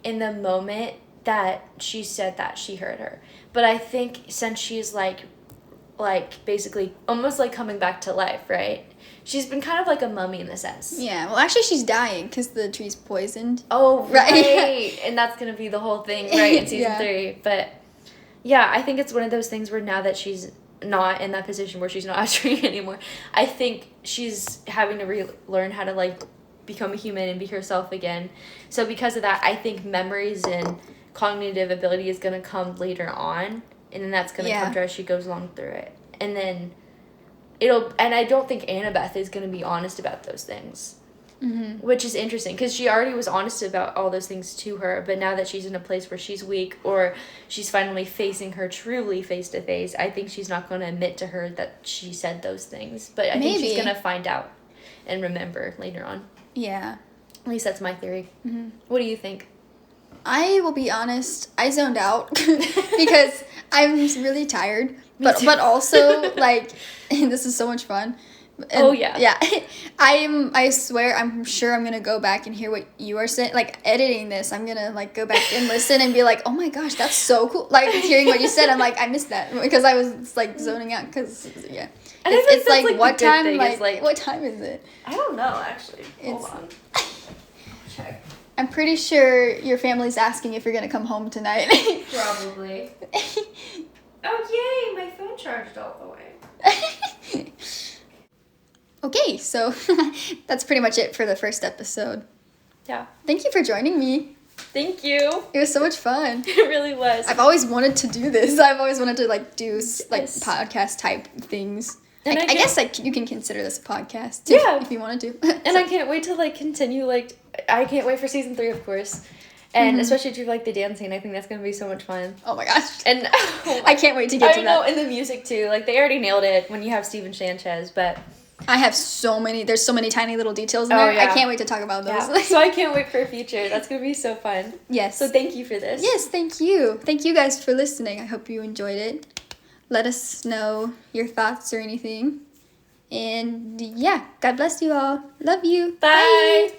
in the moment that she said that she heard her. But I think since she's like basically almost like coming back to life, right? She's been kind of like a mummy in a sense. Yeah, well actually she's dying because the tree's poisoned. Oh, right. And that's going to be the whole thing, right, in season 3. But yeah, I think it's one of those things where now that she's not in that position where she's not a tree anymore, I think she's having to learn how to like become a human and be herself again. So because of that, I think memories and cognitive ability is going to come later on. And then that's going to come to her as she goes along through it. And then and I don't think Annabeth is going to be honest about those things. Which is interesting, because she already was honest about all those things to her, but now that she's in a place where she's weak, or she's finally facing her truly face to face, I think she's not going to admit to her that she said those things. But I think she's going to find out and remember later on. Yeah. At least that's my theory. What do you think? I will be honest, I zoned out because I'm really tired, but also like this is so much fun. And, yeah. I swear, I'm sure I'm gonna go back and hear what you are saying. Like editing this, I'm gonna like go back and listen and be like, oh my gosh, that's so cool. Like hearing what you said, I'm like, I missed that because I was like zoning out. Because and it's like what time? Like what time is it? I don't know actually. Hold on. Check. I'm pretty sure your family's asking if you're gonna come home tonight. Probably. Oh yay! My phone charged all the way. Okay, so that's pretty much it for the first episode. Yeah. Thank you for joining me. Thank you. It was so much fun. It really was. I've always wanted to do this. I've always wanted to like do like podcast type things. And I guess like you can consider this a podcast too, if you wanted to. And I can't wait to like continue. Like I can't wait for season 3, of course. And especially to like the dancing, I think that's gonna be so much fun. Oh my gosh! And I can't wait to get to that. I know, and the music too. Like they already nailed it when you have Steven Sanchez, but I have there's so many tiny little details in there. I can't wait to talk about those. Yeah. So I can't wait for future. That's gonna be so fun. Yes. So thank you for this. Yes, thank you. Thank you guys for listening. I hope you enjoyed it. Let us know your thoughts or anything. And yeah, God bless you all. Love you. Bye. Bye.